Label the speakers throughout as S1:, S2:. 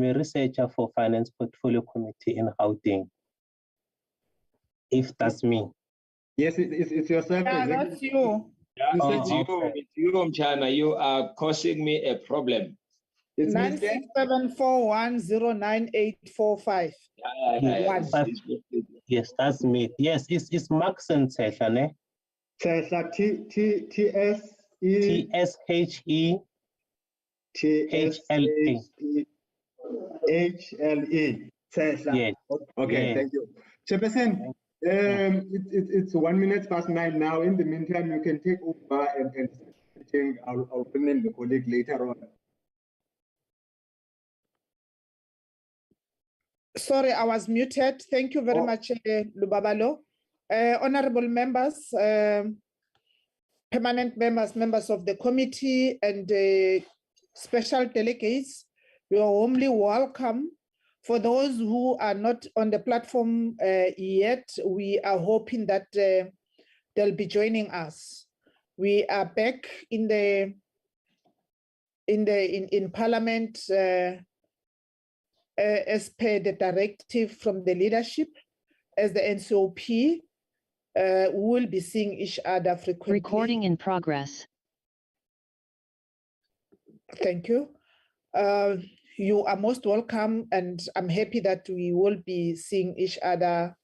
S1: a researcher for Finance Portfolio Committee in Gauteng. If that's me.
S2: Yes, it's yourself.
S3: Yeah, that's you.
S4: Yeah,
S1: okay.
S4: it's you, Mchana. You are causing me a problem.
S2: It's
S3: 9674109845.
S1: Yes, that's me. Yes, it's Maxon Tshane. TSHE.
S2: HLE.
S1: Yes.
S2: Okay,
S1: Yes.
S2: thank you. Chairperson, it's 1 minute past 9 now. In the meantime, you can take over and I'll bring in the colleague later on.
S3: Sorry, I was muted. Thank you very much, Lubabalo. Honorable members, permanent members, members of the committee, and special delegates, you are warmly welcome. For those who are not on the platform yet, we are hoping that they'll be joining us. We are back in Parliament as per the directive from the leadership. As the NCOP, we will be seeing each other frequently.
S5: Recording in progress.
S3: Thank you. You are most welcome, and I'm happy that we will be seeing each other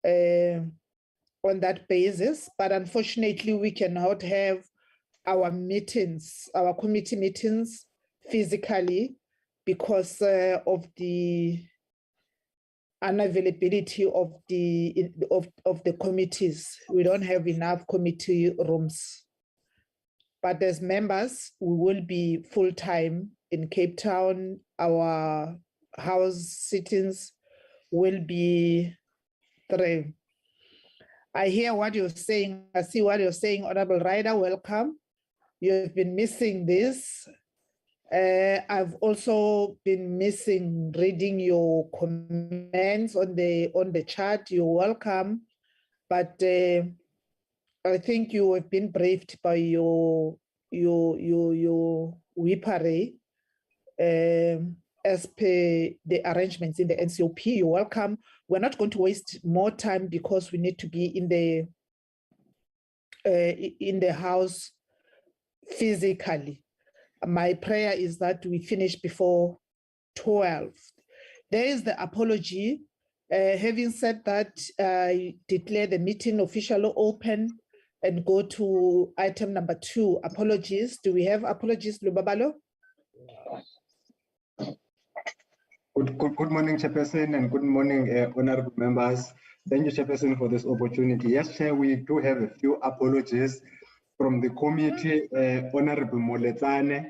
S3: on that basis. But unfortunately, we cannot have our meetings, our committee meetings, physically because of the unavailability of the committees. We don't have enough committee rooms. But as members, we will be full-time in Cape Town. Our house sittings will be 3. I hear what you're saying. I see what you're saying, Honorable Ryder. Welcome. You've been missing this. I've also been missing reading your comments on the chat. You're welcome. But I think you have been briefed by your whippery as per the arrangements in the NCOP. You're welcome. We're not going to waste more time because we need to be in the house physically. My prayer is that we finish before 12. There is the apology. Having said that, I declare the meeting officially open and go to item number 2, apologies. Do we have apologies, Lubabalo?
S2: Good morning, Chairperson, and good morning, honorable members. Thank you, Chairperson, for this opportunity. Yes, Chair, we do have a few apologies from the committee. Honorable Moletsane,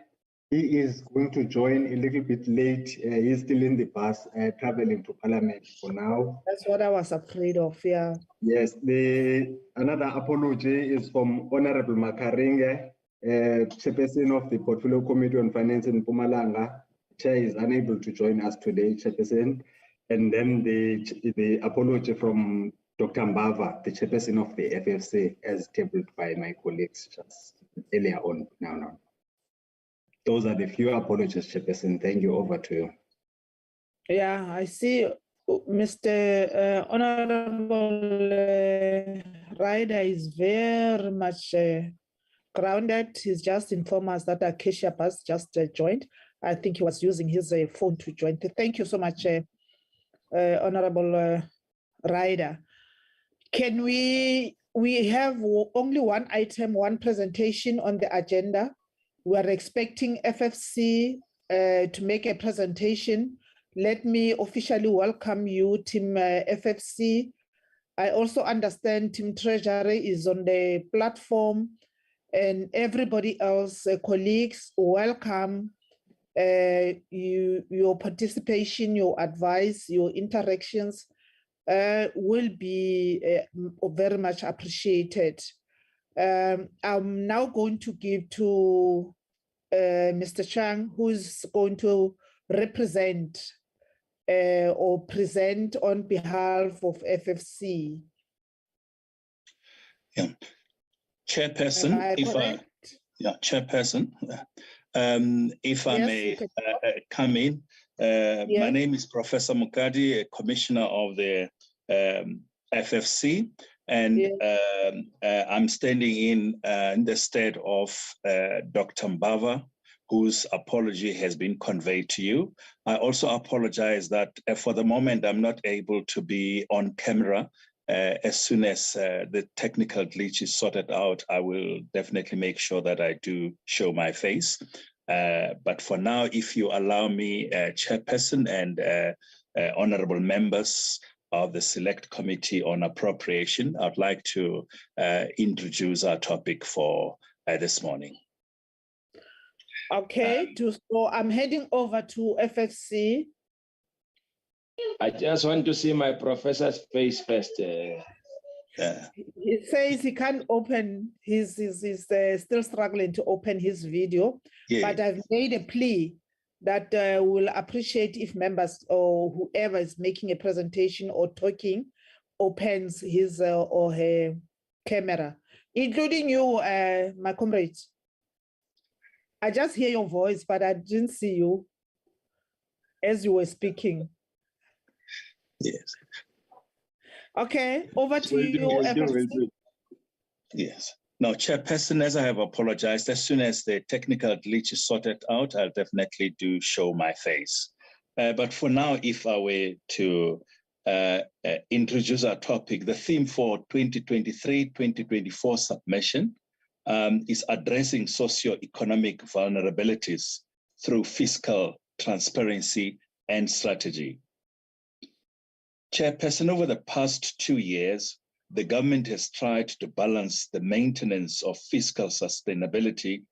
S2: he is going to join a little bit late. He's still in the bus, traveling to Parliament for now.
S3: That's what I was afraid of, yeah.
S2: Yes, another apology is from Honorable Makaringe, Chairperson of the Portfolio Committee on Finance in Mpumalanga. Chair is unable to join us today, Chairperson. And then the apology from Dr. Mbava, the Chairperson of the FFC, as tabled by my colleagues just earlier on. Now. Those are the few apologies, Chairperson. Thank you. Over to you.
S3: Yeah, I see Mr. Honorable Ryder is very much grounded. He's just informed us that Acacia Bus just joined. I think he was using his phone to join. Thank you so much, Honorable Ryder. Can we have only one item, one presentation on the agenda? We're expecting FFC to make a presentation. Let me officially welcome you, Team FFC. I also understand Team Treasury is on the platform, and everybody else, colleagues, welcome. Your participation, your advice, your interactions will be very much appreciated. I'm now going to give to Mr. Chang, who's going to represent or present on behalf of FFC.
S6: Yeah, Chairperson, Chairperson, if I may come in, My name is Professor Mukadi, a commissioner of the FFC, and I'm standing in the stead of Dr. Mbava, whose apology has been conveyed to you. I also apologize that for the moment, I'm not able to be on camera. As soon as the technical glitch is sorted out, I will definitely make sure that I do show my face. But for now, if you allow me, Chairperson and honorable members of the Select Committee on Appropriation, I'd like to introduce our topic for this morning.
S3: Okay, so I'm heading over to FFC.
S4: I just want to see my professor's face first.
S3: He says he can't open he's still struggling to open his video, but I've made a plea that we'll appreciate if members or whoever is making a presentation or talking opens his or her camera, including you, my comrades. I just hear your voice, but I didn't see you as you were speaking.
S6: Yes.
S3: Okay, over to you.
S6: Yes. Now, Chairperson, as I have apologized, as soon as the technical glitch is sorted out, I'll definitely do show my face. But for now, if I were to introduce our topic, the theme for 2023-2024 submission is addressing socio-economic vulnerabilities through fiscal transparency and strategy. Chairperson, over the past 2 years, the government has tried to balance the maintenance of fiscal sustainability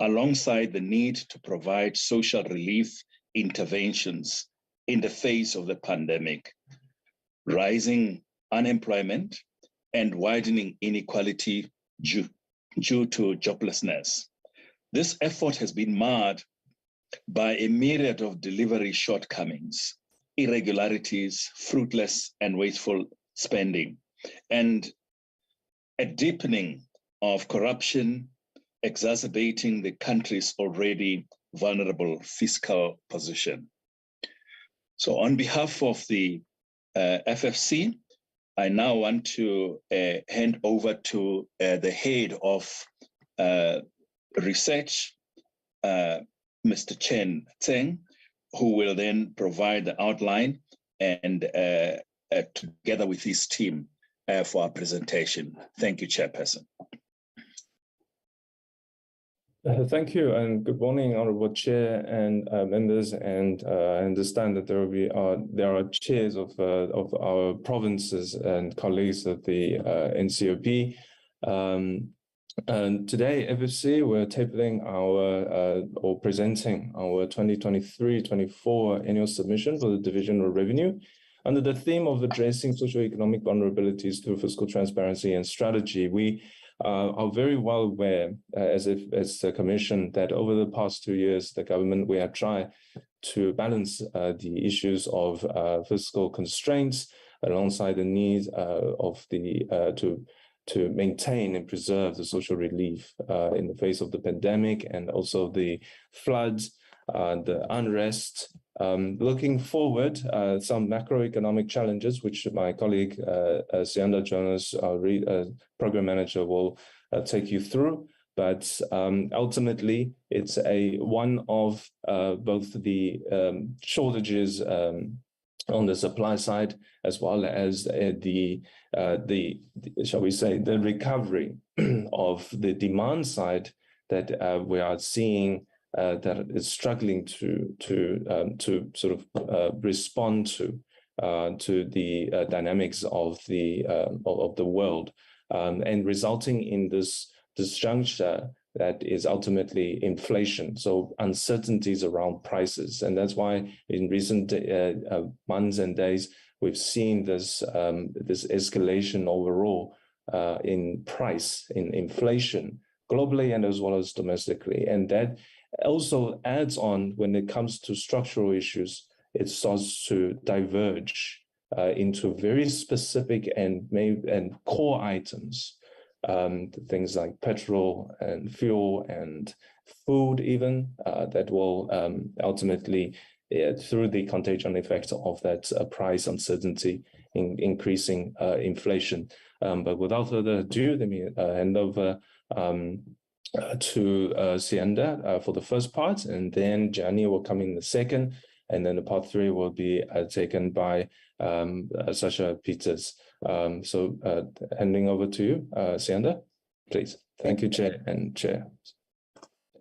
S6: alongside the need to provide social relief interventions in the face of the pandemic, rising unemployment and widening inequality due to joblessness. This effort has been marred by a myriad of delivery shortcomings, irregularities, fruitless and wasteful spending, and a deepening of corruption, exacerbating the country's already vulnerable fiscal position. So on behalf of the FFC, I now want to hand over to the head of research, Mr. Chen Tseng, who will then provide the outline and together with his team for our presentation. Thank you, Chairperson.
S5: Thank you, and good morning, Honourable Chair and members. And I understand that there are chairs of our provinces and colleagues of the NCOP. And today, FFC, we're tabling or presenting our 2023-24 annual submission for the Division of Revenue under the theme of addressing socio-economic vulnerabilities through fiscal transparency and strategy. We are very well aware, as the Commission, that over the past 2 years, the government, we have tried to balance the issues of fiscal constraints alongside the need of to maintain and preserve the social relief in the face of the pandemic and also the floods, the unrest. Looking forward, some macroeconomic challenges, which my colleague Sianda Jonas, our program manager, will take you through. But ultimately, it's one of both the shortages on the supply side, as well as the shall we say, the recovery of the demand side that we are seeing that is struggling to sort of respond to the dynamics of the world, and resulting in this disjuncture that is ultimately inflation, so uncertainties around prices. And that's why in recent months and days, we've seen this escalation overall in price, in inflation, globally and as well as domestically. And that also adds on, when it comes to structural issues, it starts to diverge into very specific and core items. Things like petrol and fuel and food even, that will ultimately through the contagion effect of that price uncertainty in increasing inflation. But without further ado, let me hand over to Sienda for the first part, and then Gianni will come in the second, and then the part 3 will be taken by Sasha Peters. So handing over to you, Sienda, please. Thank you, Chair and Chair.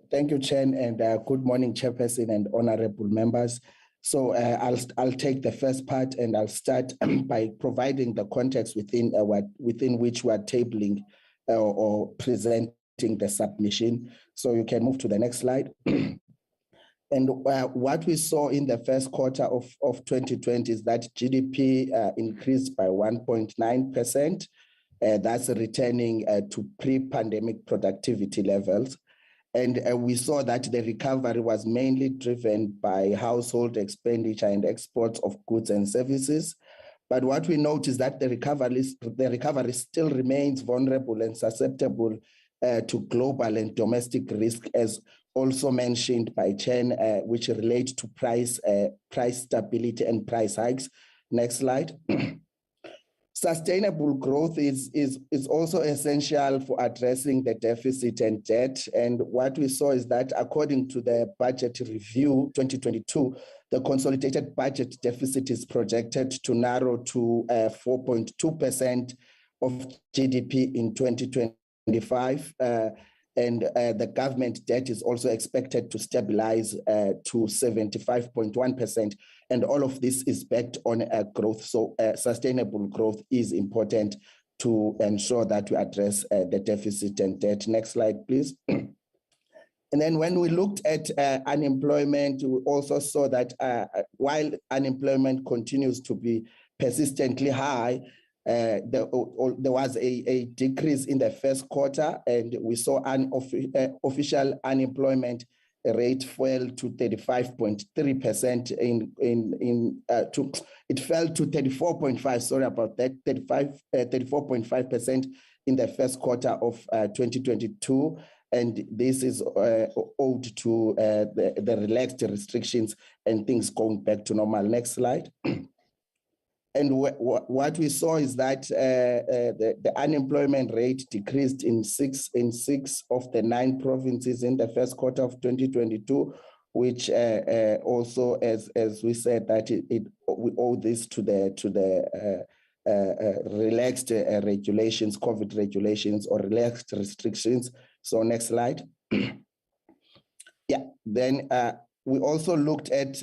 S7: Thank you, Chair, and good morning, Chairperson and honorable members. So I'll take the first part, and I'll start by providing the context within which we are tabling or presenting the submission. So you can move to the next slide. And what we saw in the first quarter of 2020 is that GDP increased by 1.9%. That's returning to pre-pandemic productivity levels. And we saw that the recovery was mainly driven by household expenditure and exports of goods and services. But what we note is that the recovery still remains vulnerable and susceptible to global and domestic risk, as also mentioned by Chen, which relate to price stability and price hikes. Next slide. Sustainable growth is also essential for addressing the deficit and debt. And what we saw is that according to the budget review 2022, the consolidated budget deficit is projected to narrow to 4.2% of GDP in 2025. And the government debt is also expected to stabilize to 75.1%. And all of this is backed on growth. So sustainable growth is important to ensure that we address the deficit and debt. Next slide, please. And then when we looked at unemployment, we also saw that while unemployment continues to be persistently high, there was a decrease in the first quarter, and we saw an official unemployment rate fell to 35.3% it fell to 34.5, sorry about that, 34.5% in the first quarter of 2022. And this is owed to the relaxed restrictions and things going back to normal. Next slide. And what we saw is that the unemployment rate decreased in six of the 9 provinces in the first quarter of 2022, which also, as we said, that we owe this to the relaxed regulations, COVID regulations, or relaxed restrictions. So next slide. Yeah, then we also looked at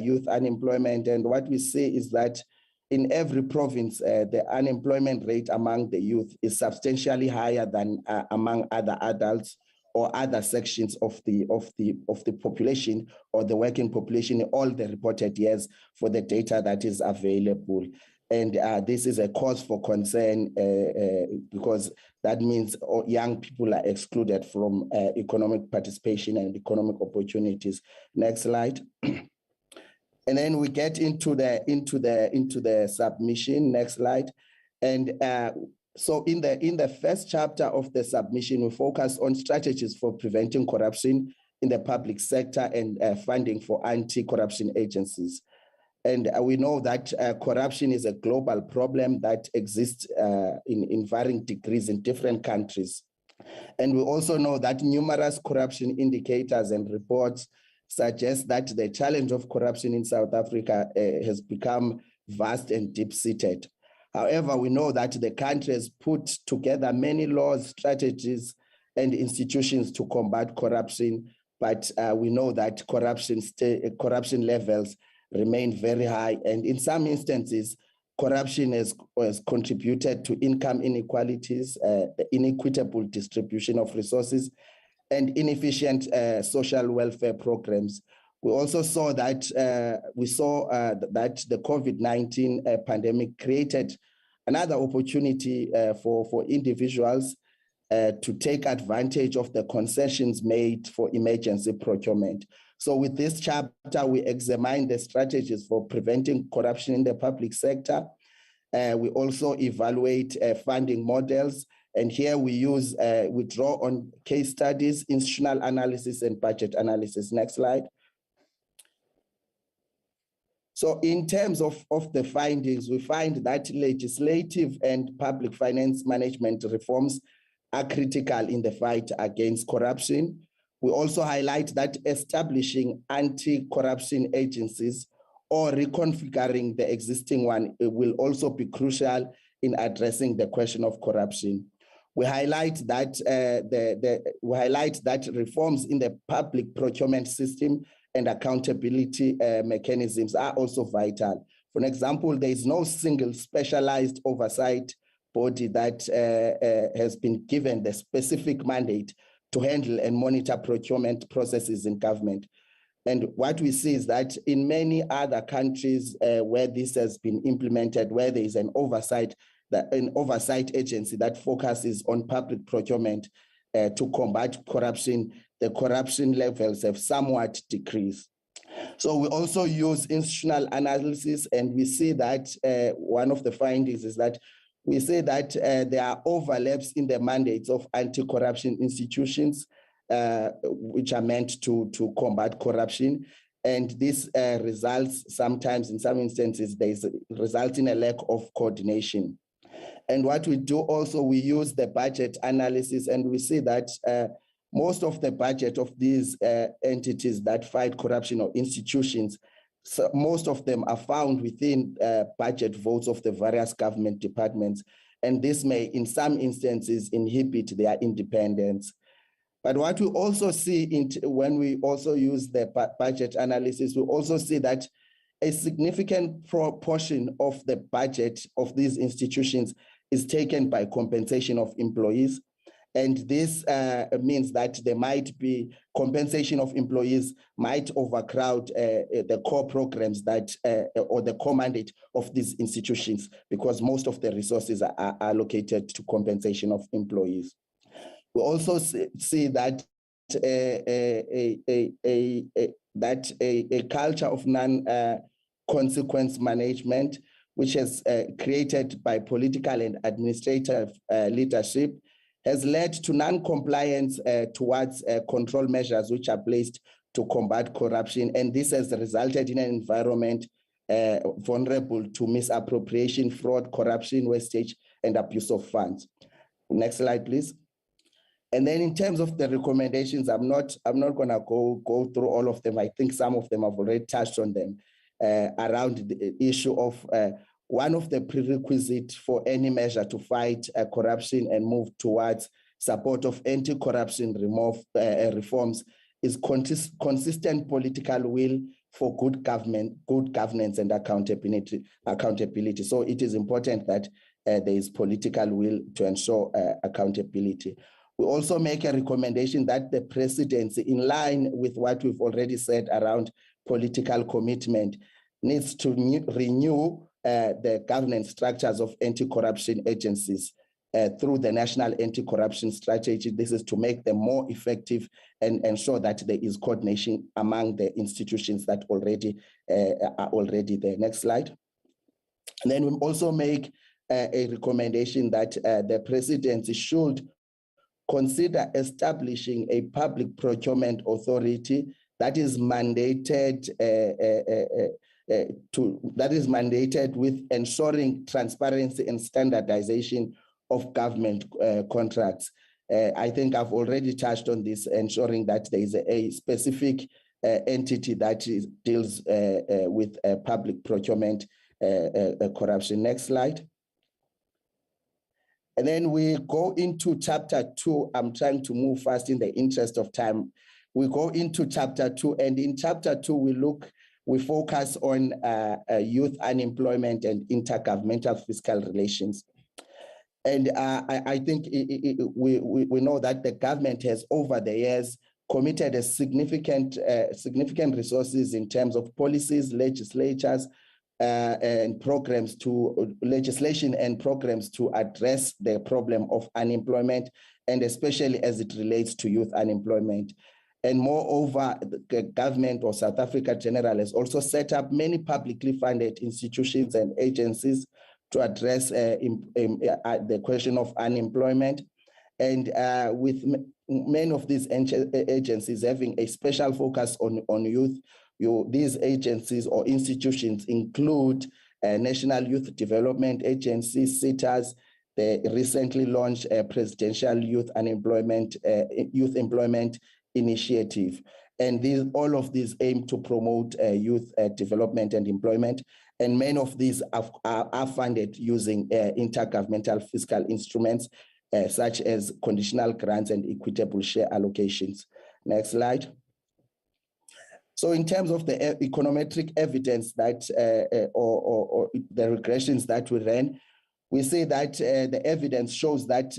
S7: youth unemployment, and what we see is that in every province, the unemployment rate among the youth is substantially higher than among other adults or other sections of the population or the working population in all the reported years for the data that is available. And this is a cause for concern because that means young people are excluded from economic participation and economic opportunities. Next slide. And then we get into the submission. Next slide. And so in the first chapter of the submission, we focus on strategies for preventing corruption in the public sector and funding for anti-corruption agencies. And we know that corruption is a global problem that exists in varying degrees in different countries. And we also know that numerous corruption indicators and reports suggest that the challenge of corruption in South Africa has become vast and deep-seated. However, we know that the country has put together many laws, strategies, and institutions to combat corruption, but we know that corruption levels remain very high, and in some instances, corruption has contributed to income inequalities, the inequitable distribution of resources, and inefficient social welfare programs. We also saw that that the COVID-19 pandemic created another opportunity for individuals to take advantage of the concessions made for emergency procurement. So with this chapter, we examine the strategies for preventing corruption in the public sector. We also evaluate funding models. And here we draw on case studies, institutional analysis, and budget analysis. Next slide. So in terms of the findings, we find that legislative and public finance management reforms are critical in the fight against corruption. We also highlight that establishing anti-corruption agencies or reconfiguring the existing one will also be crucial in addressing the question of corruption. We highlight that reforms in the public procurement system and accountability mechanisms are also vital. For example, there is no single specialized oversight body that has been given the specific mandate to handle and monitor procurement processes in government. And what we see is that in many other countries where this has been implemented, where there is an oversight agency that focuses on public procurement to combat corruption, the corruption levels have somewhat decreased. So we also use institutional analysis, and we see that one of the findings is that we say that there are overlaps in the mandates of anti-corruption institutions, which are meant to combat corruption. And this results sometimes, in some instances, results in a lack of coordination. And what we do also, we use the budget analysis, and we see that most of the budget of these entities that fight corruption or institutions, so most of them are found within budget votes of the various government departments. And this may, in some instances, inhibit their independence. But what we also see when we also use the budget analysis, we also see that a significant proportion of the budget of these institutions is taken by compensation of employees. And this means that there might be compensation of employees might overcrowd the core programs that or the core mandate of these institutions, because most of the resources are allocated to compensation of employees. We also see that a culture of non-consequence management, which is created by political and administrative leadership, has led to non-compliance towards control measures which are placed to combat corruption. And this has resulted in an environment vulnerable to misappropriation, fraud, corruption, wastage, and abuse of funds. Next slide, please. And then in terms of the recommendations, I'm not gonna go through all of them. I think some of them have already touched on them around the issue of one of the prerequisites for any measure to fight corruption and move towards support of anti-corruption reforms is consistent political will for good governance and accountability. So it is important that there is political will to ensure accountability. We also make a recommendation that the presidency, in line with what we've already said around political commitment, needs to renew the governance structures of anti-corruption agencies through the National Anti-Corruption Strategy. This is to make them more effective and ensure that there is coordination among the institutions that are already there. Next slide. And then we also make a recommendation that the presidency should consider establishing a public procurement authority that is mandated with ensuring transparency and standardization of government contracts. I think I've already touched on this, ensuring that there is a specific entity that deals with public procurement corruption. Next slide. And then we go into chapter 2. I'm trying to move fast in the interest of time. We go into chapter 2, and in chapter 2, we focus on youth unemployment and intergovernmental fiscal relations. And I think we know that the government has, over the years, committed a significant resources in terms of policies, legislatures, and legislation and programs to address the problem of unemployment, and especially as it relates to youth unemployment. And moreover, the government, or South Africa General, has also set up many publicly funded institutions and agencies to address the question of unemployment. And with many of these agencies having a special focus on youth, these agencies or institutions include National Youth Development Agency, SITAs, the recently launched Presidential Youth Employment Initiative. And all of these aim to promote youth development and employment. And many of these are funded using intergovernmental fiscal instruments, such as conditional grants and equitable share allocations. Next slide. So in terms of the econometric evidence that, or the regressions that we ran, we say that the evidence shows that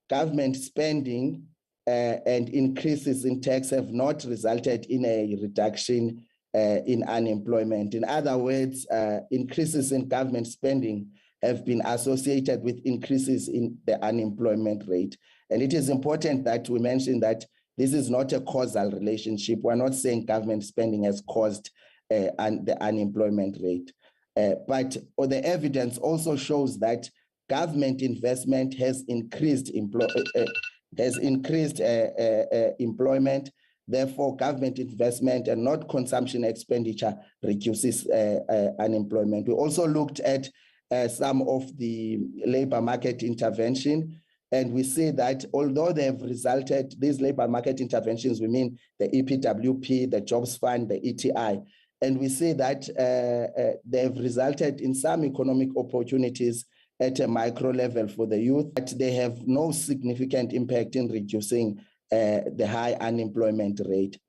S7: government spending and increases in tax have not resulted in a reduction in unemployment. In other words, increases in government spending have been associated with increases in the unemployment rate. And it is important that we mention that this is not a causal relationship. We're not saying government spending has caused the unemployment rate. But the evidence also shows that government investment has increased employment. Therefore, government investment and not consumption expenditure reduces unemployment. We also looked at some of the labor market intervention, and we see that although they have resulted, these labor market interventions, we mean the EPWP, the Jobs Fund, the ETI, and we see that they have resulted in some economic opportunities at a micro level for the youth, but they have no significant impact in reducing the high unemployment rate.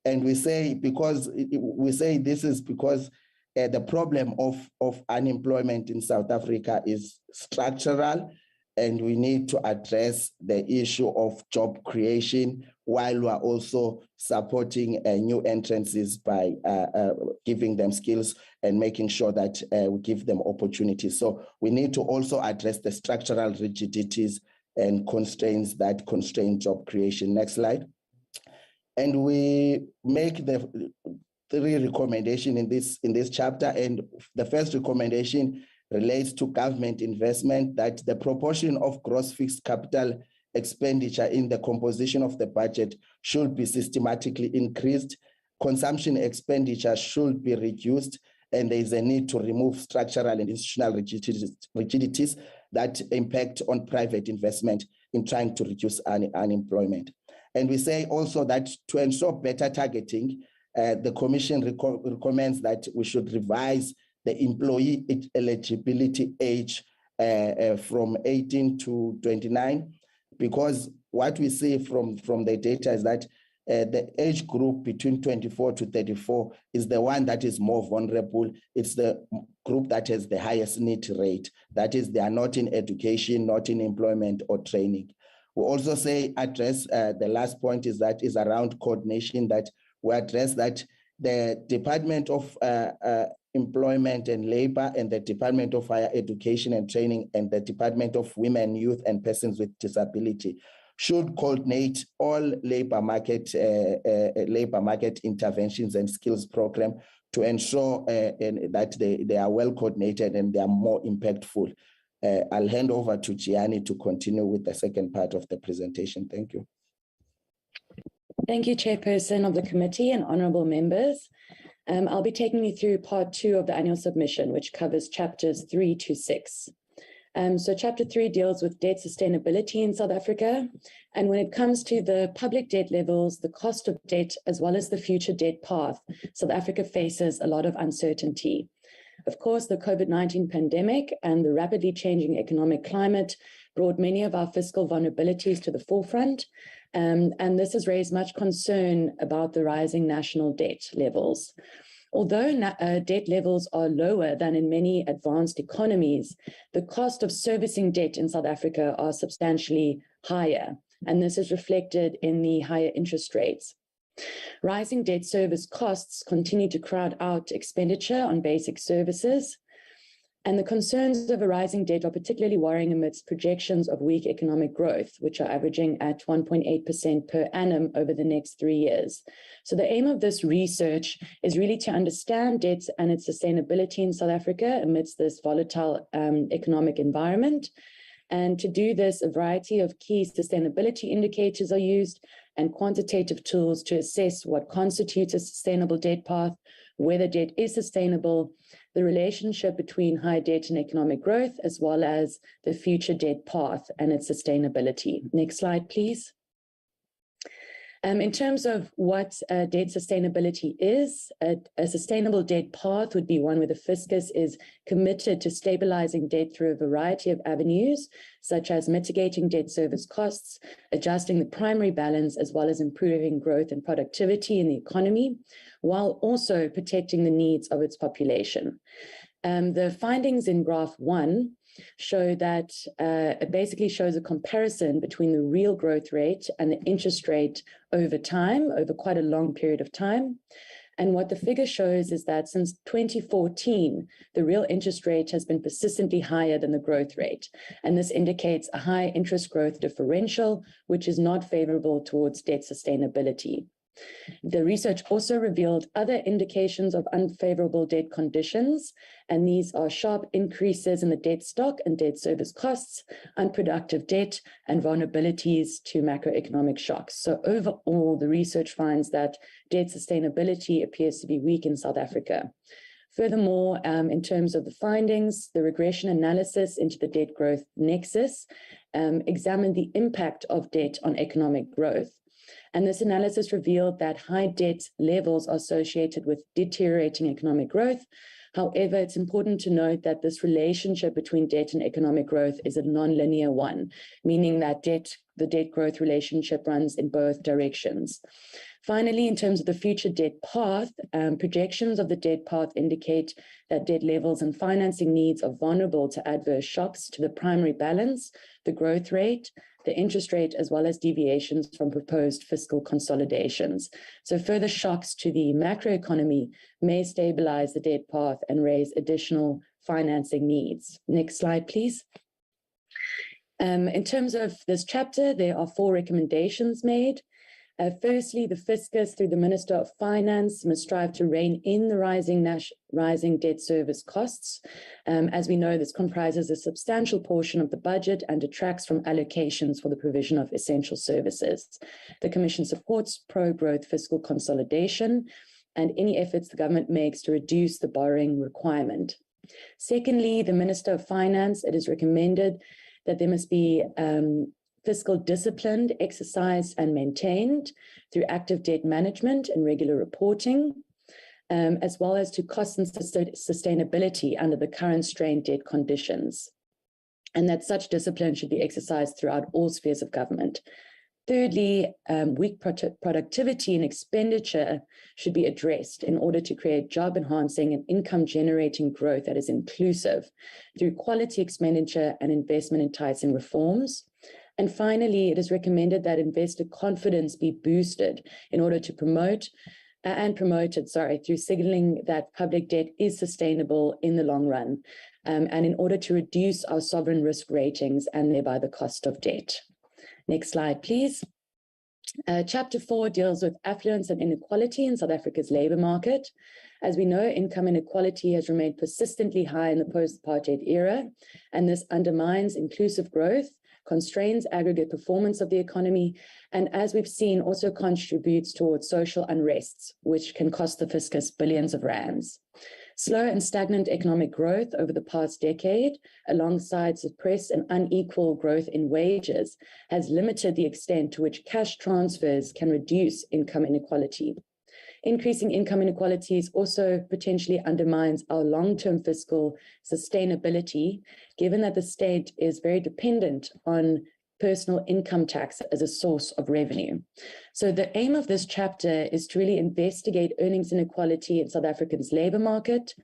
S7: And we say this is because the problem of unemployment in South Africa is structural, and we need to address the issue of job creation while we are also supporting new entrances by giving them skills and making sure that we give them opportunities. So we need to also address the structural rigidities and constraints that constrain job creation. Next slide. And we make the 3 recommendations in this chapter. And the first recommendation relates to government investment, that the proportion of gross fixed capital expenditure in the composition of the budget should be systematically increased. Consumption expenditure should be reduced, and there is a need to remove structural and institutional rigidities that impact on private investment in trying to reduce unemployment. And we say also that to ensure better targeting, the Commission recommends that we should revise the employee eligibility age from 18 to 29, because what we see from the data is that the age group between 24 to 34 is the one that is more vulnerable. It's the group that has the highest need rate. That is, they are not in education, not in employment or training. We also say address, the last point is around coordination, that we address that the Department of Employment and Labor and the Department of Higher Education and Training and the Department of Women, Youth and Persons with Disability should coordinate all labor market interventions and skills program to ensure that they are well coordinated and they are more impactful. I'll hand over to Gianni to continue with the second part of the presentation. Thank you.
S8: Thank you, Chairperson of the committee and honorable members. I'll be taking you through part 2 of the annual submission, which covers chapters 3 to 6. So chapter 3 deals with debt sustainability in South Africa. And when it comes to the public debt levels, the cost of debt, as well as the future debt path, South Africa faces a lot of uncertainty. Of course, the COVID-19 pandemic and the rapidly changing economic climate brought many of our fiscal vulnerabilities to the forefront. And this has raised much concern about the rising national debt levels. Although debt levels are lower than in many advanced economies, the cost of servicing debt in South Africa are substantially higher, and this is reflected in the higher interest rates. Rising debt service costs continue to crowd out expenditure on basic services, and the concerns of a rising debt are particularly worrying amidst projections of weak economic growth, which are averaging at 1.8% per annum over the next 3 years. So the aim of this research is really to understand debt and its sustainability in South Africa amidst this volatile economic environment, And to do this, a variety of key sustainability indicators are used and quantitative tools to assess what constitutes a sustainable debt path, whether debt is sustainable, the relationship between high debt and economic growth, as well as the future debt path and its sustainability. Next slide, please. In terms of what debt sustainability is, a sustainable debt path would be one where the fiscus is committed to stabilizing debt through a variety of avenues, such as mitigating debt service costs, adjusting the primary balance, as well as improving growth and productivity in the economy, while also protecting the needs of its population. The findings in graph 1 show that it basically shows a comparison between the real growth rate and the interest rate over time, over quite a long period of time. And what the figure shows is that since 2014, the real interest rate has been persistently higher than the growth rate. And this indicates a high interest growth differential, which is not favorable towards debt sustainability. The research also revealed other indications of unfavorable debt conditions, and these are sharp increases in the debt stock and debt service costs, unproductive debt, and vulnerabilities to macroeconomic shocks. So overall, the research finds that debt sustainability appears to be weak in South Africa. Furthermore, in terms of the findings, the regression analysis into the debt growth nexus examined the impact of debt on economic growth. And this analysis revealed that high debt levels are associated with deteriorating economic growth. However, it's important to note that this relationship between debt and economic growth is a nonlinear one, meaning that the debt growth relationship runs in both directions. Finally, in terms of the future debt path, projections of the debt path indicate that debt levels and financing needs are vulnerable to adverse shocks to the primary balance, the growth rate, the interest rate, as well as deviations from proposed fiscal consolidations. So further shocks to the macroeconomy may stabilize the debt path and raise additional financing needs. Next slide, please. In terms of this chapter, there are 4 recommendations made. Firstly, the fiscus, through the Minister of Finance, must strive to rein in the rising debt service costs. As we know, this comprises a substantial portion of the budget and detracts from allocations for the provision of essential services. The Commission supports pro-growth fiscal consolidation and any efforts the government makes to reduce the borrowing requirement. Secondly, the Minister of Finance, it is recommended that there must be fiscal discipline exercised and maintained through active debt management and regular reporting, as well as to cost and sustainability under the current strained debt conditions, and that such discipline should be exercised throughout all spheres of government. Thirdly, weak productivity and expenditure should be addressed in order to create job-enhancing and income-generating growth that is inclusive through quality expenditure and investment-enticing reforms. And finally, it is recommended that investor confidence be boosted in order to promoted through signaling that public debt is sustainable in the long run, and in order to reduce our sovereign risk ratings and thereby the cost of debt. Next slide, please. Chapter 4 deals with affluence and inequality in South Africa's labour market. As we know, income inequality has remained persistently high in the post-apartheid era, and this undermines inclusive growth, constrains aggregate performance of the economy, and as we've seen, also contributes towards social unrests, which can cost the fiscus billions of rands. Slow and stagnant economic growth over the past decade, alongside suppressed and unequal growth in wages, has limited the extent to which cash transfers can reduce income inequality. Increasing income inequalities also potentially undermines our long-term fiscal sustainability, given that the state is very dependent on personal income tax as a source of revenue. So the aim of this chapter is to really investigate earnings inequality in South Africa's labour market,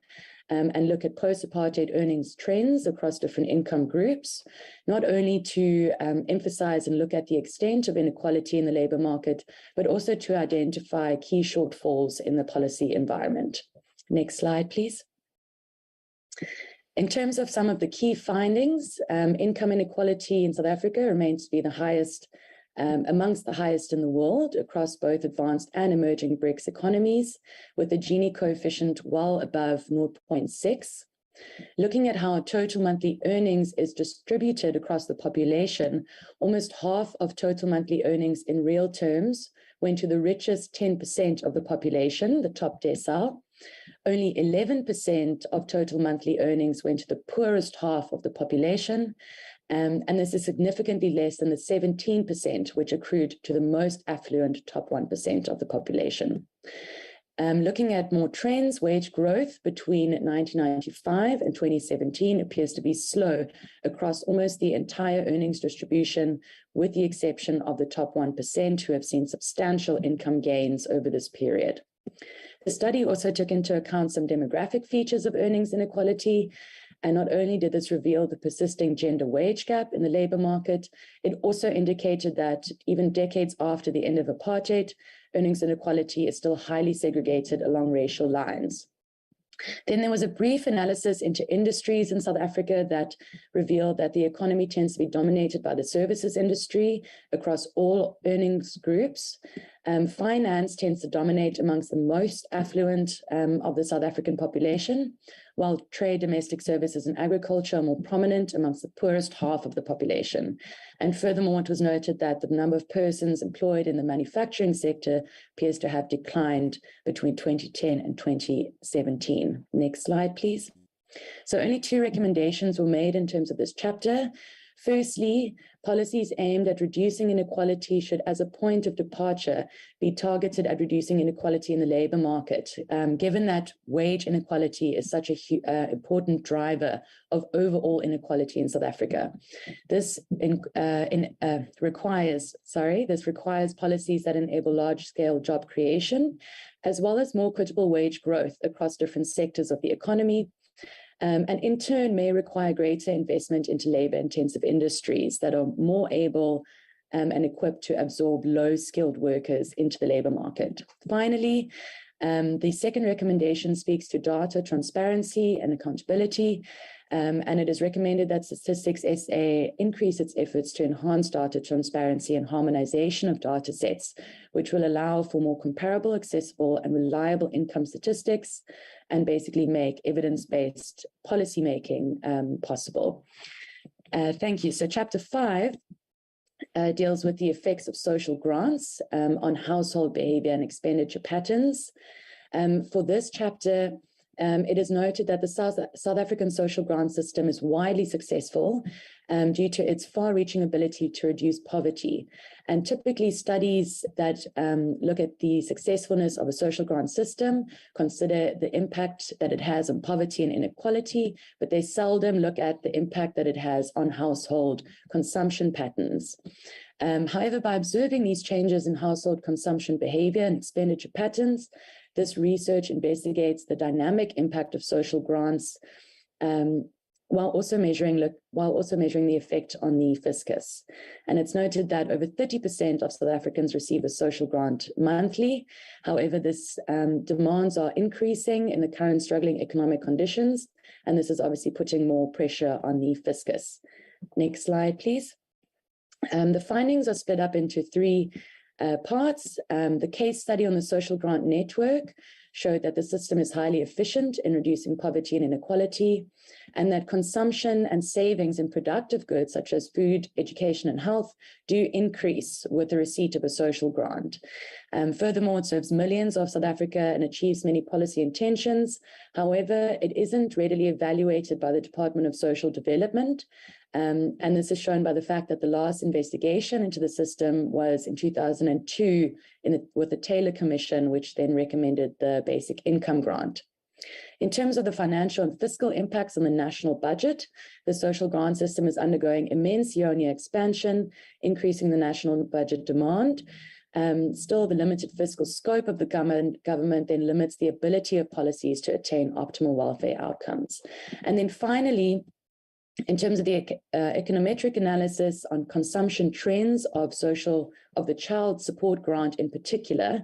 S8: and look at post-apartheid earnings trends across different income groups, not only to emphasize and look at the extent of inequality in the labour market, but also to identify key shortfalls in the policy environment. Next slide, please. In terms of some of the key findings, income inequality in South Africa remains to be the highest, amongst the highest in the world across both advanced and emerging BRICS economies, with the Gini coefficient well above 0.6. Looking at how total monthly earnings is distributed across the population, almost half of total monthly earnings in real terms went to the richest 10% of the population, the top decile. Only 11% of total monthly earnings went to the poorest half of the population, and this is significantly less than the 17% which accrued to the most affluent top 1% of the population. Looking at more trends, wage growth between 1995 and 2017 appears to be slow across almost the entire earnings distribution, with the exception of the top 1% who have seen substantial income gains over this period. The study also took into account some demographic features of earnings inequality, and not only did this reveal the persisting gender wage gap in the labor market, it also indicated that even decades after the end of apartheid, earnings inequality is still highly segregated along racial lines. Then there was a brief analysis into industries in South Africa that revealed that the economy tends to be dominated by the services industry across all earnings groups. Finance tends to dominate amongst the most affluent of the South African population, while trade, domestic services, and agriculture are more prominent amongst the poorest half of the population. And furthermore, it was noted that the number of persons employed in the manufacturing sector appears to have declined between 2010 and 2017. Next slide, please. So only 2 recommendations were made in terms of this chapter. Firstly, policies aimed at reducing inequality should, as a point of departure, be targeted at reducing inequality in the labor market, given that wage inequality is such an important driver of overall inequality in South Africa. This requires policies that enable large-scale job creation, as well as more equitable wage growth across different sectors of the economy, and in turn may require greater investment into labor-intensive industries that are more able and equipped to absorb low-skilled workers into the labor market. Finally, the second recommendation speaks to data transparency and accountability, and it is recommended that Statistics SA increase its efforts to enhance data transparency and harmonization of data sets, which will allow for more comparable, accessible, and reliable income statistics, and basically make evidence-based policymaking possible. Thank you. So Chapter 5 deals with the effects of social grants on household behavior and expenditure patterns. For this chapter, it is noted that the South African social grant system is widely successful due to its far-reaching ability to reduce poverty. And typically studies that look at the successfulness of a social grant system consider the impact that it has on poverty and inequality, but they seldom look at the impact that it has on household consumption patterns. However, by observing these changes in household consumption behavior and expenditure patterns, this research investigates the dynamic impact of social grants while also measuring the effect on the fiscus. And it's noted that over 30% of South Africans receive a social grant monthly. However, this demands are increasing in the current struggling economic conditions, and this is obviously putting more pressure on the fiscus. Next slide, please. The findings are split up into 3 parts. The case study on the social grant network showed that the system is highly efficient in reducing poverty and inequality, and that consumption and savings in productive goods such as food, education, and health do increase with the receipt of a social grant. Furthermore, it serves millions of South Africa and achieves many policy intentions. However, it isn't readily evaluated by the Department of Social Development, and this is shown by the fact that the last investigation into the system was in 2002 with the Taylor Commission, which then recommended the basic income grant. In terms of the financial and fiscal impacts on the national budget, the social grant system is undergoing immense year-on-year expansion, increasing the national budget demand. Still, the limited fiscal scope of the government then limits the ability of policies to attain optimal welfare outcomes. And then finally, in terms of the econometric analysis on consumption trends of the child support grant in particular,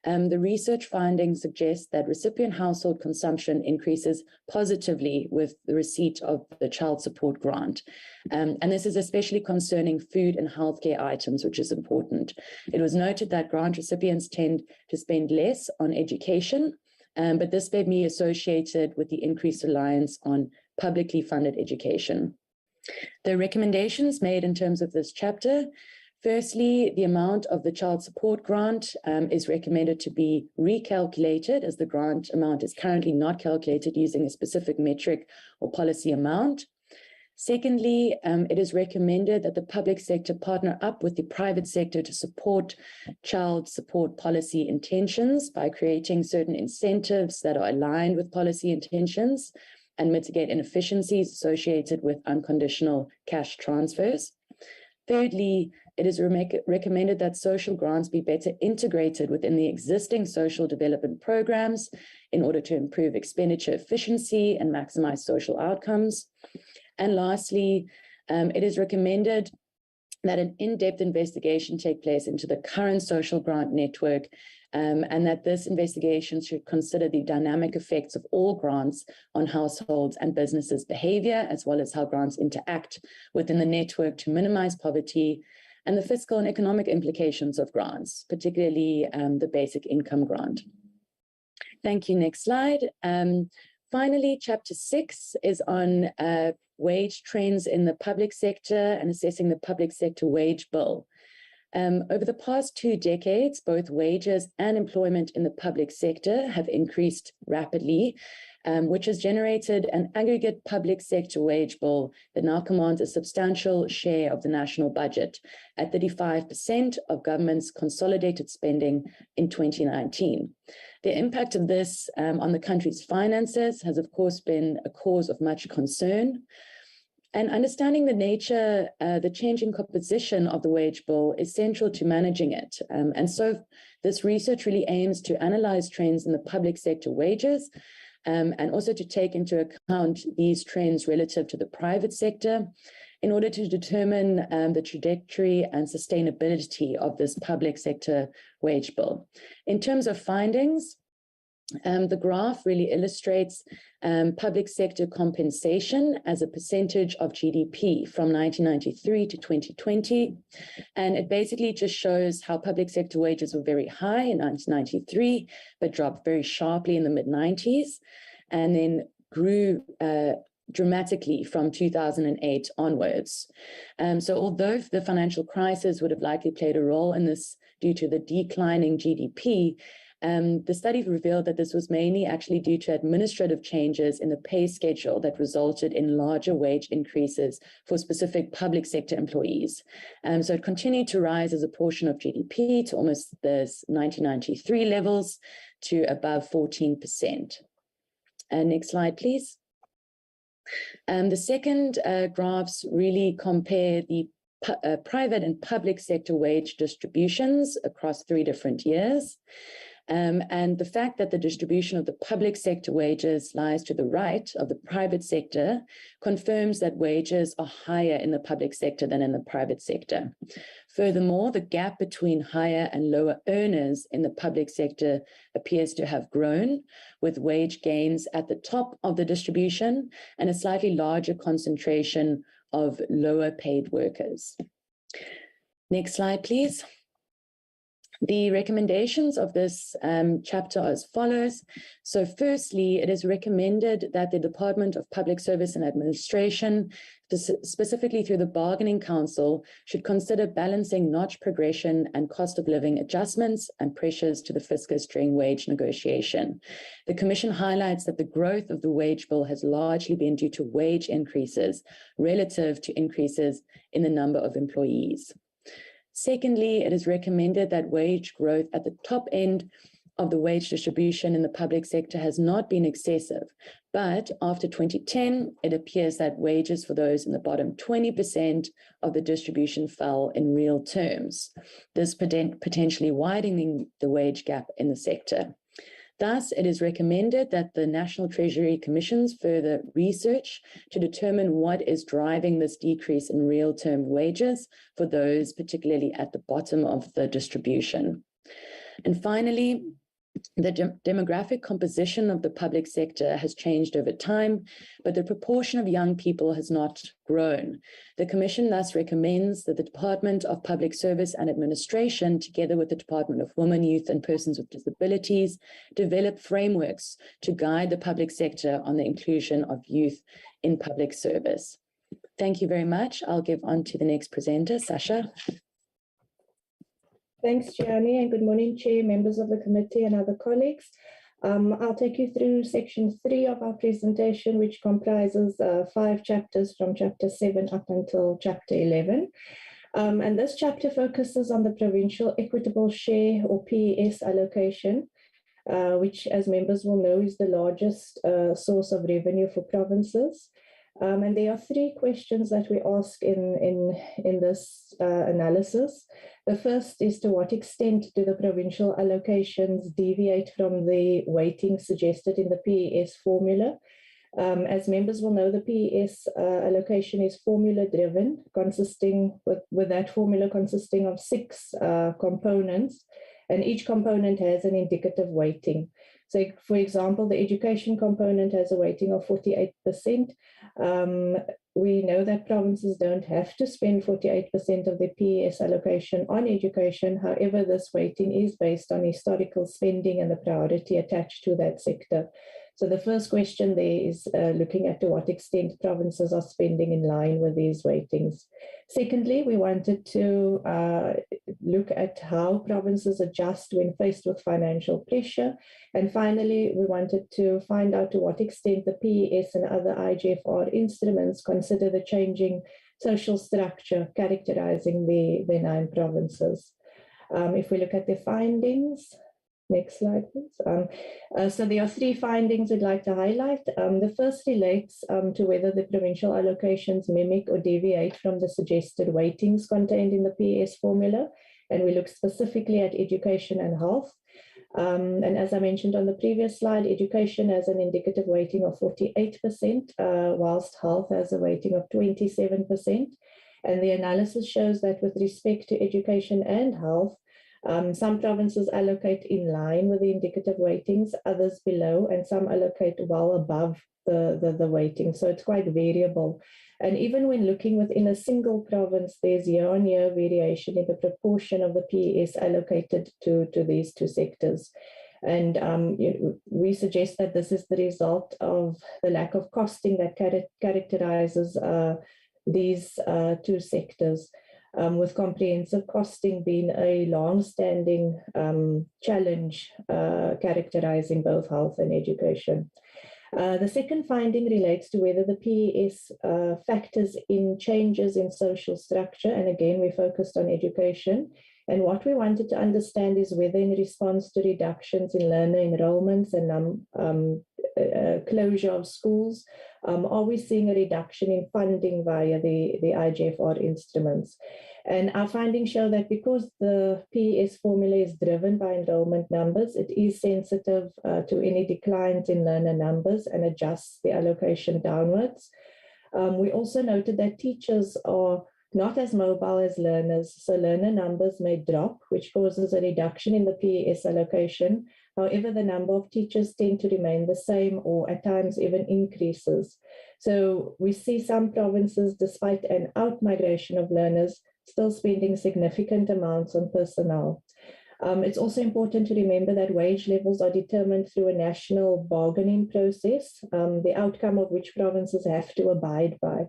S8: the research findings suggest that recipient household consumption increases positively with the receipt of the child support grant. And this is especially concerning food and healthcare items, which is important. It was noted that grant recipients tend to spend less on education, but this may be associated with the increased reliance on publicly funded education. The recommendations made in terms of this chapter: firstly, the amount of the child support grant is recommended to be recalculated, as the grant amount is currently not calculated using a specific metric or policy amount. Secondly, it is recommended that the public sector partner up with the private sector to support child support policy intentions by creating certain incentives that are aligned with policy intentions and mitigate inefficiencies associated with unconditional cash transfers. Thirdly, it is recommended that social grants be better integrated within the existing social development programs in order to improve expenditure efficiency and maximize social outcomes. And lastly, it is recommended that an in-depth investigation take place into the current social grant network, and that this investigation should consider the dynamic effects of all grants on households and businesses' behavior, as well as how grants interact within the network to minimize poverty, and the fiscal and economic implications of grants, particularly the basic income grant. Thank you. Next slide. Finally, Chapter 6 is on wage trends in the public sector and assessing the public sector wage bill. Over the past 2 decades, both wages and employment in the public sector have increased rapidly, which has generated an aggregate public sector wage bill that now commands a substantial share of the national budget at 35% of government's consolidated spending in 2019. The impact of this on the country's finances has, of course, been a cause of much concern. And understanding the nature, the changing composition of the wage bill is central to managing it. And so this research really aims to analyze trends in the public sector wages, and also to take into account these trends relative to the private sector in order to determine the trajectory and sustainability of this public sector wage bill. In terms of findings, the graph really illustrates public sector compensation as a percentage of GDP from 1993 to 2020. And it basically just shows how public sector wages were very high in 1993, but dropped very sharply in the mid-90s, and then grew dramatically from 2008 onwards. So although the financial crisis would have likely played a role in this due to the declining GDP, the study revealed that this was mainly actually due to administrative changes in the pay schedule that resulted in larger wage increases for specific public sector employees. So it continued to rise as a portion of GDP to almost the 1993 levels to above 14%. Next slide, please. The second graphs really compare the private and public sector wage distributions across 3 different years. And the fact that the distribution of the public sector wages lies to the right of the private sector confirms that wages are higher in the public sector than in the private sector. Furthermore, the gap between higher and lower earners in the public sector appears to have grown, with wage gains at the top of the distribution and a slightly larger concentration of lower paid workers. Next slide, please. The recommendations of this chapter are as follows. So firstly, it is recommended that the Department of Public Service and Administration, specifically through the Bargaining Council, should consider balancing notch progression and cost of living adjustments and pressures to the fiscus during wage negotiation. The Commission highlights that the growth of the wage bill has largely been due to wage increases relative to increases in the number of employees. Secondly, it is recommended that wage growth at the top end of the wage distribution in the public sector has not been excessive, but after 2010, it appears that wages for those in the bottom 20% of the distribution fell in real terms, this potentially widening the wage gap in the sector. Thus, it is recommended that the National Treasury commissions further research to determine what is driving this decrease in real-term wages for those particularly at the bottom of the distribution. And finally, The demographic composition of the public sector has changed over time, but the proportion of young people has not grown. The Commission thus recommends that the Department of Public Service and Administration, together with the Department of Women, Youth and Persons with Disabilities, develop frameworks to guide the public sector on the inclusion of youth in public service. Thank you very much. I'll give on to the next presenter, Sasha.
S9: Thanks, Gianni, and good morning, Chair, members of the committee and other colleagues. I'll take you through section 3 of our presentation, which comprises 5 chapters from chapter 7 up until chapter 11. And this chapter focuses on the provincial equitable share or PES allocation, which, as members will know, is the largest source of revenue for provinces. And there are 3 questions that we ask in this analysis. The first is, to what extent do the provincial allocations deviate from the weighting suggested in the PES formula? As members will know, the PES allocation is formula driven, consisting with that formula consisting of 6 components, and each component has an indicative weighting. So, for example, the education component has a weighting of 48%. We know that provinces don't have to spend 48% of their PES allocation on education. However, this weighting is based on historical spending and the priority attached to that sector. So the first question there is looking at to what extent provinces are spending in line with these weightings. Secondly, we wanted to look at how provinces adjust when faced with financial pressure. And finally, we wanted to find out to what extent the PES and other IGFR instruments consider the changing social structure characterizing the 9 provinces. If we look at the findings, next slide, please. So there are 3 findings we'd like to highlight. The first relates to whether the provincial allocations mimic or deviate from the suggested weightings contained in the PES formula. And we look specifically at education and health. And as I mentioned on the previous slide, education has an indicative weighting of 48%, whilst health has a weighting of 27%. And the analysis shows that with respect to education and health, some provinces allocate in line with the indicative weightings, others below, and some allocate well above the weighting. So it's quite variable. And even when looking within a single province, there's year-on-year variation in the proportion of the PES allocated to these 2 sectors. And we suggest that this is the result of the lack of costing that characterizes these 2 sectors. With comprehensive costing being a long-standing challenge characterizing both health and education. The second finding relates to whether the PES factors in changes in social structure, and again we focused on education. And what we wanted to understand is whether in response to reductions in learner enrollments and closure of schools, are we seeing a reduction in funding via the IGFR instruments? And our findings show that because the PES formula is driven by enrollment numbers, it is sensitive to any declines in learner numbers and adjusts the allocation downwards. We also noted that teachers are not as mobile as learners, so learner numbers may drop, which causes a reduction in the PES allocation. However, the number of teachers tend to remain the same or at times even increases. So we see some provinces, despite an out-migration of learners, still spending significant amounts on personnel. It's also important to remember that wage levels are determined through a national bargaining process, the outcome of which provinces have to abide by.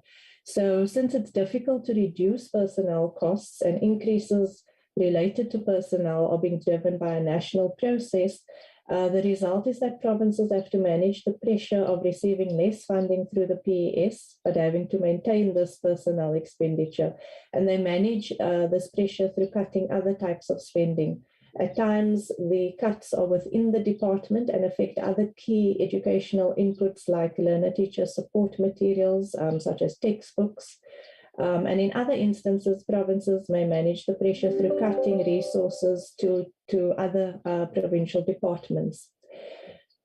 S9: So since it's difficult to reduce personnel costs and increases related to personnel are being driven by a national process, the result is that provinces have to manage the pressure of receiving less funding through the PES, but having to maintain this personnel expenditure. And they manage this pressure through cutting other types of spending. At times, the cuts are within the department and affect other key educational inputs like learner-teacher support materials, such as textbooks. And in other instances, provinces may manage the pressure through cutting resources to other provincial departments.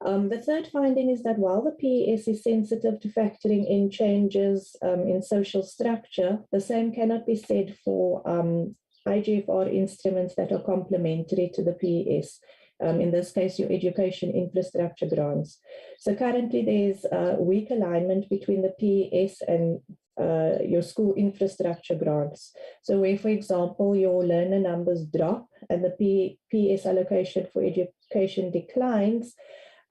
S9: The third finding is that while the PES is sensitive to factoring in changes in social structure, the same cannot be said for IGFR instruments that are complementary to the PES. In this case, your education infrastructure grants. So currently there's a weak alignment between the PES and your school infrastructure grants. So where, for example, your learner numbers drop and the PES allocation for education declines,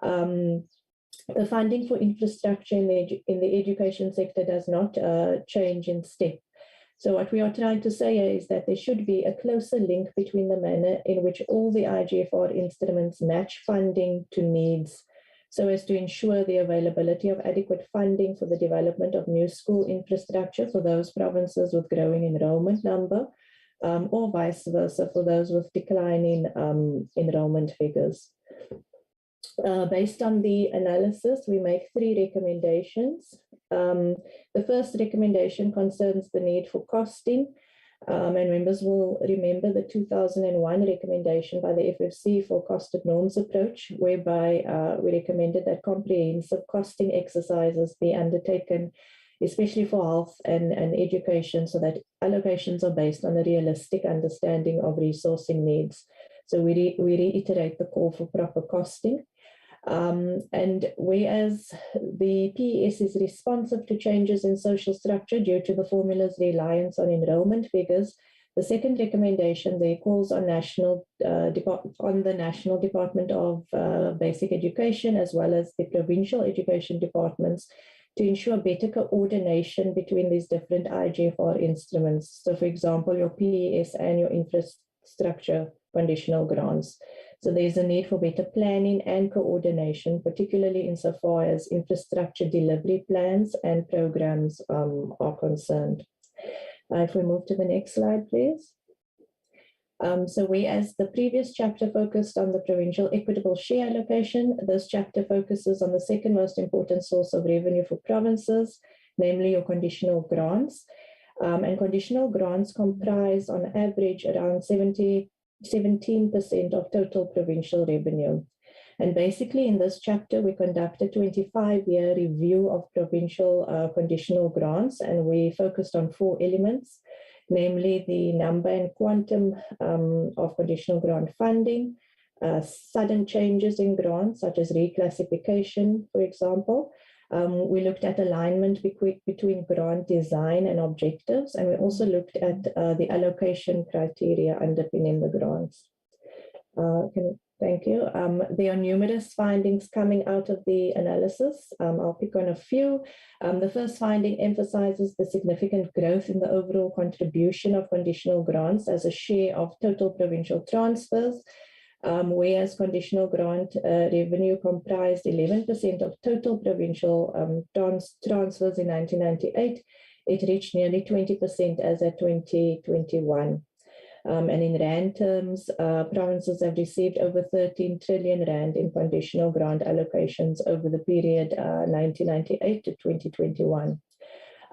S9: the funding for infrastructure in the education sector does not change in step. So what we are trying to say is that there should be a closer link between the manner in which all the IGFR instruments match funding to needs, so as to ensure the availability of adequate funding for the development of new school infrastructure for those provinces with growing enrollment number, or vice versa for those with declining enrollment figures. Based on the analysis, we make 3 recommendations. The first recommendation concerns the need for costing, and members will remember the 2001 recommendation by the FFC for costed norms approach, whereby we recommended that comprehensive costing exercises be undertaken, especially for health and education, so that allocations are based on a realistic understanding of resourcing needs. So we reiterate the call for proper costing. And whereas the PES is responsive to changes in social structure due to the formula's reliance on enrollment figures, the second recommendation there calls on the National Department of Basic Education as well as the provincial education departments to ensure better coordination between these different IGFR instruments. So for example, your PES and your infrastructure conditional grants. So there's a need for better planning and coordination, particularly insofar as infrastructure delivery plans and programs are concerned. If we move to the next slide, please. So whereas the previous chapter focused on the provincial equitable share allocation, this chapter focuses on the second most important source of revenue for provinces, namely your conditional grants. And conditional grants comprise on average around 17% of total provincial revenue. And basically in this chapter, we conduct a 25-year review of provincial conditional grants, and we focused on 4 elements, namely the number and quantum of conditional grant funding, sudden changes in grants, such as reclassification, for example. We looked at alignment between grant design and objectives, and we also looked at the allocation criteria underpinning the grants. Thank you. There are numerous findings coming out of the analysis. I'll pick on a few. The first finding emphasizes the significant growth in the overall contribution of conditional grants as a share of total provincial transfers. Whereas conditional grant revenue comprised 11% of total provincial transfers in 1998, it reached nearly 20% as at 2021. And in rand terms, provinces have received over 13 trillion rand in conditional grant allocations over the period 1998 to 2021.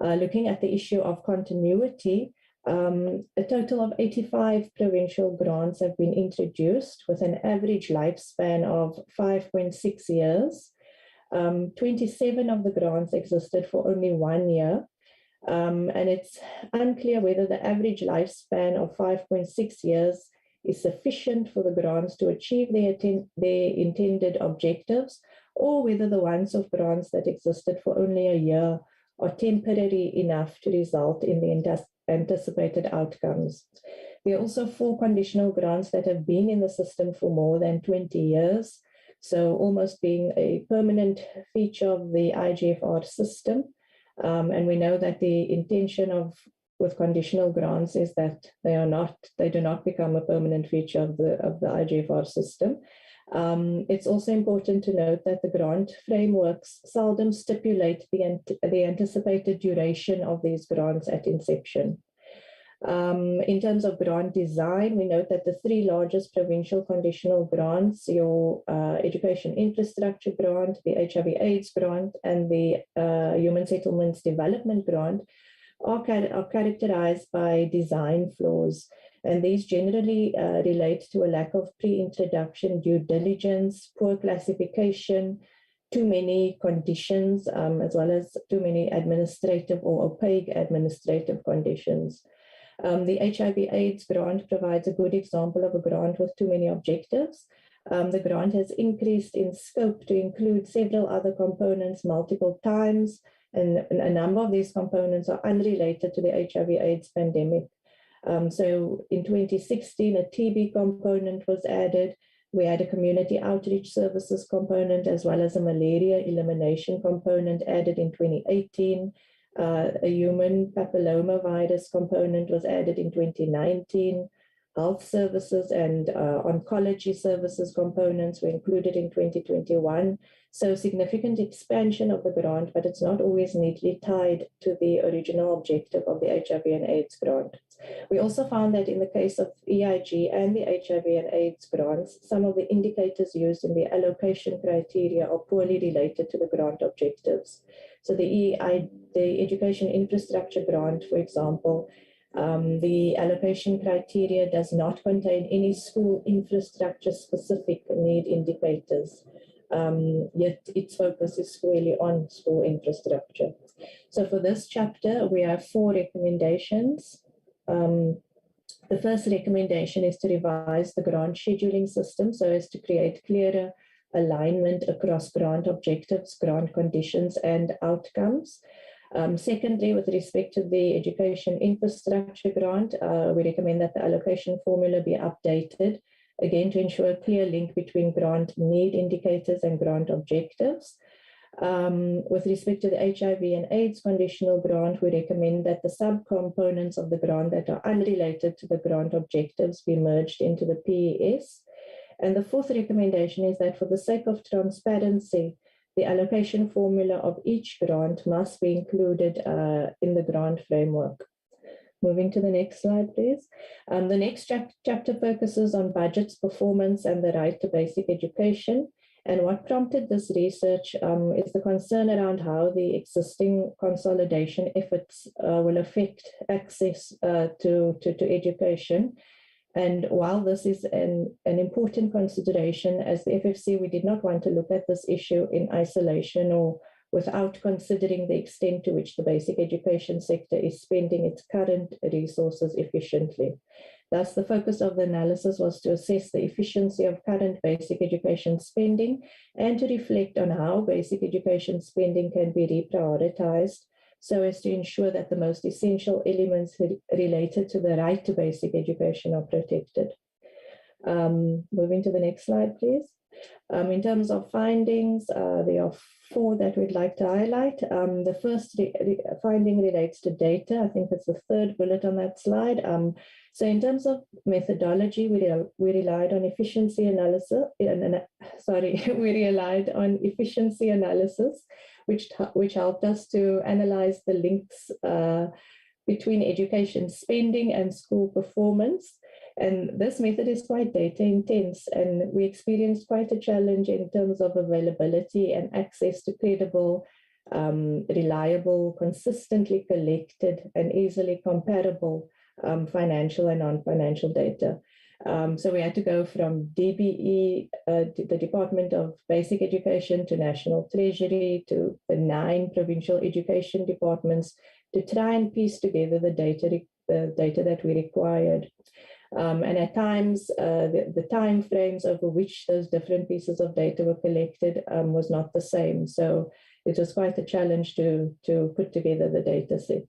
S9: Looking at the issue of continuity, a total of 85 provincial grants have been introduced with an average lifespan of 5.6 years. 27 of the grants existed for only 1 year. And it's unclear whether the average lifespan of 5.6 years is sufficient for the grants to achieve their intended objectives, or whether the ones-off grants that existed for only a year are temporary enough to result in the anticipated outcomes. There are also 4 conditional grants that have been in the system for more than 20 years, so almost being a permanent feature of the IGFR system. And we know that the intention with conditional grants is that they do not become a permanent feature of the IGFR system. It's also important to note that the grant frameworks seldom stipulate the anticipated duration of these grants at inception. In terms of grant design, we note that the 3 largest provincial conditional grants, your Education Infrastructure Grant, the HIV/AIDS Grant, and the Human Settlements Development Grant, are characterized by design flaws. And these generally relate to a lack of pre-introduction due diligence, poor classification, too many conditions, as well as too many administrative or opaque administrative conditions. The HIV/AIDS grant provides a good example of a grant with too many objectives. The grant has increased in scope to include several other components multiple times, and a number of these components are unrelated to the HIV/AIDS pandemic. So in 2016, a TB component was added. We had a community outreach services component as well as a malaria elimination component added in 2018. A human papillomavirus component was added in 2019. Health services and oncology services components were included in 2021. So significant expansion of the grant, but it's not always neatly tied to the original objective of the HIV and AIDS grant. We also found that in the case of EIG and the HIV and AIDS grants, some of the indicators used in the allocation criteria are poorly related to the grant objectives. So the education infrastructure grant, for example, the allocation criteria does not contain any school infrastructure specific need indicators, yet its focus is squarely on school infrastructure. So for this chapter, we have 4 recommendations. The first recommendation is to revise the grant scheduling system so as to create clearer alignment across grant objectives, grant conditions, and outcomes. Secondly, with respect to the education infrastructure grant, we recommend that the allocation formula be updated, again, to ensure a clear link between grant need indicators and grant objectives. With respect to the HIV and AIDS conditional grant, we recommend that the subcomponents of the grant that are unrelated to the grant objectives be merged into the PES. And the fourth recommendation is that for the sake of transparency, the allocation formula of each grant must be included in the grant framework. Moving to the next slide, please. The next chapter focuses on budgets, performance, and the right to basic education. And what prompted this research is the concern around how the existing consolidation efforts will affect access to education. And while this is an important consideration, as the FFC, we did not want to look at this issue in isolation or without considering the extent to which the basic education sector is spending its current resources efficiently. Thus, the focus of the analysis was to assess the efficiency of current basic education spending and to reflect on how basic education spending can be reprioritized so as to ensure that the most essential elements related to the right to basic education are protected. Moving to the next slide, please. In terms of findings, there are 4 that we'd like to highlight. The first finding relates to data. I think it's the 3rd bullet on that slide. So in terms of methodology, we relied on efficiency analysis. We relied on efficiency analysis, which helped us to analyze the links between education spending and school performance. And this method is quite data intense, and we experienced quite a challenge in terms of availability and access to credible, reliable, consistently collected, and easily comparable financial and non-financial data. So we had to go from DBE, the Department of Basic Education, to National Treasury, to the 9 provincial education departments to try and piece together the data that we required. And at times, the time frames over which those different pieces of data were collected was not the same. So it was quite a challenge to put together the data set.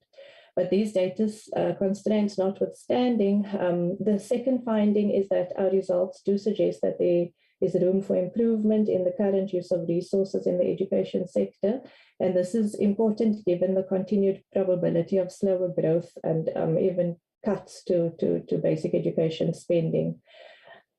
S9: But these data constraints notwithstanding, the second finding is that our results do suggest that there is room for improvement in the current use of resources in the education sector. And this is important given the continued probability of slower growth and even cuts to basic education spending.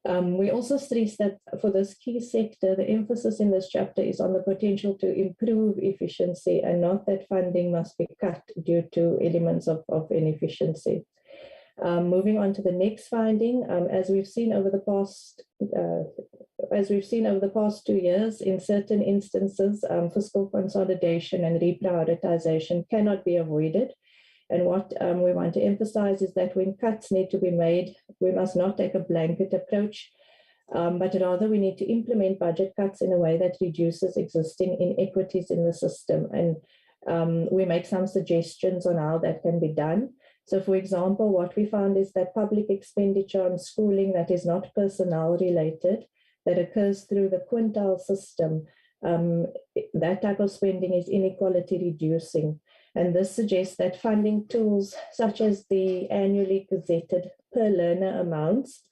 S9: We also stress that for this key sector, the emphasis in this chapter is on the potential to improve efficiency and not that funding must be cut due to elements of inefficiency. Moving on to the next finding, as we've seen over the past 2 years, in certain instances, fiscal consolidation and reprioritization cannot be avoided. And what we want to emphasize is that when cuts need to be made, we must not take a blanket approach, but rather we need to implement budget cuts in a way that reduces existing inequities in the system. And we make some suggestions on how that can be done. So for example, what we found is that public expenditure on schooling that is not personnel related that occurs through the quintile system, that type of spending is inequality reducing. And this suggests that funding tools such as the annually gazetted per learner amounts,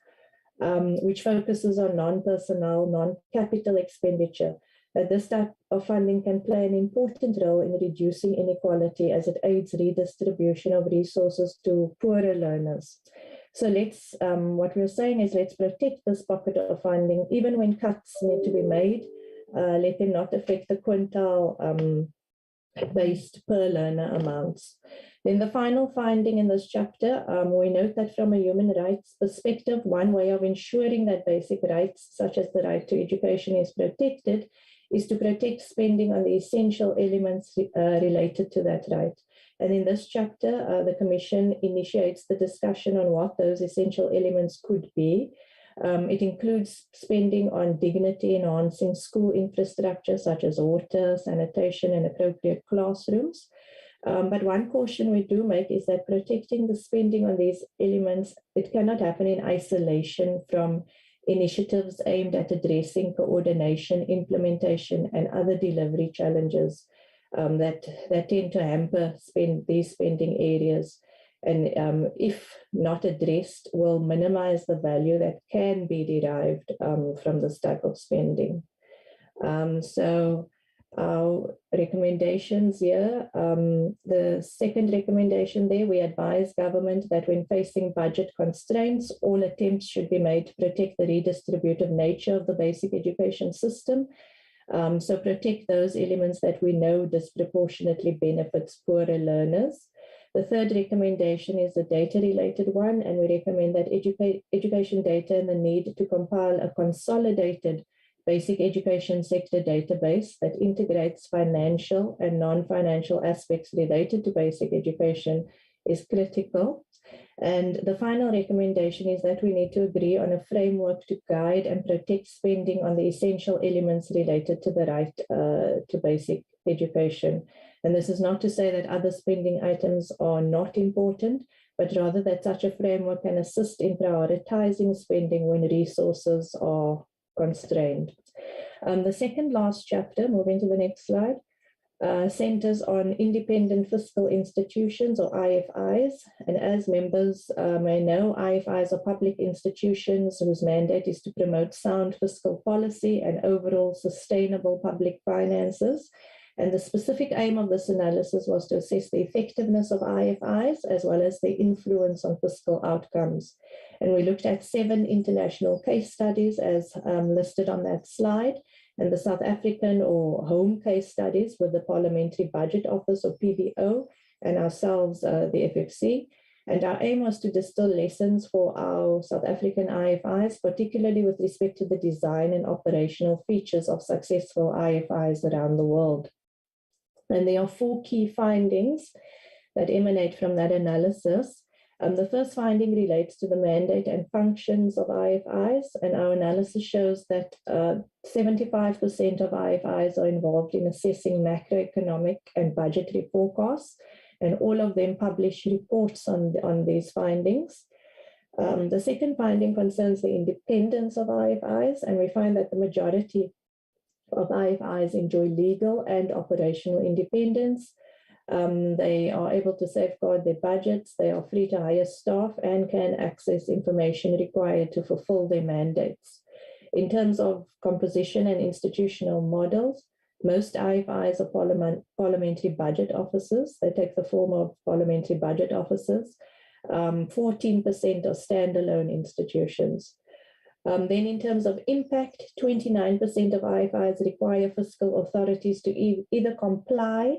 S9: which focuses on non-personnel, non-capital expenditure, that this type of funding can play an important role in reducing inequality as it aids redistribution of resources to poorer learners. So let's, what we're saying is let's protect this pocket of funding, even when cuts need to be made, let them not affect the quintile based per learner amounts. Then the final finding in this chapter, we note that from a human rights perspective, one way of ensuring that basic rights, such as the right to education, is protected, is to protect spending on the essential elements related to that right. And in this chapter, the Commission initiates the discussion on what those essential elements could be. It includes spending on dignity-enhancing school infrastructure, such as water, sanitation, and appropriate classrooms. But one caution we do make is that protecting the spending on these elements, it cannot happen in isolation from initiatives aimed at addressing coordination, implementation, and other delivery challenges that tend to hamper these spending areas. And if not addressed, will minimize the value that can be derived from this type of spending. So our recommendations here, the second recommendation there, we advise government that when facing budget constraints, all attempts should be made to protect the redistributive nature of the basic education system. So protect those elements that we know disproportionately benefits poorer learners. The third recommendation is a data-related one, and we recommend that education data and the need to compile a consolidated basic education sector database that integrates financial and non-financial aspects related to basic education is critical. And the final recommendation is that we need to agree on a framework to guide and protect spending on the essential elements related to the right to basic education. And this is not to say that other spending items are not important, but rather that such a framework can assist in prioritizing spending when resources are constrained. The second last chapter, moving to the next slide, centers on independent fiscal institutions, or IFIs. And as members may know, IFIs are public institutions whose mandate is to promote sound fiscal policy and overall sustainable public finances. And the specific aim of this analysis was to assess the effectiveness of IFIs as well as their influence on fiscal outcomes. And we looked at 7 international case studies as listed on that slide. And the South African or home case studies with the Parliamentary Budget Office, or PBO, and ourselves, the FFC. And our aim was to distill lessons for our South African IFIs, particularly with respect to the design and operational features of successful IFIs around the world. And there are 4 key findings that emanate from that analysis. The first finding relates to the mandate and functions of IFIs, and our analysis shows that 75% of IFIs are involved in assessing macroeconomic and budgetary forecasts, and all of them publish reports on these findings. The second finding concerns the independence of IFIs, and we find that the majority of IFIs enjoy legal and operational independence. They are able to safeguard their budgets, they are free to hire staff, and can access information required to fulfill their mandates. In terms of composition and institutional models, most IFIs are parliamentary budget offices. They take the form of parliamentary budget offices. 14% are standalone institutions. Then in terms of impact, 29% of IFIs require fiscal authorities to either comply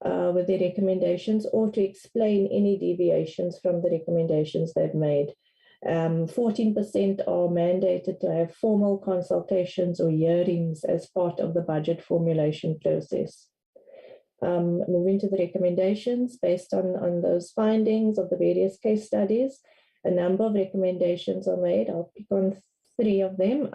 S9: with their recommendations or to explain any deviations from the recommendations they've made. 14% are mandated to have formal consultations or hearings as part of the budget formulation process. Moving to the recommendations, based on those findings of the various case studies, a number of recommendations are made. I'll pick on 3 of them.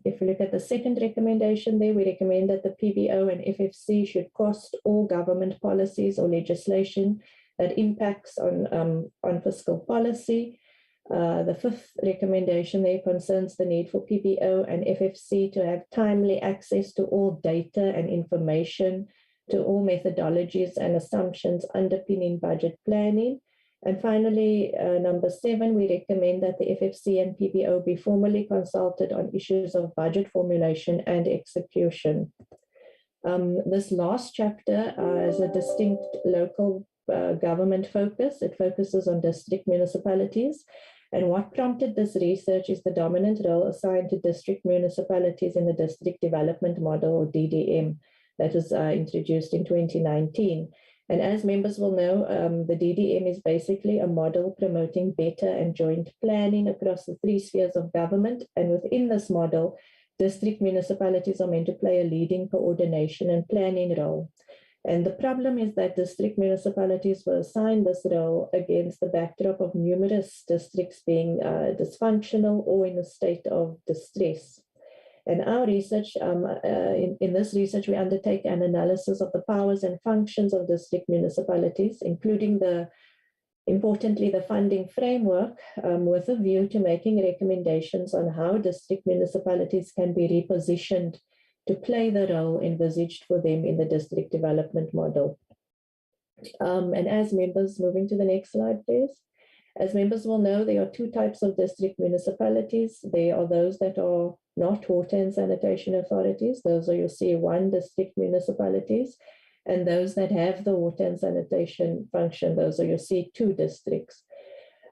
S9: If we look at the second recommendation there, we recommend that the PBO and FFC should cost all government policies or legislation that impacts on fiscal policy. The fifth recommendation there concerns the need for PBO and FFC to have timely access to all data and information, to all methodologies and assumptions underpinning budget planning. And finally, number 7, we recommend that the FFC and PBO be formally consulted on issues of budget formulation and execution. This last chapter has a distinct local government focus. It focuses on district municipalities. And what prompted this research is the dominant role assigned to district municipalities in the District Development Model, or DDM, that was introduced in 2019. And as members will know, the DDM is basically a model promoting better and joint planning across the 3 spheres of government. And within this model, district municipalities are meant to play a leading coordination and planning role. And the problem is that district municipalities were assigned this role against the backdrop of numerous districts being dysfunctional or in a state of distress. And our research, in this research, we undertake an analysis of the powers and functions of district municipalities, including importantly, the funding framework, with a view to making recommendations on how district municipalities can be repositioned to play the role envisaged for them in the district development model. And as members, moving to the next slide, please. As members will know, there are 2 types of district municipalities. There are those that are not water and sanitation authorities. Those are your C1 district municipalities. And those that have the water and sanitation function, those are your C2 districts.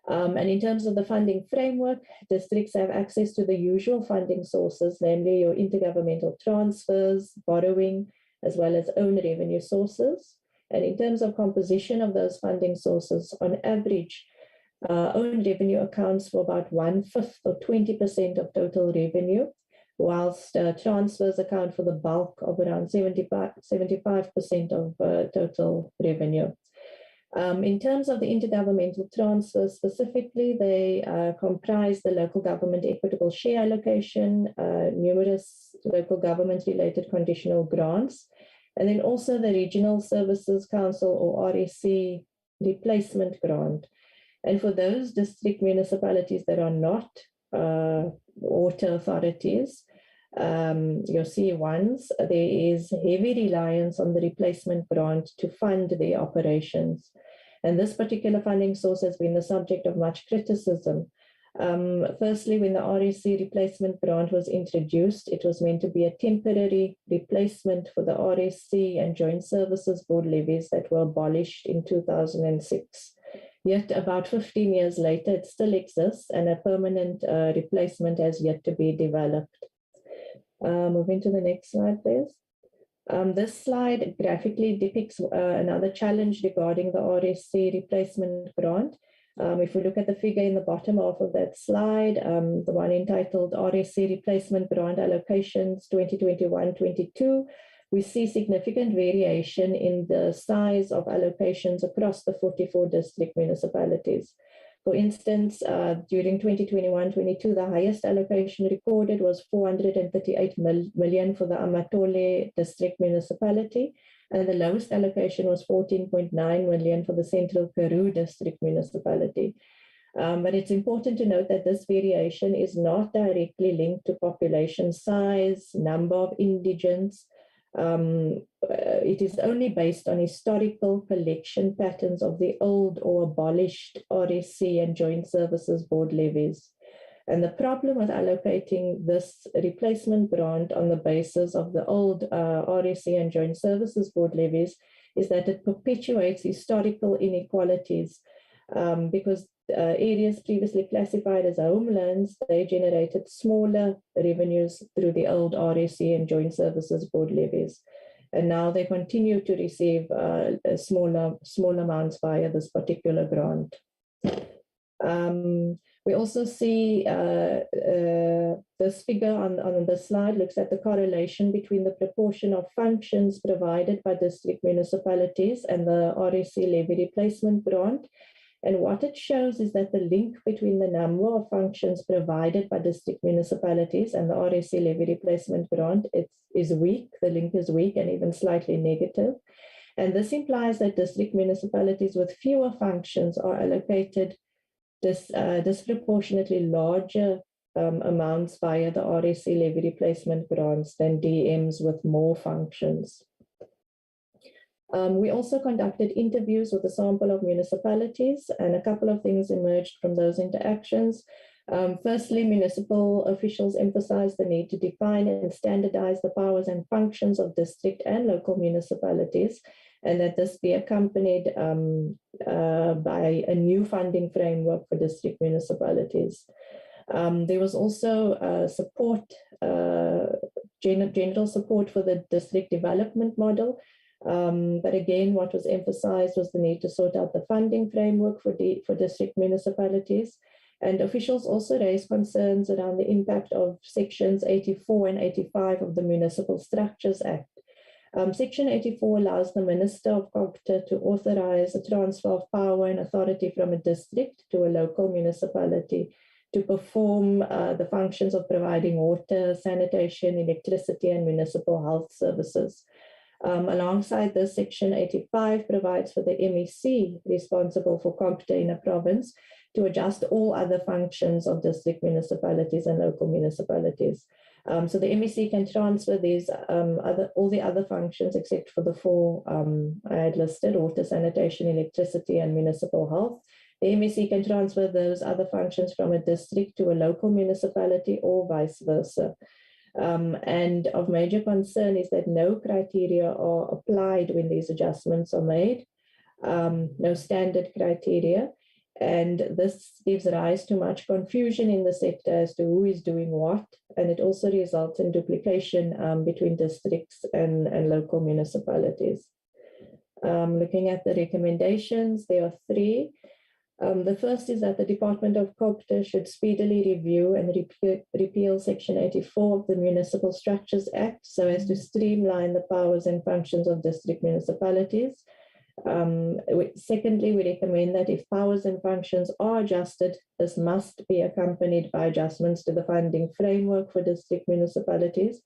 S9: And in terms of the funding framework, districts have access to the usual funding sources, namely your intergovernmental transfers, borrowing, as well as own revenue sources. And in terms of composition of those funding sources, on average, own revenue accounts for about 1/5 or 20% of total revenue, whilst transfers account for the bulk of around 75% of total revenue. In terms of the intergovernmental transfers specifically, they comprise the local government equitable share allocation, numerous local government-related conditional grants, and then also the Regional Services Council, or RSC, replacement grant. And for those district municipalities that are not water authorities, your C1s, there is heavy reliance on the replacement grant to fund their operations. And this particular funding source has been the subject of much criticism. Firstly, when the RSC replacement grant was introduced, it was meant to be a temporary replacement for the RSC and Joint Services Board levies that were abolished in 2006. Yet about 15 years later, it still exists, and a permanent replacement has yet to be developed. Moving to the next slide, please. This slide graphically depicts another challenge regarding the RSC replacement grant. If we look at the figure in the bottom half of that slide, the one entitled RSC Replacement Grant Allocations 2021-22, we see significant variation in the size of allocations across the 44 district municipalities. For instance, during 2021-22, the highest allocation recorded was 438 million for the Amatole district municipality, and the lowest allocation was 14.9 million for the Central Karoo district municipality. But it's important to note that this variation is not directly linked to population size, number of indigents. It is only based on historical collection patterns of the old or abolished RSC and Joint Services Board levies. And the problem with allocating this replacement grant on the basis of the old RSC and Joint Services Board levies is that it perpetuates historical inequalities, because areas previously classified as homelands, they generated smaller revenues through the old RSC and Joint Services Board levies. And now they continue to receive small amounts via this particular grant. We also see this figure on the slide looks at the correlation between the proportion of functions provided by district municipalities and the RSC levy replacement grant. And what it shows is that the link between the number of functions provided by district municipalities and the RSC levy replacement grant is weak. The link is weak and even slightly negative. And this implies that district municipalities with fewer functions are allocated disproportionately larger amounts via the RSC levy replacement grants than DMs with more functions. We also conducted interviews with a sample of municipalities, and a couple of things emerged from those interactions. Firstly, municipal officials emphasized the need to define and standardize the powers and functions of district and local municipalities, and that this be accompanied by a new funding framework for district municipalities. There was also general support for the district development model. But again, what was emphasized was the need to sort out the funding framework for district municipalities. And officials also raised concerns around the impact of sections 84 and 85 of the Municipal Structures Act. Section 84 allows the Minister of Culture to authorize a transfer of power and authority from a district to a local municipality to perform the functions of providing water, sanitation, electricity, and municipal health services. Alongside this, Section 85 provides for the MEC responsible for Compte in a province to adjust all other functions of district municipalities and local municipalities. So the MEC can transfer these all the other functions except for the four I had listed: water, sanitation, electricity, and municipal health. The MEC can transfer those other functions from a district to a local municipality or vice versa. And of major concern is that no criteria are applied when these adjustments are made, no standard criteria. And this gives rise to much confusion in the sector as to who is doing what. And it also results in duplication between districts and local municipalities. Looking at the recommendations, there are three. The first is that the Department of Culture should speedily review and repeal Section 84 of the Municipal Structures Act so as to streamline the powers and functions of district municipalities. Secondly, we recommend that if powers and functions are adjusted, this must be accompanied by adjustments to the funding framework for district municipalities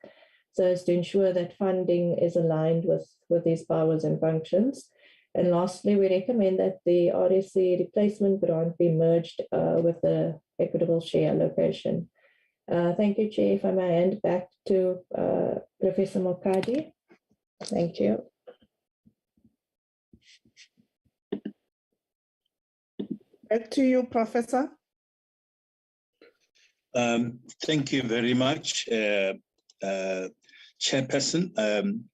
S9: so as to ensure that funding is aligned with these powers and functions. And lastly, we recommend that the RSC replacement grant be merged with the equitable share allocation. Thank you, Chair. If I may hand back to Professor Mokadi. Thank you.
S3: Back to you, Professor.
S6: Thank you very much, Chairperson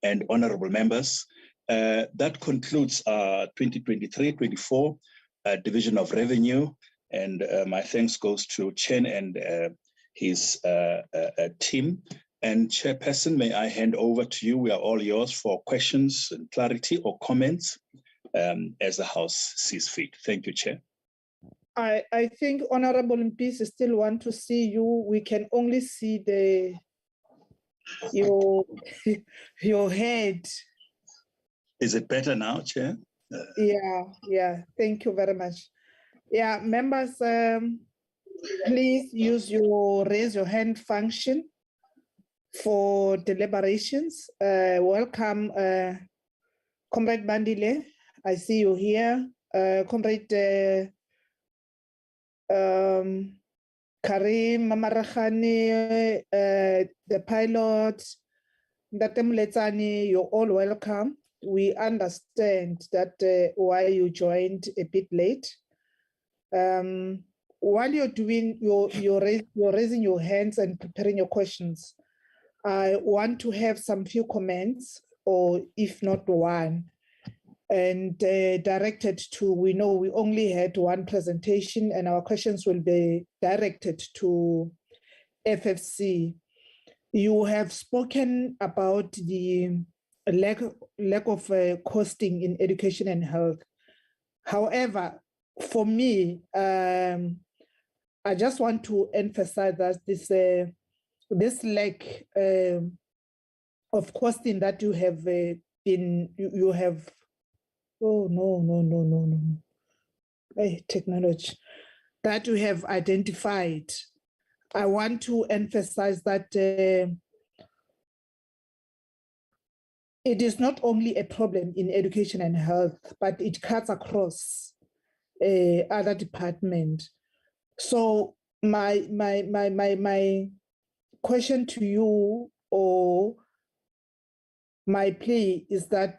S6: and honorable members. That concludes our 2023-24 Division of Revenue, and my thanks goes to Chen and his team. And Chairperson, may I hand over to you? We are all yours for questions and clarity or comments as the House sees fit. Thank you, Chair.
S3: I think Honorable MPs still want to see you. We can only see your head.
S6: Is it better now, Chair?
S3: Yeah. Thank you very much. Yeah, members, please use your raise your hand function for deliberations. Welcome, Comrade Bandile. I see you here. Comrade Karim Mamarakhani, the pilot, Ndatem Letsani, you're all welcome. We understand that why you joined a bit late. While you're doing you're raising your hands and preparing your questions, I want to have some few comments, or if not one, and directed to, we know we only had one presentation and our questions will be directed to FFC. You have spoken about the lack of costing in education and health. However, for me, I just want to emphasize that this lack of costing that you have hey, technology, that you have identified. I want to emphasize that it is not only a problem in education and health, but it cuts across other departments. So my question to you, or my plea, is that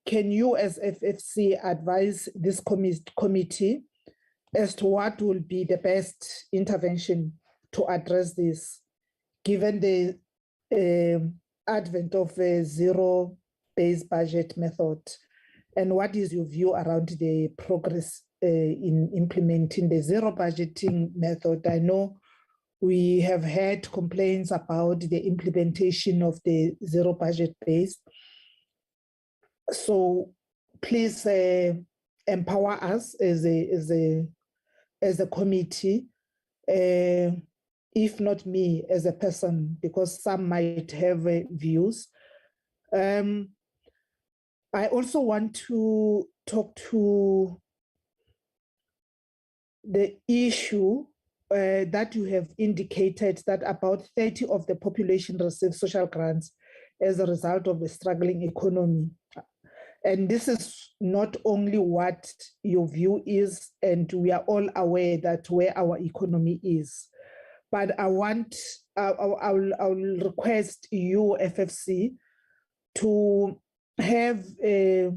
S3: can you as FFC advise this committee as to what will be the best intervention to address this, given the advent of a zero-based budget method? And what is your view around the progress in implementing the zero budgeting method? I know we have had complaints about the implementation of the zero budget base. So please empower us as a committee, if not me as a person, because some might have views. I also want to talk to the issue that you have indicated that about 30% of the population receive social grants as a result of the struggling economy. And this is not only what your view is, and we are all aware that where our economy is, but I'll request you, FFC, to have a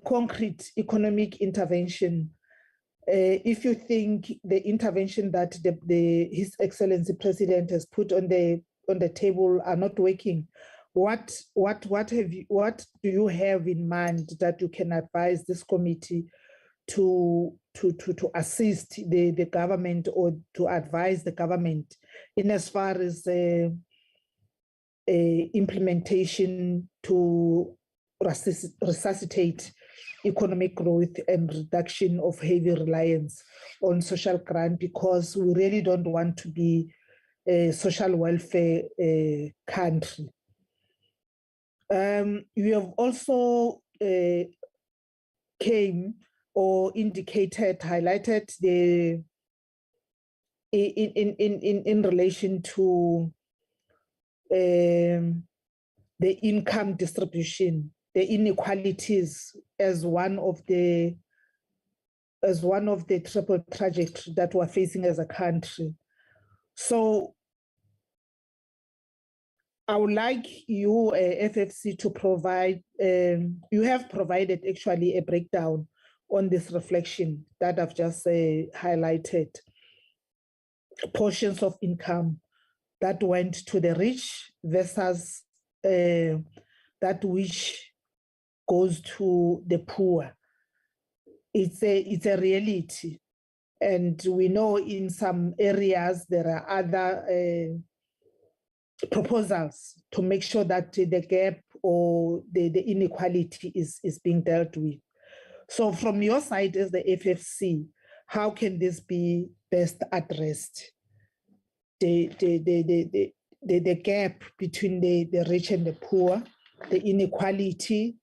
S3: concrete economic intervention. If you think the intervention that His Excellency President has put on the table are not working, what do you have in mind that you can advise this committee to assist the government, or to advise the government in as far as implementation to resuscitate economic growth and reduction of heavy reliance on social grant, because we really don't want to be a social welfare country. You have also highlighted the in relation to the income distribution, the inequalities as one of the triple trajectory that we're facing as a country. So I would like you, FFC, to provide, you have provided actually a breakdown on this reflection that I've just highlighted. Portions of income that went to the rich versus that which goes to the poor. It's a reality. And we know in some areas there are other proposals to make sure that the gap or the inequality is being dealt with. So from your side as the FFC, how can this be best addressed? The gap between the rich and the poor, the inequality,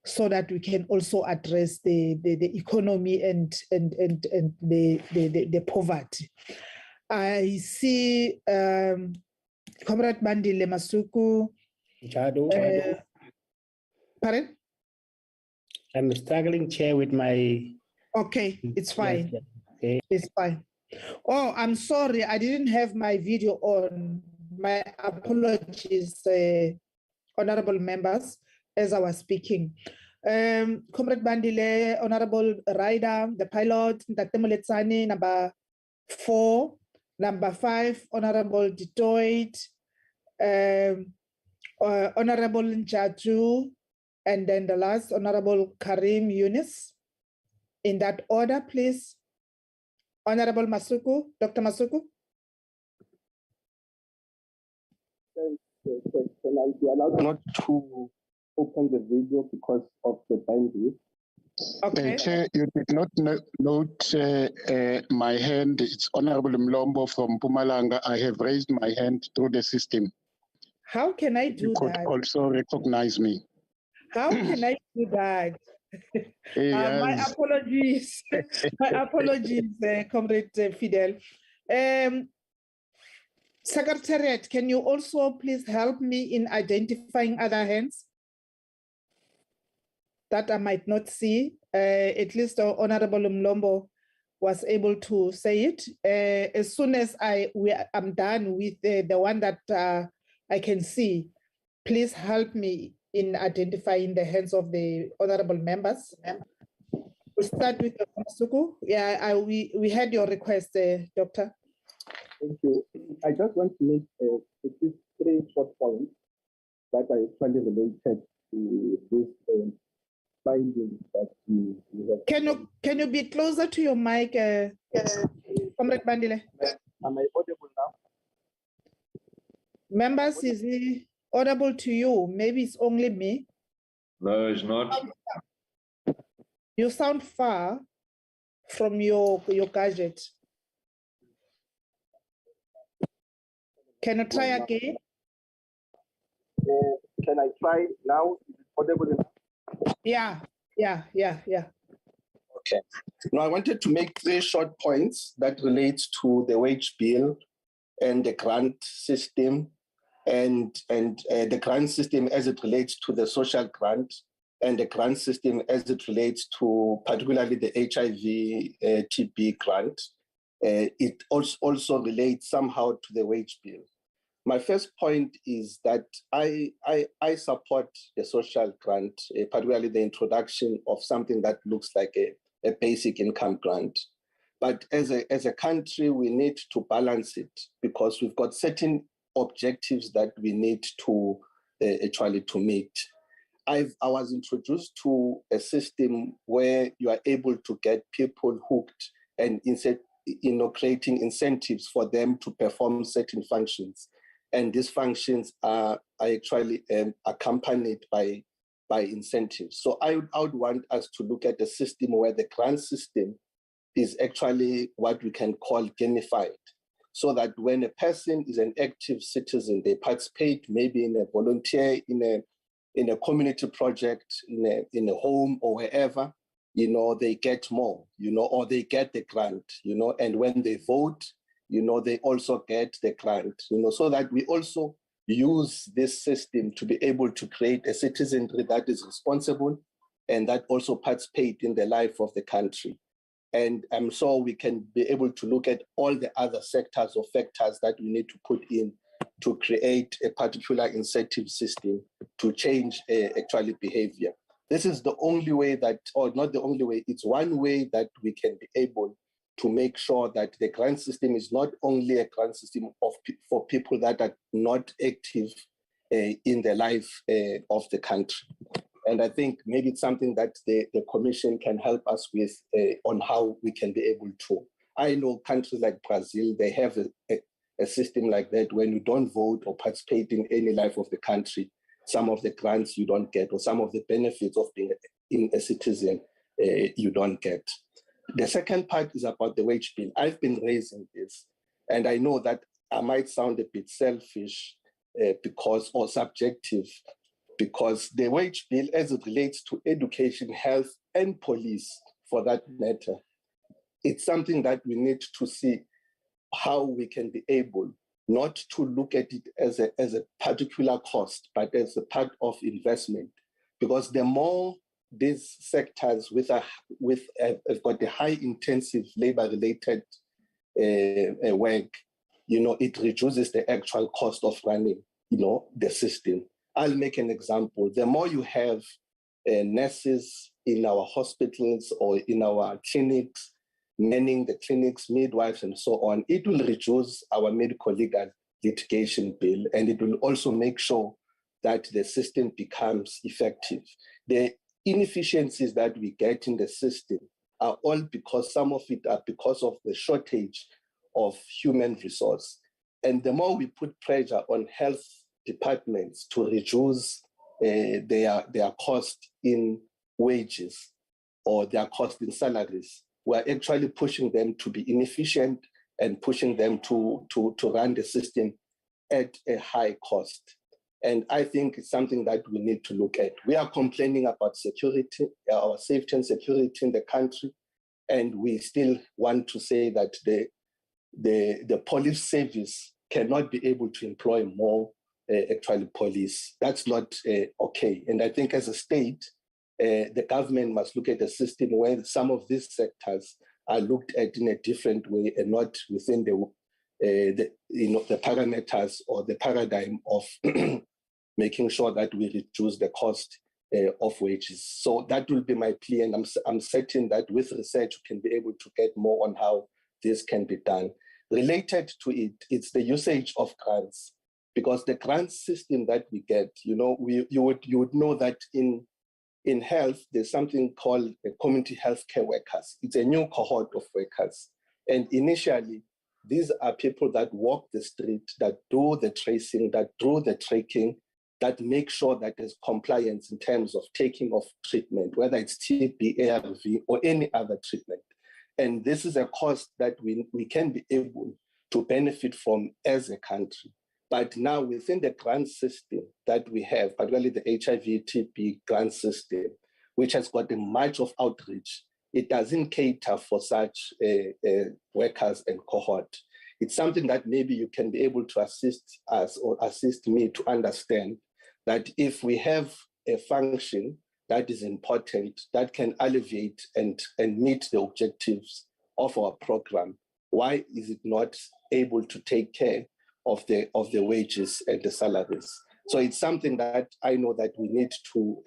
S3: so that we can also address the economy and the poverty. I see Comrade Bandile Masuku. Pardon?
S10: I'm struggling, Chair, with my...
S3: Okay, it's fine.
S10: Yes, okay.
S3: It's fine. Oh, I'm sorry, I didn't have my video on. My apologies, honorable members, as I was speaking. Comrade Bandile, Honorable Ryder, the pilot, Ntatemoletsane, number 4, number 5, Honorable Detroit, Honorable Njaju, and then the last, Honorable Karim Yunus. In that order, please. Honorable Masuku, Dr. Masuku.
S11: Can I be allowed not to open the video because of the bandwidth?
S3: Okay.
S12: Chair, you did not note my hand. It's Honorable Mlombo from Mpumalanga. I have raised my hand through the system.
S3: How can I do
S12: you could
S3: that?
S12: Also recognize me.
S3: How can I do that?
S12: Yes.
S3: My apologies. My apologies, Comrade Fidel. Secretariat, can you also please help me in identifying other hands that I might not see? At least Honorable Mlombo was able to say it. As soon as I'm done with the one that I can see, please help me in identifying the hands of the honorable members. We'll start with Suku. Yeah, we had your request, Doctor.
S11: Thank you. I just want to make these 3 short points that are actually related to this finding that we have.
S3: Can you be closer to your mic, Comrade Bandile?
S11: Am I audible now?
S3: Members, is it audible to you? Maybe it's only me.
S4: No, it's not.
S3: You sound far from your gadget. Can you try again?
S11: Can I try now? Is it audible enough?
S3: Yeah.
S7: Okay. Now I wanted to make 3 short points that relates to the wage bill and the grant system and the grant system as it relates to the social grant and the grant system as it relates to particularly the HIV TB grant. It also relates somehow to the wage bill. My first point is that I support the social grant, particularly the introduction of something that looks like a basic income grant. But as a country, we need to balance it because we've got certain objectives that we need to actually to meet. I was introduced to a system where you are able to get people hooked and creating incentives for them to perform certain functions. And these functions are actually accompanied by incentives. So I would want us to look at a system where the grant system is actually what we can call gamified, so that when a person is an active citizen, they participate maybe in a volunteer, in a community project, in a home or wherever, they get more, or they get the grant, and when they vote, they also get the grant, so that we also use this system to be able to create a citizenry that is responsible and that also participate in the life of the country. And I'm sure we can be able to look at all the other sectors or factors that we need to put in to create a particular incentive system to change actually behavior. This is the only way that, or not the only way, it's one way that we can be able to make sure that the grant system is not only a grant system for people that are not active in the life of the country. And I think maybe it's something that the Commission can help us with on how we can be able to. I know countries like Brazil, they have a system like that. When you don't vote or participate in any life of the country, some of the grants you don't get, or some of the benefits of being a citizen you don't get. The second part is about the wage bill. I've been raising this, and I know that I might sound a bit selfish or subjective, because the wage bill, as it relates to education, health, and police, for that matter, it's something that we need to see how we can be able not to look at it as a particular cost, but as a part of investment. Because the more these sectors have got a high intensive labor-related work, it reduces the actual cost of running, the system. I'll make an example. The more you have nurses in our hospitals or in our clinics, manning the clinics, midwives, and so on, it will reduce our medical legal litigation bill, and it will also make sure that the system becomes effective. The inefficiencies that we get in the system are all because some of it are because of the shortage of human resource. And the more we put pressure on health departments to reduce their cost in wages or their cost in salaries, we're actually pushing them to be inefficient and pushing them to run the system at a high cost. And I think it's something that we need to look at. We are complaining about security, our safety and security in the country, and we still want to say that the police service cannot be able to employ more actually police. That's not okay. And I think as a state, the government must look at a system where some of these sectors
S13: are looked at in a different way and not within the parameters or the paradigm of making sure that we reduce the cost of wages. So that will be my plea, and I'm certain that with research we can be able to get more on how this can be done. Related to it, it's the usage of grants, because the grant system that we get, you would know that in health, there's something called community healthcare workers. It's a new cohort of workers. And initially, these are people that walk the street, that do the tracing, that do the tracking, that make sure that there's compliance in terms of taking of treatment, whether it's TB, ARV, or any other treatment. And this is a cost that we can be able to benefit from as a country. But now within the grant system that we have, particularly the HIV, TB grant system, which has got much of outreach, it doesn't cater for such workers and cohort. It's something that maybe you can be able to assist us or assist me to understand that if we have a function that is important, that can alleviate and meet the objectives of our program, why is it not able to take care of the wages and the salaries? So it's something that I know that we need to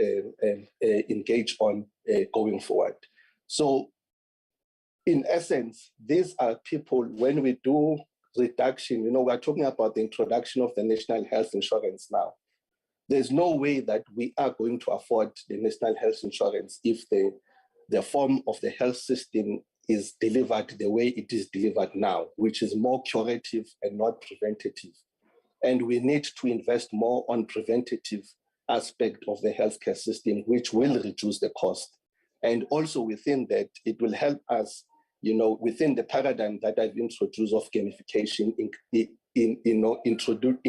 S13: engage on going forward. So in essence, these are people, when we do reduction, we're talking about the introduction of the national health insurance now. There's no way that we are going to afford the national health insurance if the form of the health system is delivered the way it is delivered now, which is more curative and not preventative. And we need to invest more on preventative aspect of the healthcare system, which will reduce the cost. And also within that, it will help us, within the paradigm that I've introduced of gamification,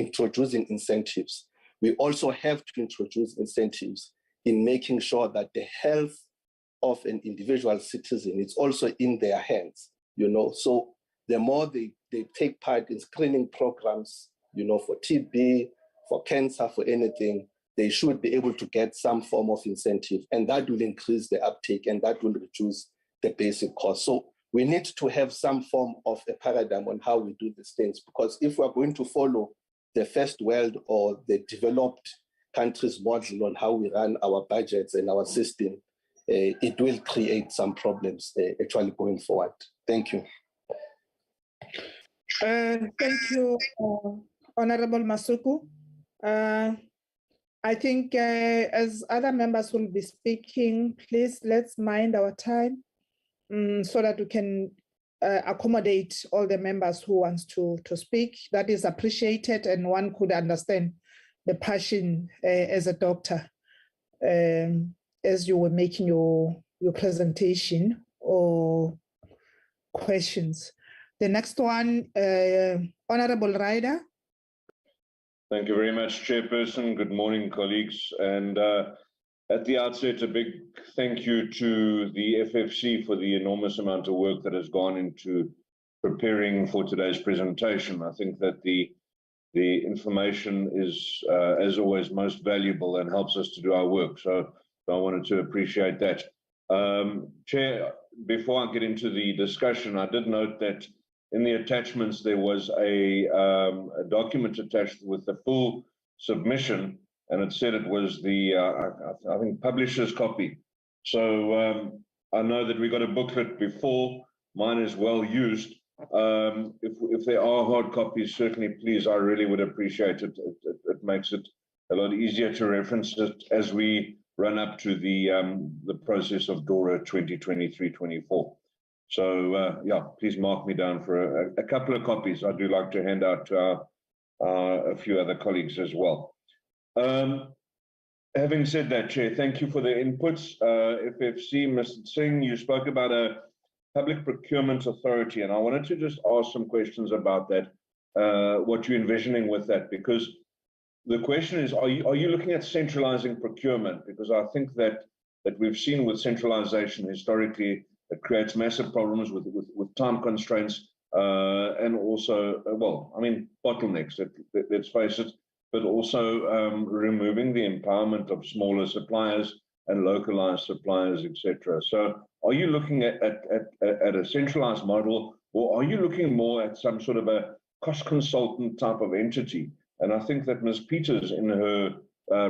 S13: introducing incentives. We also have to introduce incentives in making sure that the health of an individual citizen is also in their hands, So the more they take part in screening programs, for TB, for cancer, for anything, they should be able to get some form of incentive, and that will increase the uptake and that will reduce the basic cost. So we need to have some form of a paradigm on how we do these things, because if we're going to follow the first world or the developed countries' model on how we run our budgets and our system, it will create some problems actually going forward. Thank you.
S3: Thank you, Honorable Masuku. I think as other members will be speaking, please let's mind our time so that we can accommodate all the members who wants to speak. That is appreciated, and one could understand the passion as a doctor as you were making your presentation or questions. The next one, Honorable Ryder.
S14: Thank you very much, Chairperson. Good morning, colleagues. And at the outset, a big thank you to the FFC for the enormous amount of work that has gone into preparing for today's presentation. I think that the information is, as always, most valuable and helps us to do our work. So I wanted to appreciate that. Chair, before I get into the discussion, I did note that in the attachments, there was a document attached with the full submission, and it said it was the, I think, publisher's copy. So I know that we got a booklet before. Mine is well used. If there are hard copies, certainly, please, I really would appreciate it. It makes it a lot easier to reference it as we run up to the process of DORA 2023-24. So yeah, please mark me down for a couple of copies. I do like to hand out to a few other colleagues as well. Having said that, Chair, thank you for the inputs. FFC, Mr. Singh, you spoke about a public procurement authority, and I wanted to just ask some questions about that, what you're envisioning with that, because the question is, are you looking at centralizing procurement? Because I think that we've seen with centralization historically, it creates massive problems with time constraints and also, well, I mean, bottlenecks, let's face it, but also removing the empowerment of smaller suppliers and localized suppliers, etc. So Are you looking at a centralized model, or are you looking more at some sort of a cost consultant type of entity? And I think that Ms. Peters in her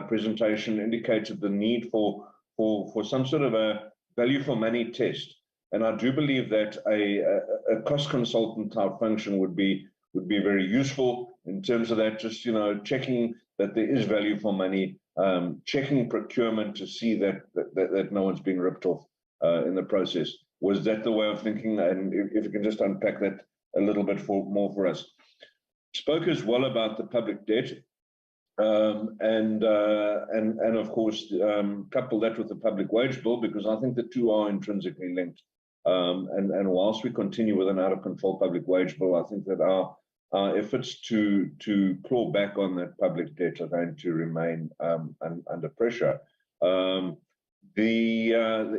S14: presentation indicated the need for some sort of a value for money test. And I do believe that a cost consultant type function would be very useful in terms of that, just, checking that there is value for money, checking procurement to see that no one's being ripped off in the process. Was that the way of thinking? And if you can just unpack that a little bit more for us. Spoke as well about the public debt, and of course couple that with the public wage bill, because I think the two are intrinsically linked. And whilst we continue with an out of control public wage bill, I think that our efforts to claw back on that public debt are going to remain under pressure. The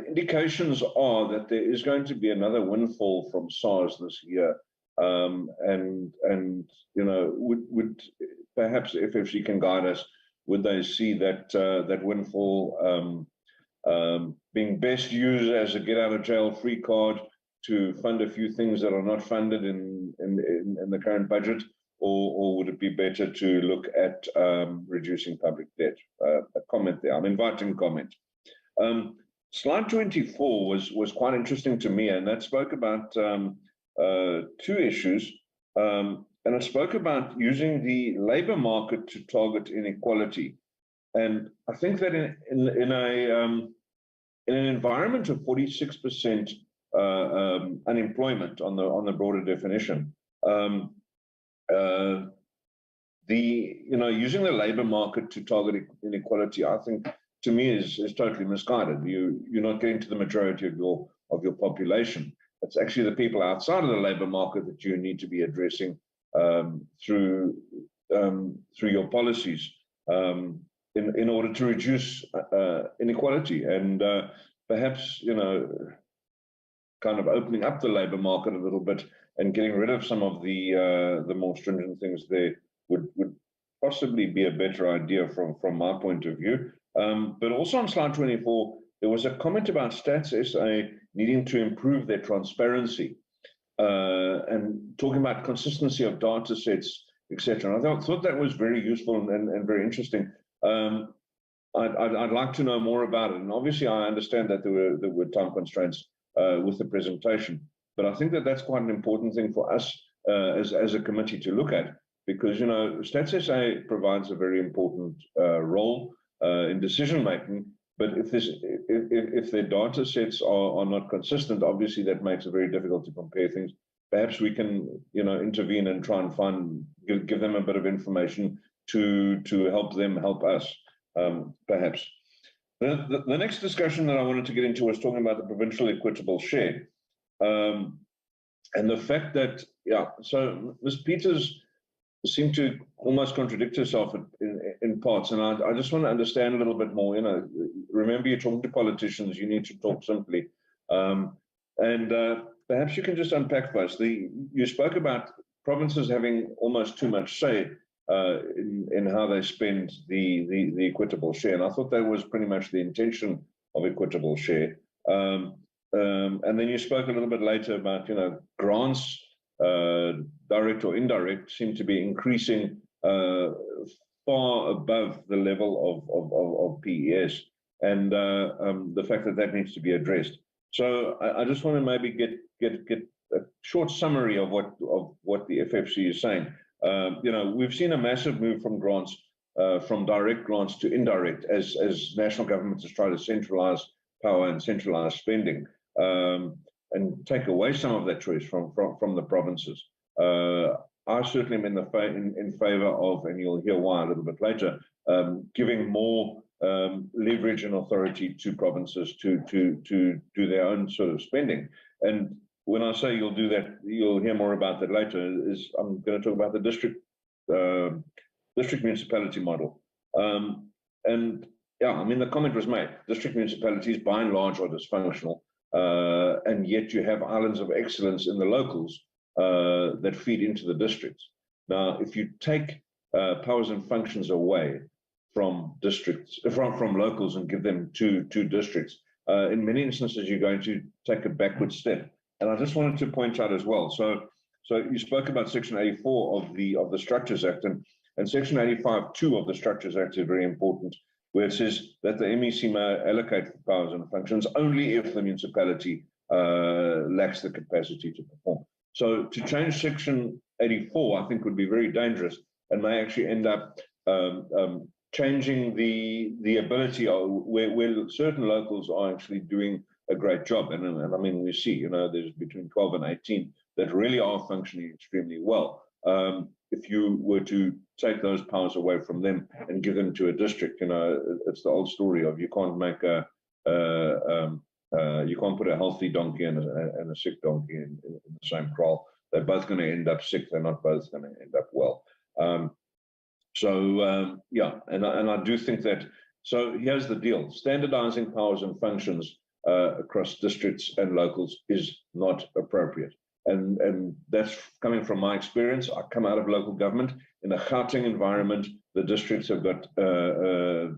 S14: indications are that there is going to be another windfall from SARS this year, and would perhaps FFC can guide us. Would they see that windfall being best used as a get out of jail free card to fund a few things that are not funded in the current budget, or would it be better to look at reducing public debt? A comment there. I'm inviting comment. Slide 24 was quite interesting to me, and that spoke about two issues, and it spoke about using the labor market to target inequality. And I think that in an environment of 46% unemployment on the broader definition, using the labor market to target inequality, I think, to me, is totally misguided. You're not getting to the majority of your population. It's actually the people outside of the labor market that you need to be addressing through your policies in order to reduce inequality, and perhaps kind of opening up the labor market a little bit and getting rid of some of the more stringent things there would possibly be a better idea from my point of view. But also on slide 24, there was a comment about Stats SA needing to improve their transparency and talking about consistency of data sets, etc. And I thought that was very useful and very interesting. I'd like to know more about it. And obviously, I understand that there were time constraints with the presentation, but I think that that's quite an important thing for us as a committee to look at, because Stats SA provides a very important role in decision making. But if their data sets are not consistent, obviously that makes it very difficult to compare things. Perhaps we can intervene and try and give them a bit of information to help them help us, perhaps. The next discussion that I wanted to get into was talking about the provincial equitable share, and the fact that so Ms. Peters seemed to almost contradict herself in parts, and I just want to understand a little bit more. Remember, you're talking to politicians, you need to talk simply, and perhaps you can just unpack for us. You spoke about provinces having almost too much say in how they spend the equitable share, and I thought that was pretty much the intention of equitable share. And then you spoke a little bit later about grants, direct or indirect, seem to be increasing far above the level of PES, and the fact that needs to be addressed. So I just want to maybe get a short summary of what the FFC is saying. We've seen a massive move from grants, from direct grants to indirect, as national governments has tried to centralize power and centralize spending, and take away some of that choice from the provinces. I certainly am in favor of, and you'll hear why a little bit later, giving more leverage and authority to provinces to do their own sort of spending. And when I say you'll do that, you'll hear more about that later, I'm going to talk about the district municipality model. And the comment was made, district municipalities by and large are dysfunctional, and yet you have islands of excellence in the locals that feed into the districts. Now, if you take powers and functions away from districts, from locals, and give them to districts, in many instances, you're going to take a backward step. And I just wanted to point out as well. So you spoke about Section 84 of the Structures Act, and Section 85(2) of the Structures Act is very important, where it says that the MEC may allocate powers and functions only if the municipality lacks the capacity to perform. So to change Section 84, I think, would be very dangerous and may actually end up changing the ability of where certain locals are actually doing a great job. And I mean, we see, there's between 12 and 18 that really are functioning extremely well. If you were to take those powers away from them and give them to a district, it's the old story of you can't make you can't put a healthy donkey and a sick donkey in the same kraal. They're both going to end up sick. They're not both going to end up well. Yeah, and I do think that. So here's the deal: standardizing powers and functions across districts and locals is not appropriate. And that's coming from my experience. I come out of local government. In a Gauteng environment, the districts have got a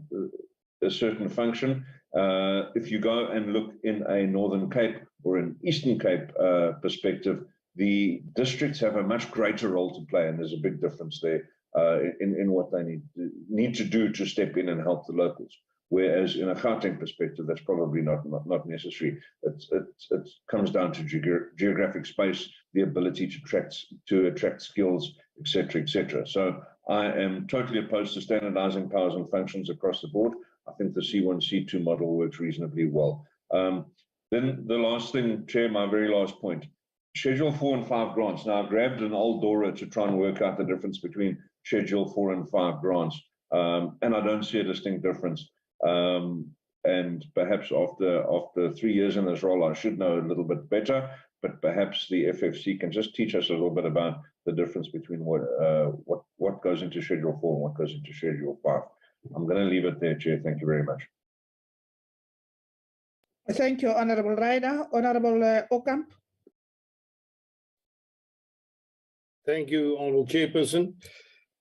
S14: certain function. If you go and look in a Northern Cape or an Eastern Cape perspective, the districts have a much greater role to play, and there's a big difference there in what they need to do to step in and help the locals. Whereas in a Gauteng perspective, that's probably not necessary. It comes down to geographic space, the ability to attract skills, etc., etc. So I am totally opposed to standardizing powers and functions across the board. I think the C1, C2 model works reasonably well. Then the last thing, Chair, my very last point, Schedule 4 and 5 grants. Now, I grabbed an old Dora to try and work out the difference between Schedule 4 and 5 grants, and I don't see a distinct difference. And perhaps after 3 years in this role, I should know a little bit better, but perhaps the FFC can just teach us a little bit about the difference between what goes into Schedule 4 and what goes into Schedule 5. I'm going to leave it there, Chair. Thank you very much.
S3: Thank you, Honorable Ryder. Honorable Ocamp.
S15: Thank you, Honorable Chairperson.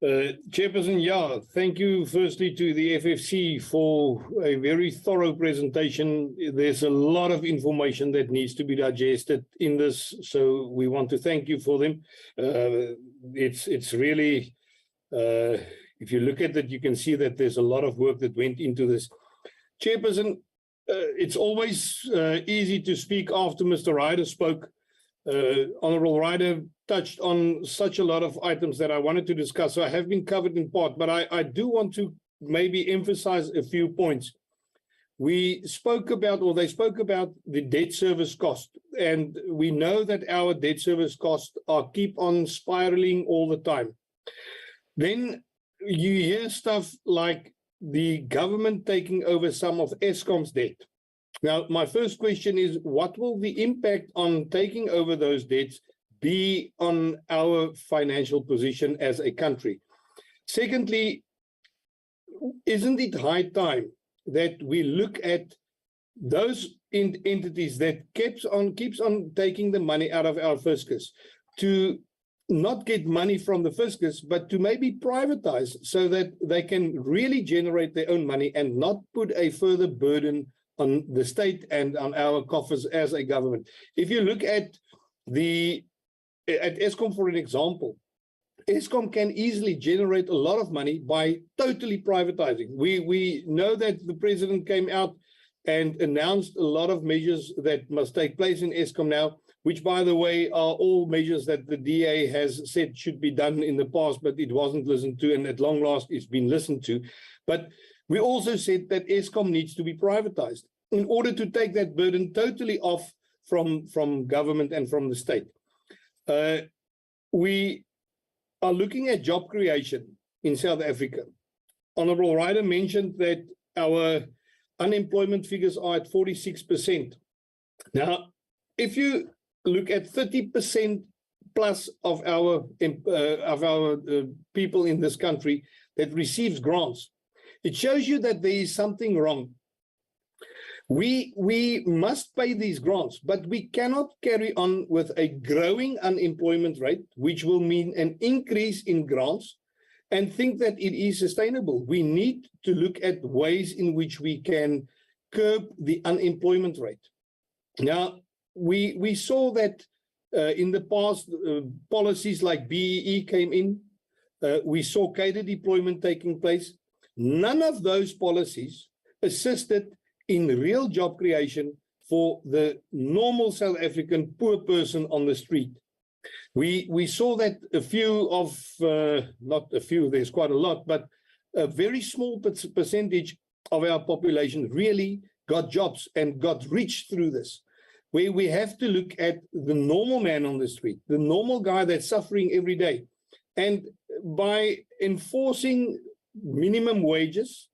S15: Chairperson, yeah, thank you firstly to the FFC for a very thorough presentation. There's a lot of information that needs to be digested in this, so we want to thank you for them. It's really, if you look at it, you can see that there's a lot of work that went into this. Chairperson, it's always easy to speak after Mr. Ryder spoke. Honorable Ryder touched on such a lot of items that I wanted to discuss, so I have been covered in part, but I do want to maybe emphasize a few points. We spoke about, or they spoke about, the debt service cost, and we know that our debt service costs keep on spiraling all the time. Then you hear stuff like the government taking over some of Eskom's debt. Now, my first question is, what will the impact on taking over those debts be on our financial position as a country? Secondly, isn't it high time that we look at those entities that keeps on taking the money out of our fiscus, to not get money from the fiscus, but to maybe privatize so that they can really generate their own money and not put a further burden on the state and on our coffers as a government? If you look at Eskom, for an example, Eskom can easily generate a lot of money by totally privatizing. We know that the president came out and announced a lot of measures that must take place in Eskom now, which, by the way, are all measures that the DA has said should be done in the past, but it wasn't listened to, and at long last it's been listened to. But we also said that Eskom needs to be privatized in order to take that burden totally off from government and from the state. We are looking at job creation in South Africa. Honorable Ryder mentioned that our unemployment figures are at 46%. Now, if you look at 30% plus of our people in this country that receives grants, it shows you that there is something wrong. We must pay these grants, but we cannot carry on with a growing unemployment rate, which will mean an increase in grants, and think that it is sustainable. We need to look at ways in which we can curb the unemployment rate. Now, we saw that in the past, policies like BEE came in. We saw cadre deployment taking place. None of those policies assisted in real job creation for the normal South African poor person on the street. We saw that a few of, not a few, there's quite a lot, but a very small percentage of our population really got jobs and got rich through this. Where we have to look at the normal man on the street, the normal guy that's suffering every day. And by enforcing minimum wages,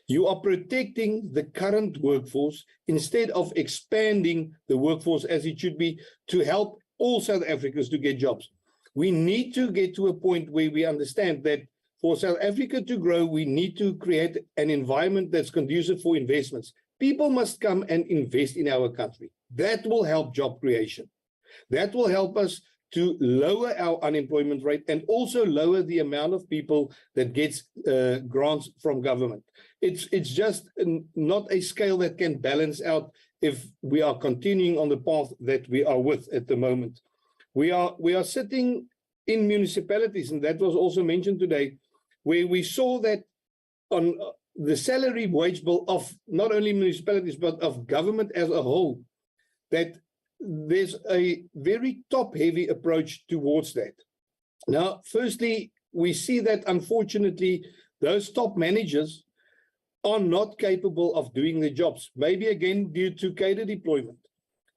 S15: you are protecting the current workforce instead of expanding the workforce as it should be to help all South Africans to get jobs. We need to get to a point where we understand that for South Africa to grow, we need to create an environment that's conducive for investments. People must come and invest in our country. That will help job creation. That will help us to lower our unemployment rate and also lower the amount of people that gets grants from government. It's just not a scale that can balance out if we are continuing on the path that we are with at the moment. We are sitting in municipalities, and that was also mentioned today, where we saw that on the salary wage bill of not only municipalities, but of government as a whole, that there's a very top-heavy approach towards that. Now, firstly, we see that unfortunately, those top managers are not capable of doing their jobs, maybe again due to cadre deployment.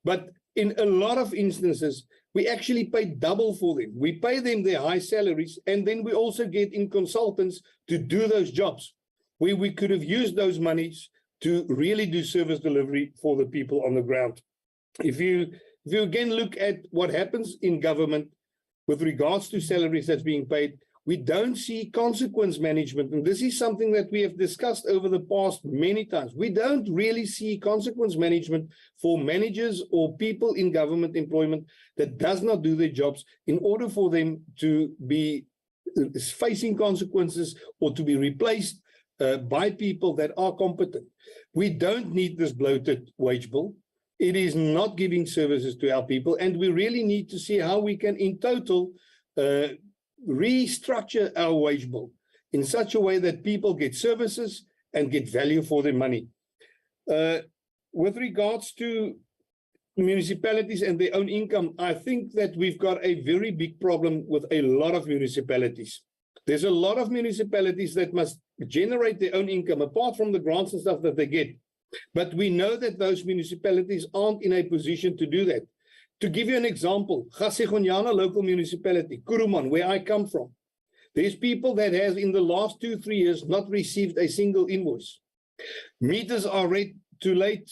S15: But in a lot of instances, we actually pay double for them. We pay them their high salaries, and then we also get in consultants to do those jobs, where we could have used those monies to really do service delivery for the people on the ground. If you again look at what happens in government with regards to salaries that's being paid, we don't see consequence management. And this is something that we have discussed over the past many times. We don't really see consequence management for managers or people in government employment that does not do their jobs in order for them to be facing consequences or to be replaced by people that are competent. We don't need this bloated wage bill. It is not giving services to our people, and we really need to see how we can, in total, restructure our wage bill in such a way that people get services and get value for their money. With regards to municipalities and their own income, I think that we've got a very big problem with a lot of municipalities. There's a lot of municipalities that must generate their own income, apart from the grants and stuff that they get. But we know that those municipalities aren't in a position to do that. To give you an example, Gasigonyana local municipality, Kuruman, where I come from, there's people that has in the last 2-3 years not received a single invoice. Meters are read too late.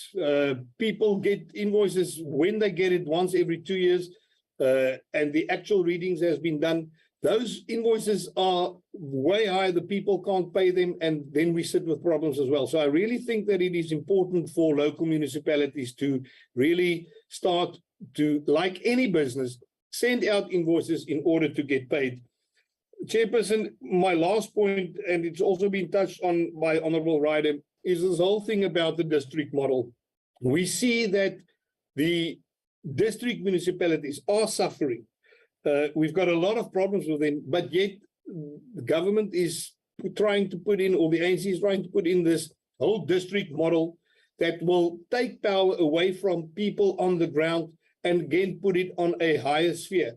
S15: People get invoices when they get it once every 2 years, and the actual readings has been done. Those invoices are way high, the people can't pay them, and then we sit with problems as well. So I really think that it is important for local municipalities to really start to, like any business, send out invoices in order to get paid. Chairperson, my last point, and it's also been touched on by Honourable Ryder, is this whole thing about the district model. We see that the district municipalities are suffering. We've got a lot of problems with them, but yet the government is trying to put in, or the ANC is trying to put in this whole district model that will take power away from people on the ground and again put it on a higher sphere.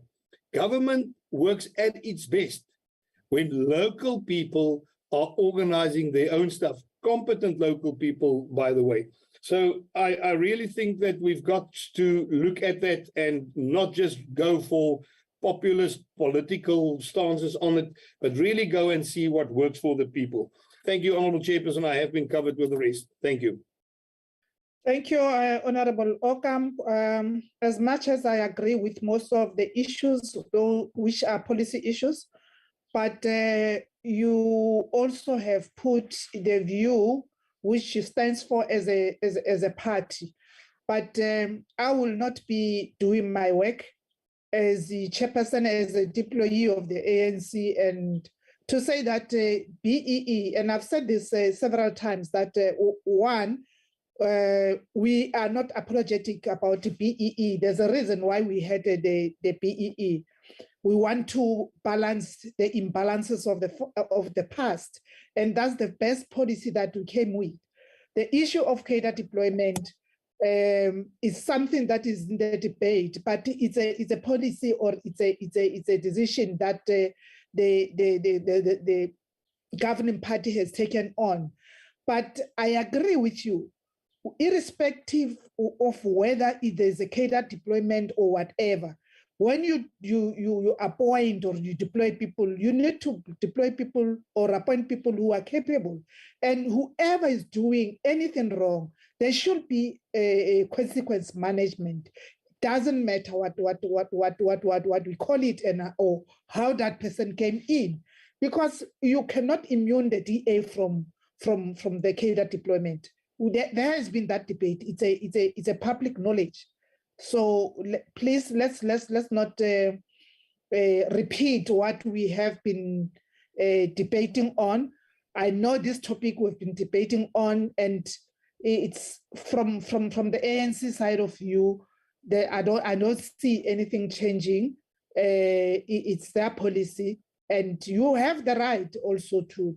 S15: Government works at its best when local people are organizing their own stuff, competent local people, by the way. So I really think that we've got to look at that and not just go for populist political stances on it, but really go and see what works for the people. Thank you, Honourable Chairperson. I have been covered with the rest. Thank you.
S3: Thank you, Honourable Okam. As much as I agree with most of the issues, which are policy issues, but you also have put the view which stands for as a party. But I will not be doing my work as the chairperson, as a deployee of the ANC, and to say that BEE, and I've said this several times, that one, we are not apologetic about the BEE. There's a reason why we had the BEE. We want to balance the imbalances of the past, and that's the best policy that we came with. The issue of cadre deployment is something that is in the debate, but it's a policy, or it's a decision that the governing party has taken on. But I agree with you, irrespective of whether there's a cadre deployment or whatever. When you appoint or you deploy people, you need to deploy people or appoint people who are capable. And whoever is doing anything wrong, there should be a consequence management. Doesn't matter what we call it or how that person came in, because you cannot immune the DA from the cadre deployment. There has been that debate. It's a public knowledge. So please let's not repeat what we have been debating on. I know this topic we've been debating on, and it's from the ANC side of you. I don't see anything changing. It's their policy, and you have the right also to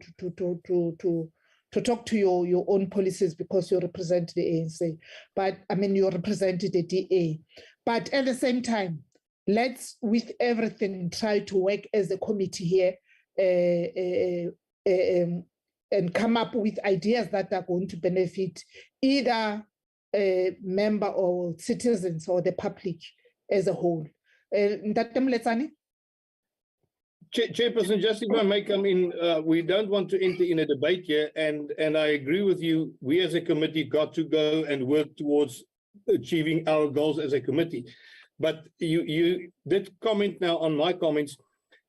S3: talk to your own policies, because you represent the ANC, but I mean, you represent the DA. But at the same time, let's, with everything, try to work as a committee here and come up with ideas that are going to benefit either a member or citizens or the public as a whole.
S15: Chairperson, just if I may come in, we don't want to enter in a debate here, and I agree with you. We as a committee got to go and work towards achieving our goals as a committee. But you did comment now on my comments.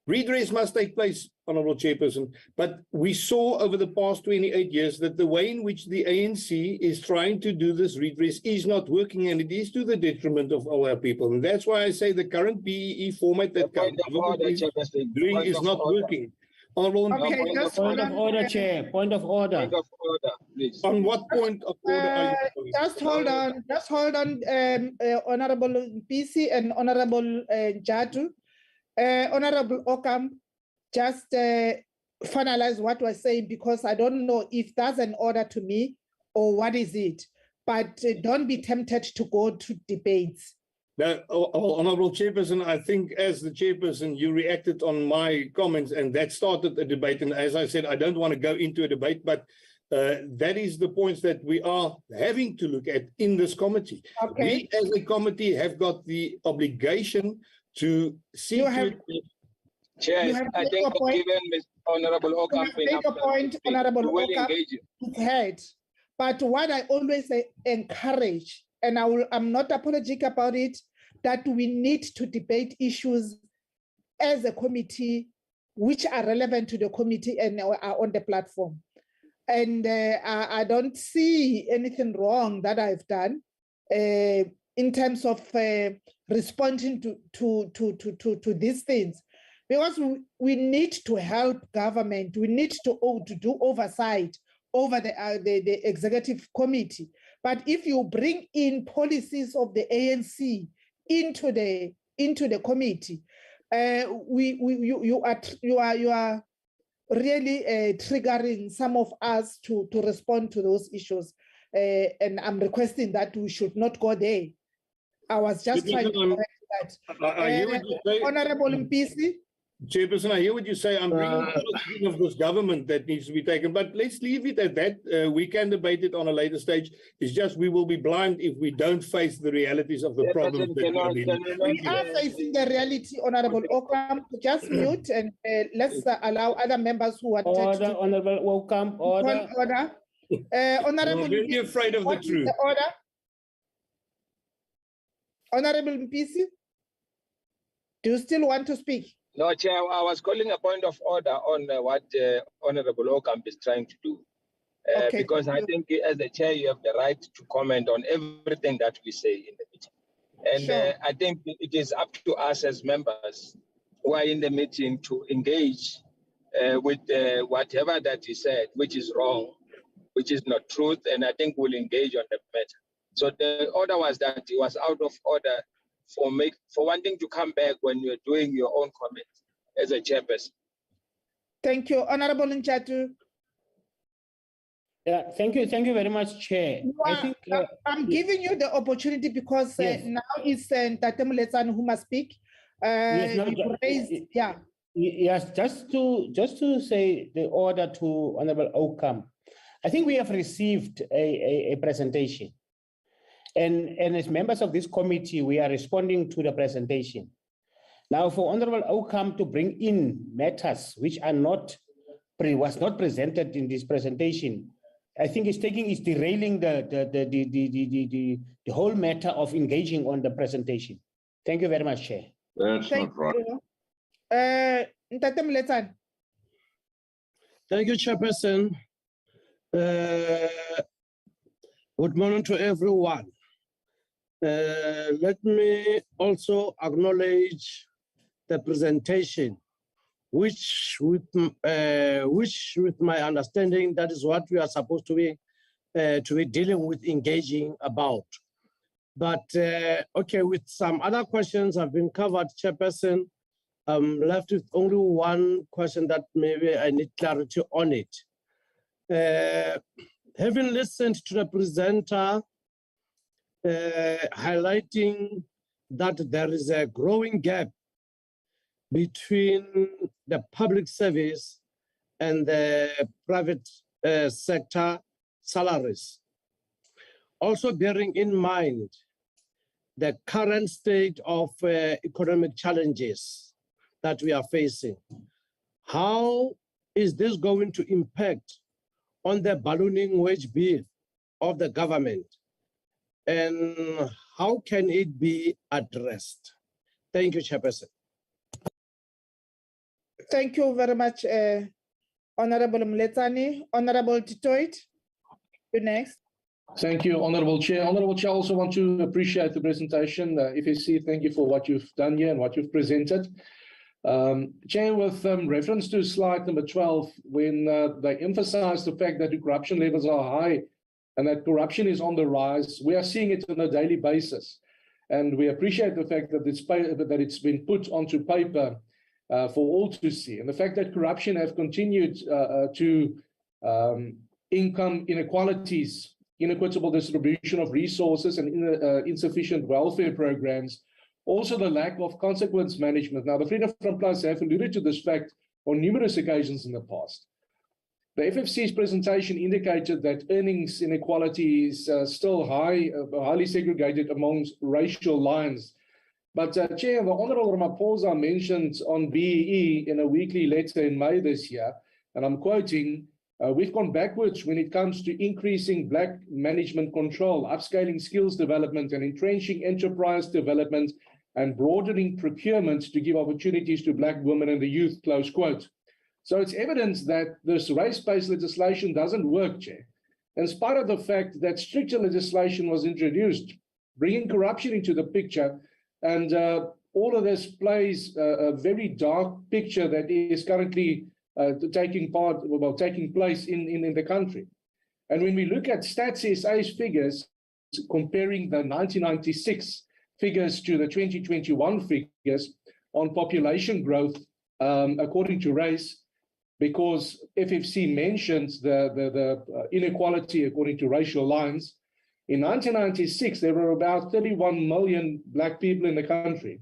S15: Redress must take place, Honourable Chairperson, but we saw over the past 28 years that the way in which the ANC is trying to do this redress is not working, and it is to the detriment of our people. And that's why I say the current BEE format that government is doing is not working. Honourable,
S10: point of order, Chair. Point of order.
S14: Point of order, please.
S15: On what point of order are you?
S3: Just hold on, Honourable PC and Honourable Jatu. Honourable Okam, just finalize what we're saying, because I don't know if that's an order to me or what is it. But don't be tempted to go to debates.
S15: Now, Honourable Chairperson, I think as the Chairperson, you reacted on my comments, and that started a debate. And as I said, I don't want to go into a debate, but that is the points that we are having to look at in this committee.
S3: Okay.
S15: We as a committee have got the obligation to see
S14: Chair, I think given Ms. Honourable Okam,
S3: take a point, Honourable Okam, it's heard. But what I always encourage, and I'm not apologetic about it, that we need to debate issues as a committee which are relevant to the committee and are on the platform. And I don't see anything wrong that I've done in terms of responding to these things, because we need to help government. We need to do oversight over the executive committee. But if you bring in policies of the ANC into the committee, you are really triggering some of us to respond to those issues. And I'm requesting that we should not go there. I was just trying to correct that. Honourable Mpisi.
S15: Chairperson, I hear what you say. I'm bringing of this government that needs to be taken, but let's leave it at that. We can debate it on a later stage. It's just we will be blind if we don't face the realities of the problem.
S3: We are facing the reality, Honourable Okam. Just mute and let's allow other members who are
S10: order, Honourable Okam, order.
S3: Honourable,
S15: I'm really afraid of the truth.
S3: Order. Honourable Mpisi, do you still want to speak?
S14: No, Chair, I was calling a point of order on what Honourable Okam is trying to do. Because I think as the Chair, you have the right to comment on everything that we say in the meeting. And
S3: sure.
S14: I think it is up to us as members who are in the meeting to engage with whatever that he said, which is wrong.
S16: which is not truth, and I think we'll engage on the matter. So the order was that it was out of order for wanting to come back when you're doing your own comment as a chairperson.
S3: Thank you. Honorable Nchatu.
S10: Yeah, thank you very much, Chair.
S3: I'm giving you the opportunity because
S10: yes.
S3: Now it's Ntate Moletsane who must speak.
S10: Yes, just to say the order to Honorable Ocampo. I think we have received a presentation, and as members of this committee, we are responding to the presentation. Now, for Honorable Ocampo to bring in matters which are was not presented in this presentation, I think it's derailing the whole matter of engaging on the presentation. Thank you very much, Chair.
S14: That's not right.
S3: Ntate Moletsane.
S17: Thank you, Chairperson. Good morning to everyone. Let me also acknowledge the presentation, which with my understanding, that is what we are supposed to be dealing with, engaging about. But okay, with some other questions have been covered, Chairperson. I'm left with only one question that maybe I need clarity on it. Having listened to the presenter highlighting that there is a growing gap between the public service and the private sector salaries. Also bearing in mind the current state of economic challenges that we are facing, how is this going to impact on the ballooning wage bill of the government, and how can it be addressed? Thank you, Chairperson.
S3: Thank you very much, Honorable Moletsane. Honorable Titoit, you next.
S18: Thank you, Honorable Chair. Honorable Chair, I also want to appreciate the presentation. FSC, thank you for what you've done here and what you've presented. Chair, with reference to slide number 12, when they emphasize the fact that the corruption levels are high and that corruption is on the rise, we are seeing it on a daily basis. And we appreciate the fact that it's been put onto paper for all to see. And the fact that corruption have continued to income inequalities, inequitable distribution of resources, and insufficient welfare programs. Also, the lack of consequence management. Now, the Freedom Front Plus have alluded to this fact on numerous occasions in the past. The FFC's presentation indicated that earnings inequality is still high, highly segregated amongst racial lines. But Chair, the Honourable Ramaphosa mentioned on BEE in a weekly letter in May this year, and I'm quoting, we've gone backwards when it comes to increasing Black management control, upscaling skills development, and entrenching enterprise development, and broadening procurement to give opportunities to Black women and the youth, close quote. So it's evidence that this race-based legislation doesn't work, Chair. In spite of the fact that stricter legislation was introduced, bringing corruption into the picture, and all of this plays a very dark picture that is currently taking place in the country. And when we look at Stats SA's figures, comparing the 1996 figures to the 2021 figures on population growth according to race, because FFC mentions the inequality according to racial lines. In 1996, there were about 31 million Black people in the country.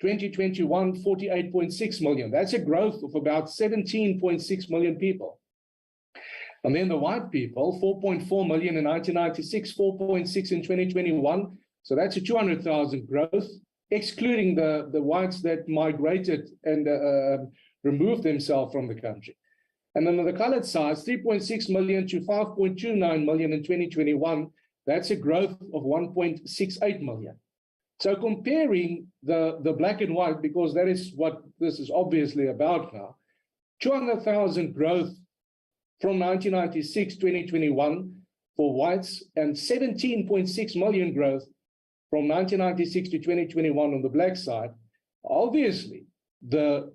S18: 2021, 48.6 million. That's a growth of about 17.6 million people. And then the white people, 4.4 million in 1996, 4.6 in 2021. So that's a 200,000 growth, excluding the whites that migrated and removed themselves from the country. And then on the colored side, 3.6 million to 5.29 million in 2021. That's a growth of 1.68 million. So comparing the Black and white, because that is what this is obviously about now, 200,000 growth from 1996, 2021 for whites, and 17.6 million growth from 1996 to 2021 on the Black side, obviously the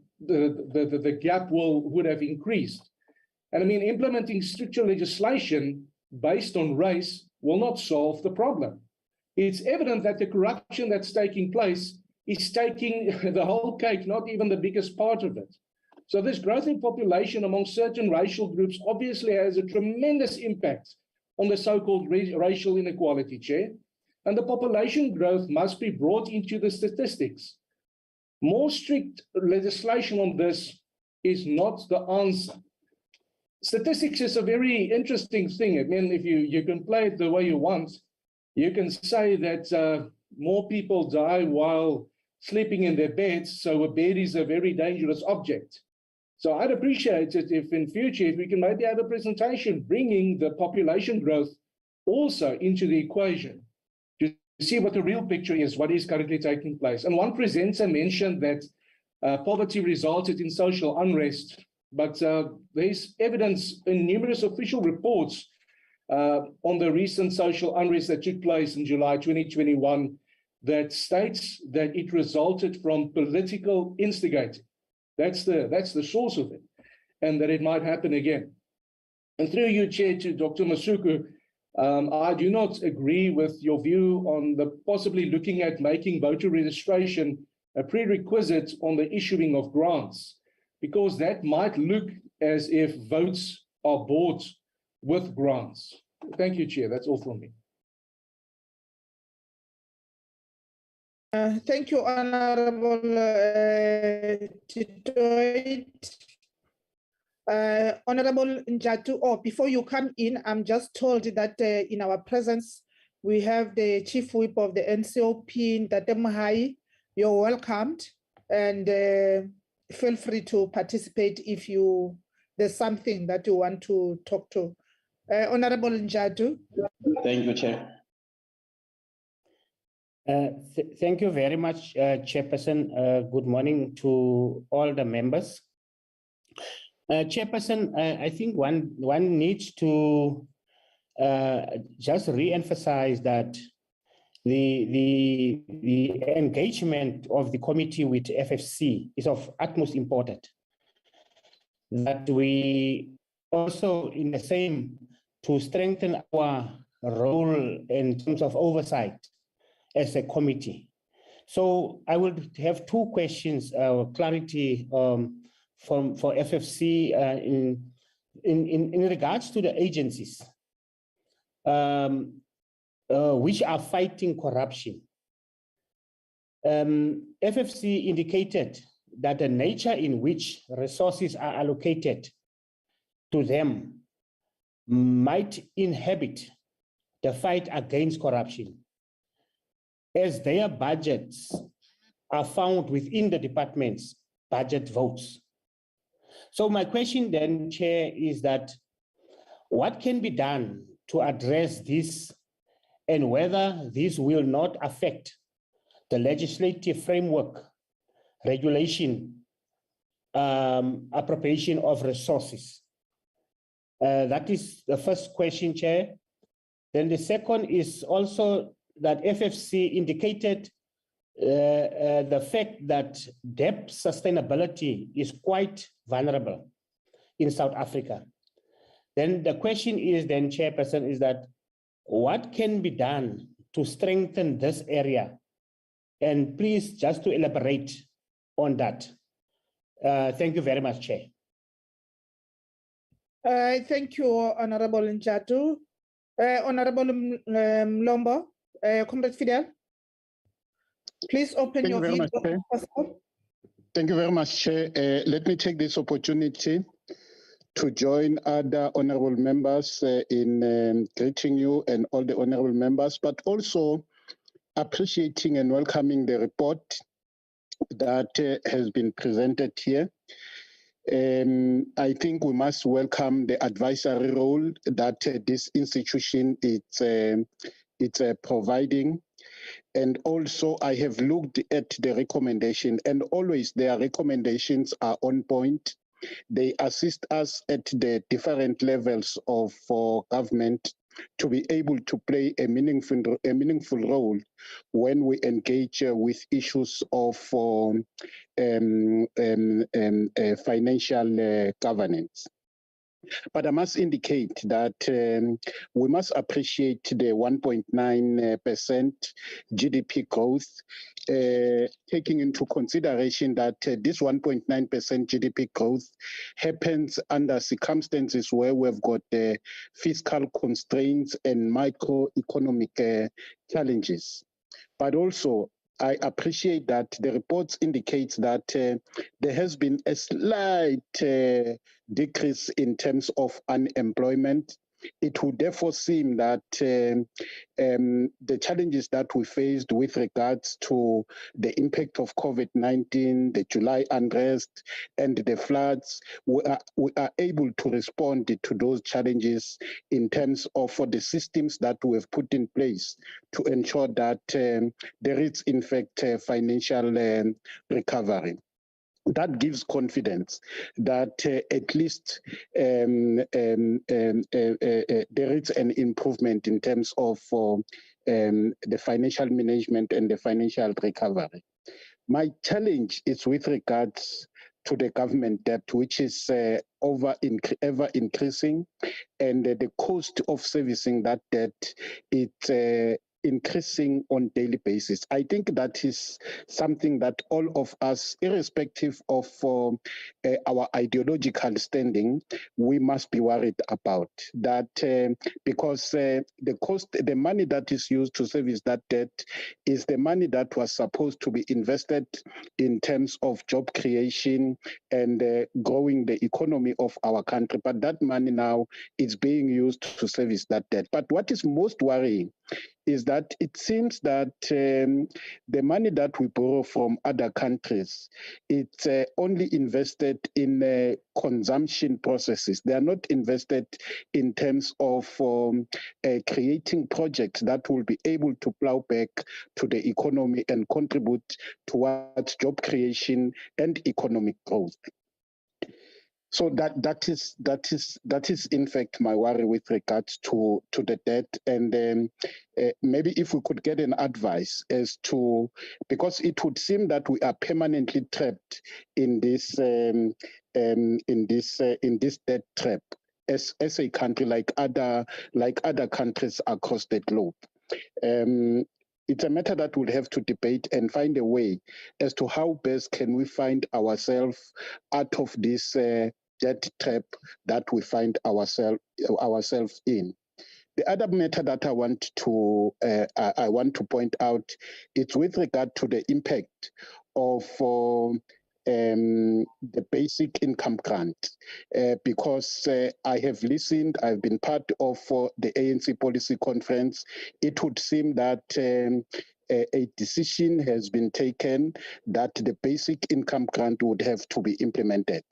S18: gap would have increased. And I mean, implementing stricter legislation based on race will not solve the problem. It's evident that the corruption that's taking place is taking the whole cake, not even the biggest part of it. So this growth in population among certain racial groups obviously has a tremendous impact on the so-called racial inequality, Chair. And the population growth must be brought into the statistics. More strict legislation on this is not the answer. Statistics is a very interesting thing. I mean, if you can play it the way you want, you can say that more people die while sleeping in their beds, so a bed is a very dangerous object. So I'd appreciate it if in future, if we can maybe have a presentation bringing the population growth also into the equation to see what the real picture is, what is currently taking place. And one presenter mentioned that poverty resulted in social unrest, but there's evidence in numerous official reports on the recent social unrest that took place in July 2021 that states that it resulted from political instigating. That's the source of it, and that it might happen again. And through you, Chair, to Dr. Masuku, I do not agree with your view on the possibly looking at making voter registration a prerequisite on the issuing of grants, because that might look as if votes are bought with grants. Thank you, Chair. That's all from me.
S3: Thank you, Honorable Titoit. Honorable Njatu, before you come in, I'm just told that in our presence, we have the Chief Whip of the NCOP, Ntate Mahai. You're welcomed, and feel free to participate if there's something that you want to talk to. Honorable Njatu.
S19: Thank you, Chair.
S10: Thank you very much, Chairperson. Good morning to all the members. Chairperson, I think one needs to just re-emphasize that the engagement of the committee with FFC is of utmost importance. That we also in the same to strengthen our role in terms of oversight as a committee. So I will have two questions, clarity for FFC in regards to the agencies which are fighting corruption. FFC indicated that the nature in which resources are allocated to them might inhibit the fight against corruption, as their budgets are found within the department's budget votes. So my question then, Chair, is that what can be done to address this, and whether this will not affect the legislative framework, regulation, appropriation of resources? That is the first question, Chair. Then the second is also that FFC indicated the fact that debt sustainability is quite vulnerable in South Africa. Then the question is then, Chairperson, is that what can be done to strengthen this area? And please just to elaborate on that. Thank you very much, Chair.
S3: Thank you, Honorable Njatu. Honorable Mlombo, Comrade Fidel, please open your video.
S12: Thank you very much, Chair. Let me take this opportunity to join other honorable members in greeting you and all the honorable members, but also appreciating and welcoming the report that has been presented here. I think we must welcome the advisory role that this institution it's providing. And also I have looked at the recommendation, and always their recommendations are on point. They assist us at the different levels of government to be able to play a meaningful role when we engage with issues of financial governance. But I must indicate that we must appreciate the 1.9% GDP growth, taking into consideration that this 1.9% GDP growth happens under circumstances where we've got fiscal constraints and microeconomic challenges. But also, I appreciate that the reports indicates that there has been a slight decrease in terms of unemployment. It would therefore seem that the challenges that we faced with regards to the impact of COVID-19, the July unrest, and the floods, we are able to respond to those challenges in terms of the systems that we have put in place to ensure that there is, in fact, financial recovery. That gives confidence that at least there is an improvement in terms of the financial management and the financial recovery. My challenge is with regards to the government debt, which is ever increasing, and the cost of servicing that debt, it's increasing on daily basis. I think that is something that all of us, irrespective of our ideological standing, we must be worried about that, because the money that is used to service that debt is the money that was supposed to be invested in terms of job creation and growing the economy of our country. But that money now is being used to service that debt. But what is most worrying is that it seems that the money that we borrow from other countries, it's only invested in consumption processes. They are not invested in terms of creating projects that will be able to plow back to the economy and contribute towards job creation and economic growth. So that is in fact my worry with regards to the debt, and maybe if we could get an advice as to, because it would seem that we are permanently trapped in this debt trap as a country like other countries across the globe. It's a matter that we'll have to debate and find a way as to how best can we find ourselves out of this debt trap that we find ourselves in. The other matter that I want to point out is with regard to the impact of the basic income grant, because I have listened, I've been part of the ANC policy conference. It would seem that a decision has been taken that the basic income grant would have to be implemented.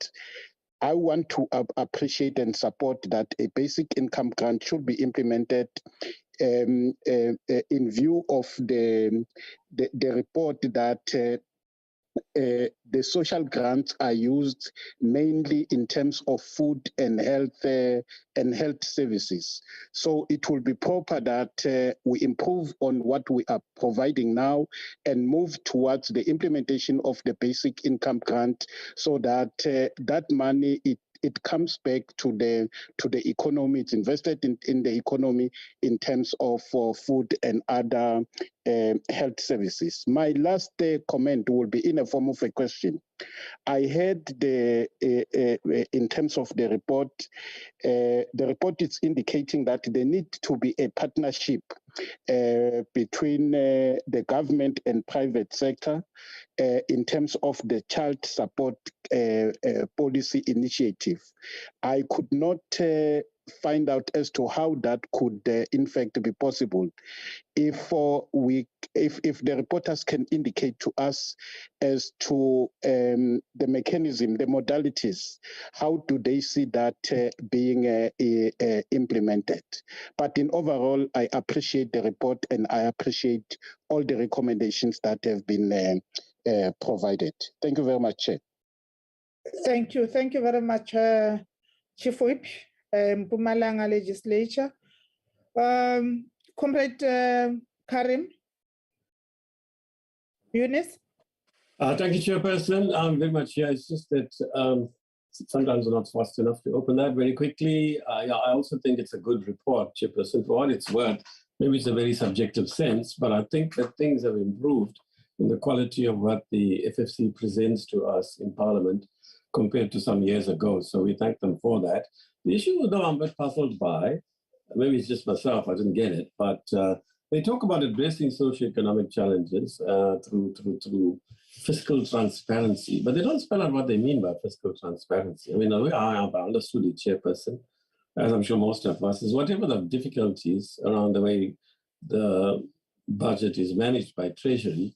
S12: I want to appreciate and support that a basic income grant should be implemented in view of the report that the social grants are used mainly in terms of food and health services. So it will be proper that we improve on what we are providing now and move towards the implementation of the basic income grant, so that that money it comes back to the economy. It's invested in the economy in terms of food and other health services. My last comment will be in a form of a question. I heard in terms of the report is indicating that there need to be a partnership between the government and private sector in terms of the child support policy initiative. I could not find out as to how that could in fact be possible. If the reporters can indicate to us as to the mechanism, the modalities, how do they see that being implemented? But in overall, I appreciate the report and I appreciate all the recommendations that have been provided. Thank you very much, Chair.
S3: Thank you very much, Chief Whip, Mpumalanga Legislature. Comrade Karim Yunus.
S19: Thank you, Chairperson. Very much. Yeah, it's just that sometimes we're not fast enough to open that very quickly. Yeah, I also think it's a good report, Chairperson, for what it's worth. Maybe it's a very subjective sense, but I think that things have improved in the quality of what the FFC presents to us in Parliament compared to some years ago. So we thank them for that. The issue, though, I'm a bit puzzled by, maybe it's just myself, I didn't get it, but they talk about addressing socioeconomic challenges through fiscal transparency, but they don't spell out what they mean by fiscal transparency. I mean, the way I have understood it, Chairperson, as I'm sure most of us, is whatever the difficulties around the way the budget is managed by Treasury,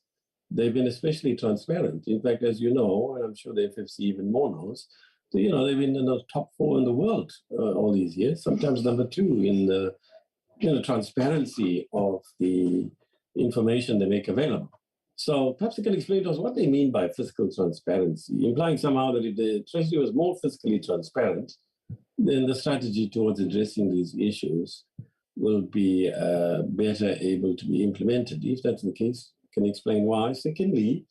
S19: they've been especially transparent. In fact, as you know, and I'm sure the FFC even more knows, they've been in the top 4 in the world all these years, sometimes number 2 in the transparency of the information they make available. So perhaps you can explain to us what they mean by fiscal transparency, implying somehow that if the Treasury was more fiscally transparent, then the strategy towards addressing these issues will be better able to be implemented. If that's the case, can you explain why? Secondly,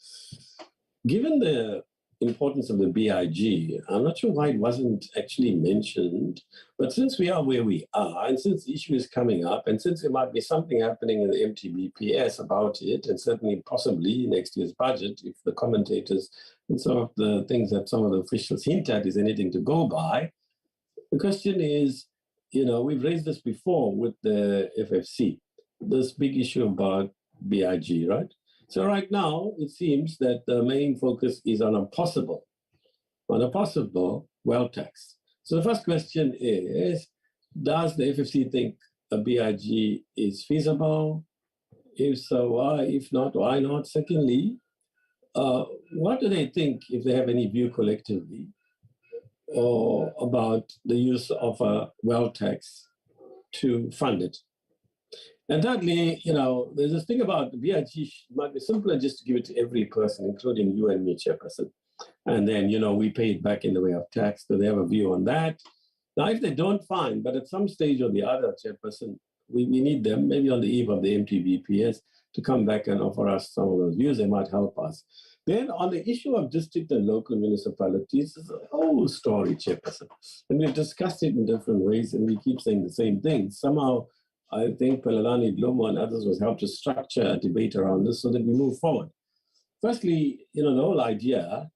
S19: given the importance of the BIG, I'm not sure why it wasn't actually mentioned, but since we are where we are, and since the issue is coming up, and since there might be something happening in the MTBPS about it, and certainly possibly next year's budget, if the commentators and some of the things that some of the officials hint at is anything to go by, the question is, we've raised this before with the FFC, this big issue about BIG, right? So right now, it seems that the main focus is on a possible wealth tax. So the first question is, does the FFC think a BIG is feasible? If so, why? If not, why not? Secondly, what do they think, if they have any view collectively, or about the use of a wealth tax to fund it? And thirdly, there's this thing about the BIG might be simpler just to give it to every person, including you and me, Chairperson. And then, we pay it back in the way of tax. Do they have a view on that? Now, if they don't, fine. But at some stage or the other, Chairperson, we need them, maybe on the eve of the MTBPS, to come back and offer us some of those views. They might help us. Then on the issue of district and local municipalities, it's a whole story, Chairperson. And we've discussed it in different ways, and we keep saying the same thing. Somehow, I think Pelelani, Glomo, and others was helped to structure a debate around this so that we move forward. Firstly, the whole idea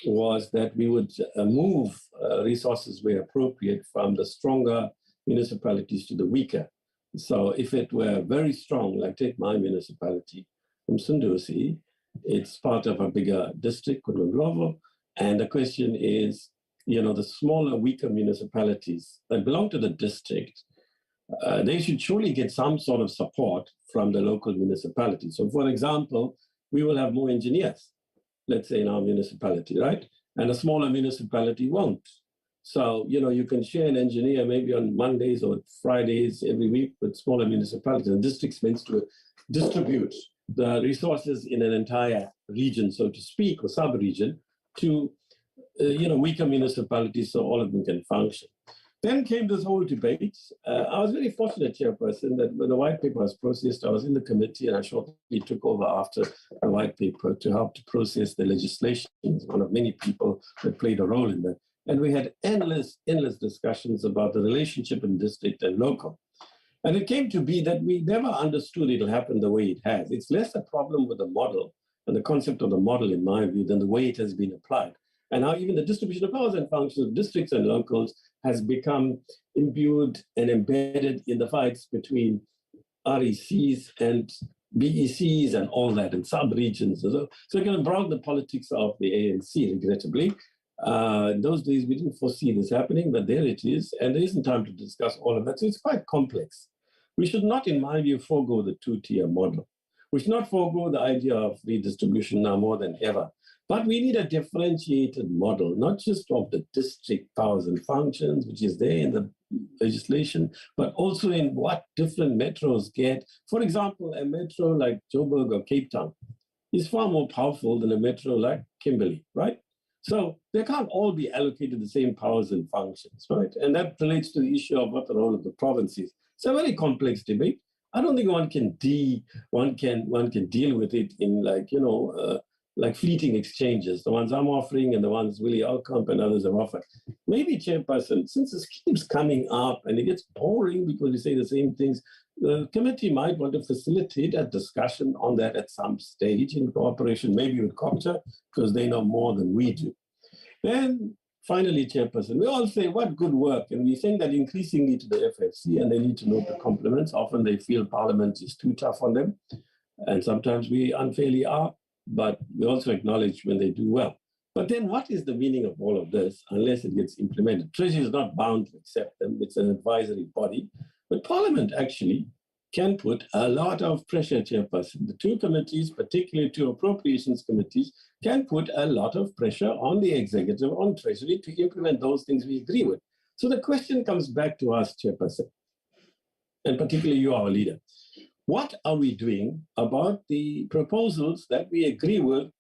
S19: was that we would move resources where appropriate from the stronger municipalities to the weaker. So if it were very strong, like take my municipality from Sundusi, it's part of a bigger district, Kudunglovo, and the question is, the smaller, weaker municipalities that belong to the district, they should surely get some sort of support from the local municipality. So for example, we will have more engineers, let's say in our municipality, right? And a smaller municipality won't. So, you can share an engineer maybe on Mondays or Fridays every week with smaller municipalities. And districts means to distribute the resources in an entire region, so to speak, or sub-region to, weaker municipalities so all of them can function. Then came this whole debate. I was very fortunate, Chairperson, that when the white paper was processed, I was in the committee and I shortly took over after the white paper to help to process the legislation. One of many people that played a role in that. And we had endless discussions about the relationship in district and local. And it came to be that we never understood it'll happen the way it has. It's less a problem with the model and the concept of the model, in my view, than the way it has been applied. And how even the distribution of powers and functions of districts and locals has become imbued and embedded in the fights between RECs and BECs and all that, and sub-regions. So we're going to broaden the politics of the ANC, regrettably. In those days, we didn't foresee this happening, but there it is. And there isn't time to discuss all of that. So it's quite complex. We should not, in my view, forego the two-tier model. We should not forego the idea of redistribution now more than ever. But we need a differentiated model, not just of the district powers and functions, which is there in the legislation, but also in what different metros get. For example, a metro like Joburg or Cape Town is far more powerful than a metro like Kimberley, right? So they can't all be allocated the same powers and functions, right? And that relates to the issue of what the role of the province is. It's a very complex debate. I don't think one can deal with it in like fleeting exchanges, the ones I'm offering and the ones Willie Alkamp and others have offered. Maybe, Chairperson, since this keeps coming up and it gets boring because we say the same things, the committee might want to facilitate a discussion on that at some stage in cooperation, maybe with COPTA, because they know more than we do. Then finally, Chairperson, we all say, what good work? And we think that increasingly to the FFC, and they need to note the compliments. Often they feel Parliament is too tough on them, and sometimes we unfairly are, but we also acknowledge when they do well. But then what is the meaning of all of this unless it gets implemented? Treasury is not bound to accept them. It's an advisory body. But Parliament actually can put a lot of pressure, Chairperson. The two committees, particularly two appropriations committees, can put a lot of pressure on the executive, on Treasury, to implement those things we agree with. So the question comes back to us, Chairperson, and particularly you, our leader. What are we doing about the proposals that we agree with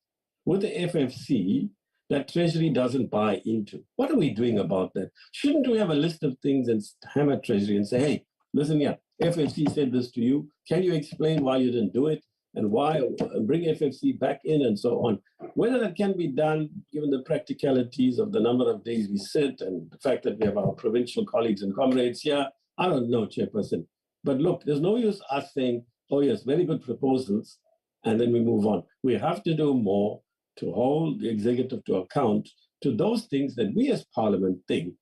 S19: the FFC that Treasury doesn't buy into? What are we doing about that? Shouldn't we have a list of things and hammer Treasury and say, hey, listen here, FFC said this to you. Can you explain why you didn't do it and why? Bring FFC back in and so on. Whether that can be done, given the practicalities of the number of days we sit and the fact that we have our provincial colleagues and comrades here, I don't know, Chairperson. But look, there's no use us saying, oh yes, very good proposals, and then we move on. We have to do more to hold the executive to account to those things that we as Parliament think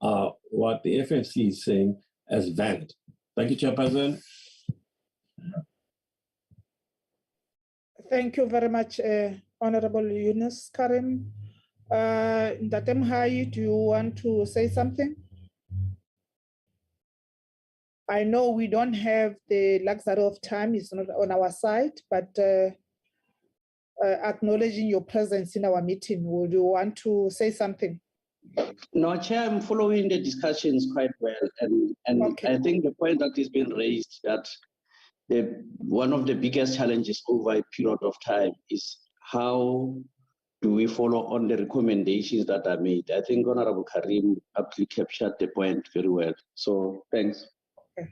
S19: are what the FFC is saying as valid. Thank you, Chairperson.
S3: Thank you very much, Honorable Yunus Karim. Ndatem Hai, do you want to say something? I know we don't have the luxury of time, it's not on our side, but acknowledging your presence in our meeting, would you want to say something?
S20: No, Chair, I'm following the discussions quite well. And okay. I think the point that has been raised that one of the biggest challenges over a period of time is how do we follow on the recommendations that are made? I think Honorable Karim aptly captured the point very well. So thanks.
S3: Okay.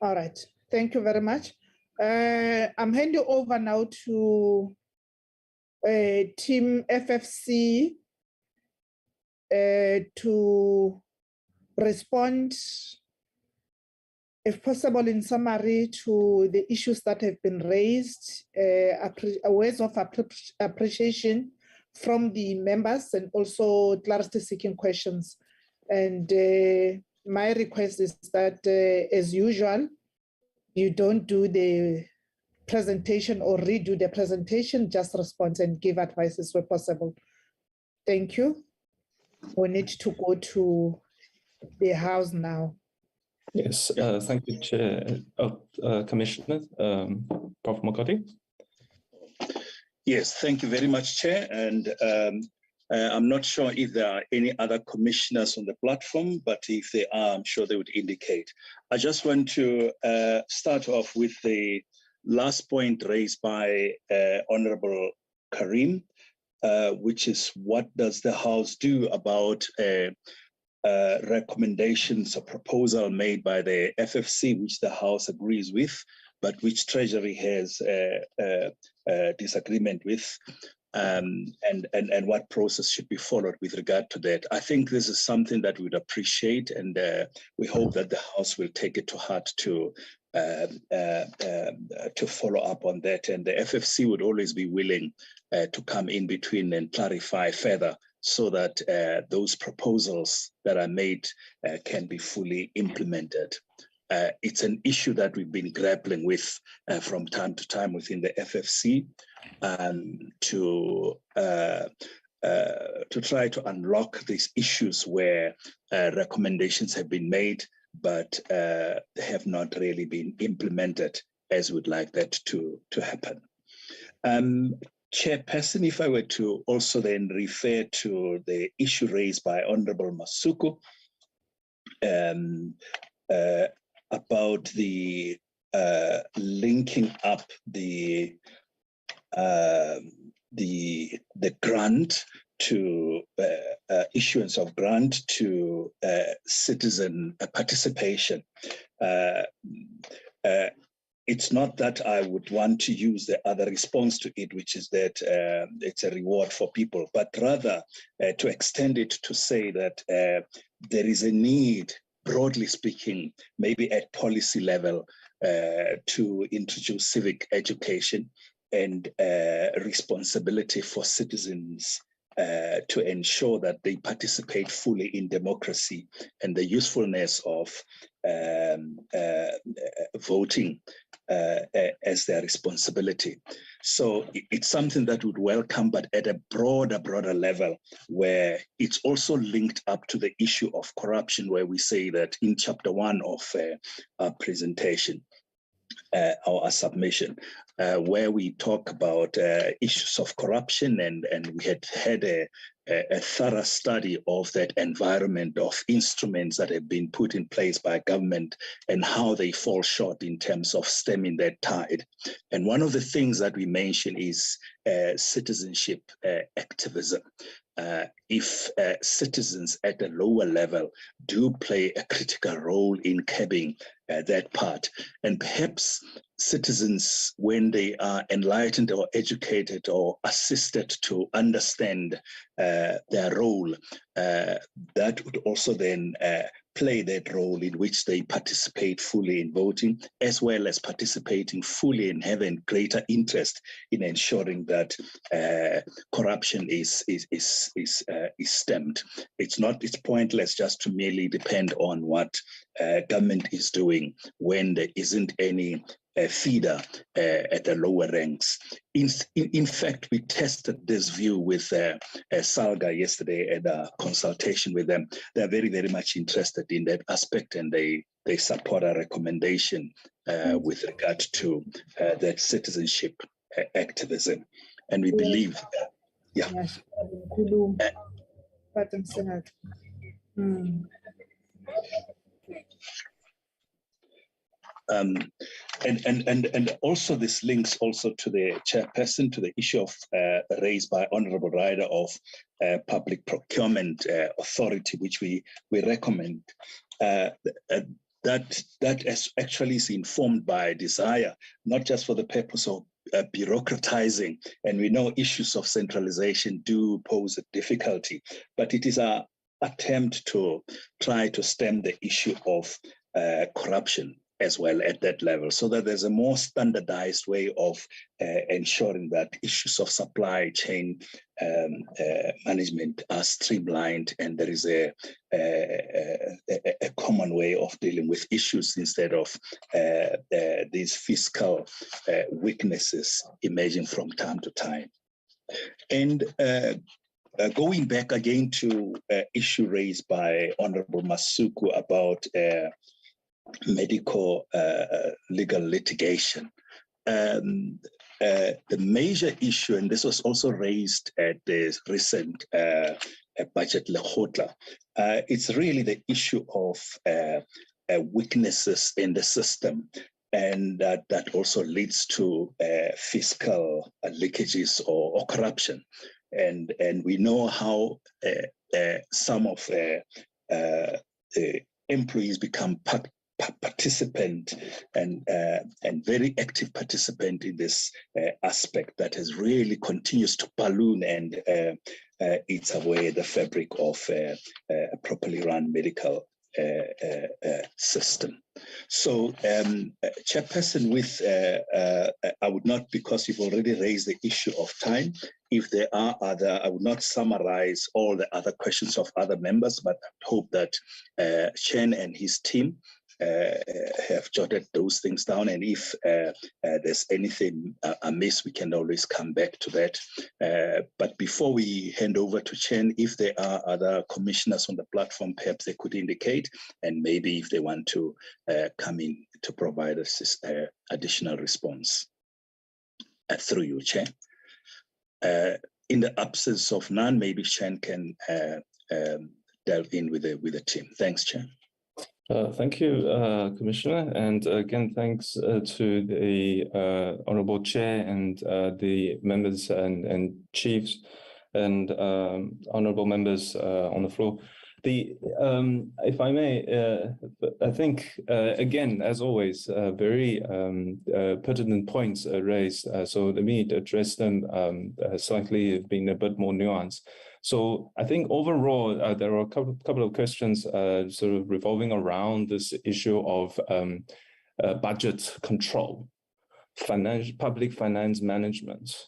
S3: All right. Thank you very much. I'm handing over now to Team FFC to respond, if possible, in summary to the issues that have been raised, ways of appreciation from the members, and also clarity-seeking questions. And my request is that, as usual, you don't do the presentation or redo the presentation, just respond and give advices where possible. Thank you. We need to go to the House now.
S5: Yes, thank you, Chair. Commissioner, Prof. Mokoti.
S6: Yes, thank you very much, Chair. And I'm not sure if there are any other commissioners on the platform, but if they are, I'm sure they would indicate. I just want to start off with the last point raised by Honorable Karim, which is what does the House do about recommendations or proposal made by the FFC, which the House agrees with, but which Treasury has disagreement with, and what process should be followed with regard to that. I think this is something that we would appreciate, and we hope that the House will take it to heart to follow up on that. And the FFC would always be willing to come in between and clarify further so that those proposals that are made can be fully implemented. It's an issue that we've been grappling with from time to time within the FFC to try to unlock these issues where recommendations have been made, but have not really been implemented as we'd like that to happen. Chairperson, if I were to also then refer to the issue raised by Honorable Masuku about the linking up the grant to issuance of grant to citizen participation. it's not that I would want to use the other response to it, which is that it's a reward for people, but rather to extend it to say that there is a need, broadly speaking, maybe at policy level, to introduce civic education and responsibility for citizens to ensure that they participate fully in democracy and the usefulness of voting as their responsibility. So it's something that would welcome, but at a broader level, where it's also linked up to the issue of corruption, where we say that in chapter 1 of our presentation, our submission, where we talk about issues of corruption, and we had a thorough study of that environment of instruments that have been put in place by government and how they fall short in terms of stemming that tide. And one of the things that we mention is citizenship activism. If citizens at a lower level do play a critical role in curbing that part, and perhaps citizens, when they are enlightened or educated or assisted to understand their role, that would also then play that role in which they participate fully in voting, as well as participating fully and having greater interest in ensuring that corruption is stemmed. It's pointless just to merely depend on what government is doing when there isn't any feeder at the lower ranks. In fact, we tested this view with Salga yesterday at a consultation with them. They're very much interested in that aspect, and they support our recommendation with regard to that citizenship activism. And we believe, and also this links also to the chairperson, to the issue of raised by Honorable Ryder of Public Procurement Authority, which we recommend. That actually is informed by desire, not just for the purpose of bureaucratizing. And we know issues of centralization do pose a difficulty, but it is our attempt to try to stem the issue of corruption as well at that level, so that there's a more standardized way of ensuring that issues of supply chain management are streamlined, and there is a common way of dealing with issues instead of these fiscal weaknesses emerging from time to time. And going back again to issue raised by Honorable Masuku about medical legal litigation. The major issue, and this was also raised at the recent budget Lekgotla, it's really the issue of weaknesses in the system, and that also leads to fiscal leakages or corruption. And we know how some of employees become participant and very active participant in this aspect that has really continues to balloon and eats away the fabric of a properly run medical system. So, Chairperson, with I would not, because you've already raised the issue of time, if there are other, I would not summarize all the other questions of other members, but I hope that Chen and his team have jotted those things down, and if there's anything amiss, we can always come back to that. But before we hand over to Chen, if there are other commissioners on the platform, perhaps they could indicate, and maybe if they want to come in to provide us additional response through you, Chen. In the absence of none, maybe Chen can delve in with the team. Thanks, Chen.
S5: Thank you, Commissioner, and again, thanks to the Honourable Chair and the members and chiefs and honourable members on the floor. If I may, I think, again, as always, very pertinent points raised. So let me address them slightly, being a bit more nuanced. So I think overall, there are a couple of questions sort of revolving around this issue of budget control, public finance management,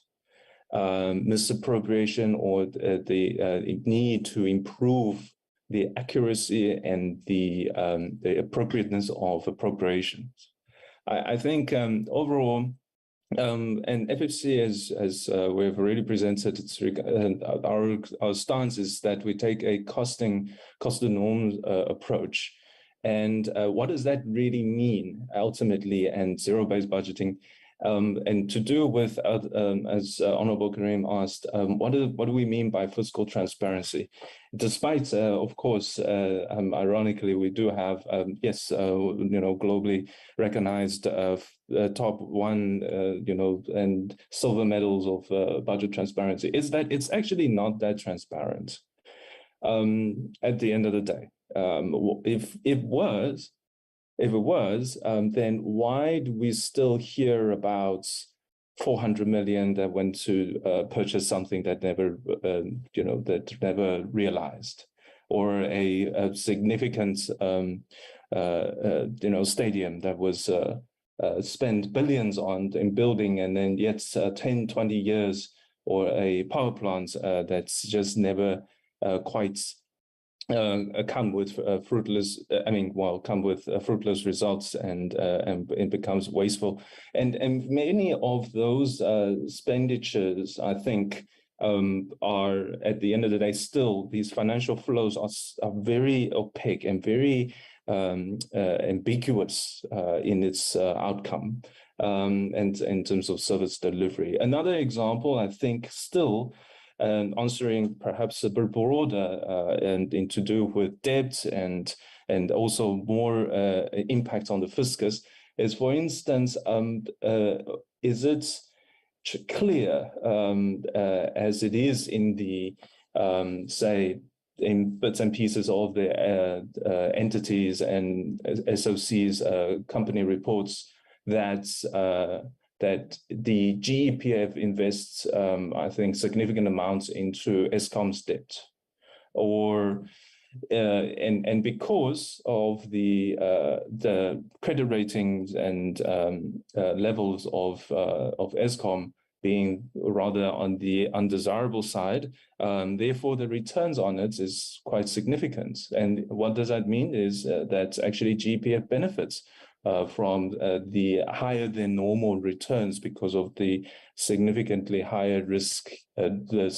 S5: misappropriation, or the need to improve the accuracy and the appropriateness of appropriations. I think overall, and FFC, as we've already presented, our stance is that we take a cost and norms approach. And what does that really mean ultimately? And zero-based budgeting. And to do with, as Honorable Karim asked, what do we mean by fiscal transparency? Despite, of course, ironically, we do have, yes, globally recognized top one, and silver medals of budget transparency, is that it's actually not that transparent at the end of the day. If it was, then why do we still hear about 400 million that went to purchase something that never, that never realized, or a significant, stadium that was spent billions on in building, and then yet 10, 20 years, or a power plant that's just never quite come with fruitless. Come with fruitless results, and it becomes wasteful. And many of those expenditures, I think, are at the end of the day still, these financial flows are very opaque and very ambiguous in its outcome, and in terms of service delivery. Another example, I think, still. Answering perhaps a bit broader and to do with debt and also more impact on the fiscus is, for instance, is it clear as it is in the say in bits and pieces of the entities and SOCs company reports that the GEPF invests, I think, significant amounts into Eskom's debt, or and because of the credit ratings and levels of Eskom being rather on the undesirable side, therefore the returns on it is quite significant. And what does that mean is that actually GEPF benefits from the higher than normal returns because of the significantly higher risk, the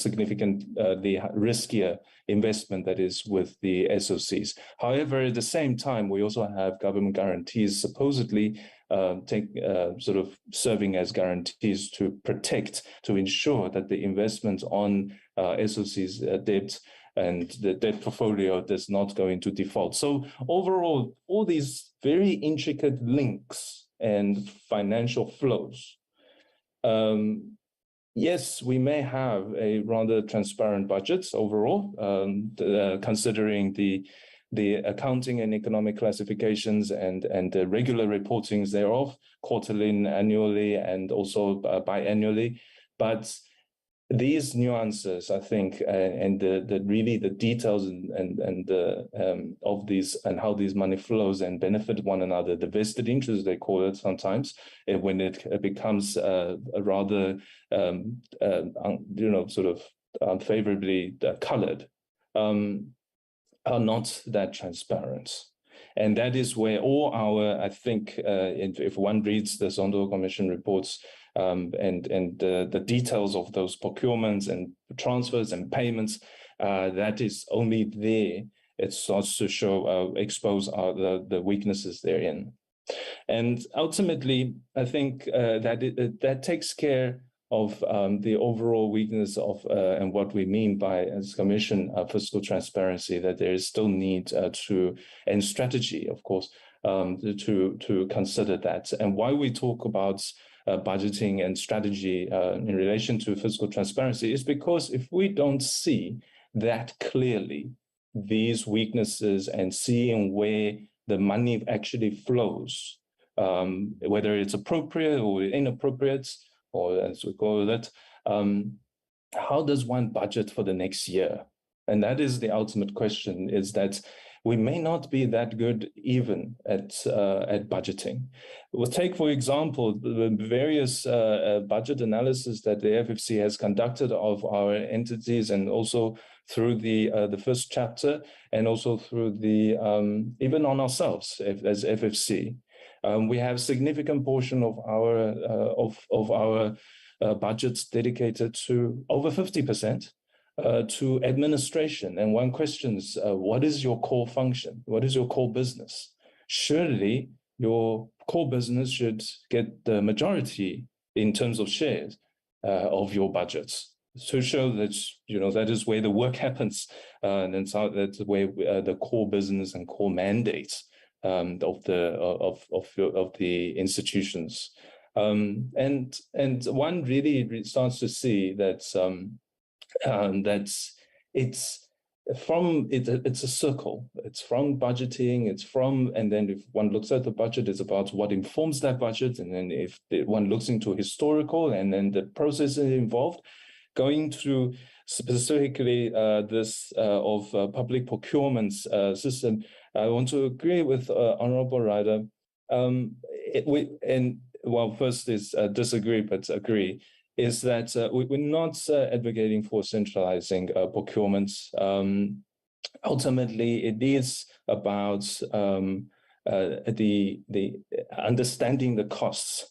S5: riskier investment that is with the SOCs. However, at the same time, we also have government guarantees supposedly sort of serving as guarantees to protect, to ensure that the investment on SOCs debt and the debt portfolio does not go into default. So overall, all these very intricate links and financial flows. Yes, we may have a rather transparent budgets overall, considering the accounting and economic classifications and the regular reportings thereof, quarterly, annually, and also biannually. But these nuances, I think, and the details and of these and how these money flows and benefit one another, the vested interest they call it sometimes, when it becomes a rather sort of unfavorably colored, are not that transparent. And that is where all our, I think, if one reads the Zondo Commission reports, and the details of those procurements and transfers and payments, that is only there. It starts to show, expose the weaknesses therein. And ultimately, I think that takes care of the overall weakness of and what we mean by, as Commission, fiscal transparency, that there is still need and strategy, of course, to consider that. And why we talk about budgeting and strategy in relation to fiscal transparency is because if we don't see that clearly these weaknesses and seeing where the money actually flows, whether it's appropriate or inappropriate, or as we call it, how does one budget for the next year? And that is the ultimate question, is that we may not be that good even at budgeting. We'll take, for example, the various budget analysis that the FFC has conducted of our entities, and also through the first chapter, and also through the even on ourselves as FFC. We have significant portion of our budgets dedicated to over 50%. To administration. And one questions, what is your core function? What is your core business? Surely your core business should get the majority in terms of shares of your budgets, to show that, you know, that is where the work happens, and so that's where the core business and core mandates of the institutions. And one really starts to see that it's a circle. It's from budgeting, and then if one looks at the budget, it's about what informs that budget. And then if one looks into historical and then the processes involved, going through specifically this of public procurement system, I want to agree with Honorable Ryder. First is disagree, but agree, is that we're not advocating for centralizing procurements. Ultimately, it is about the understanding the costs.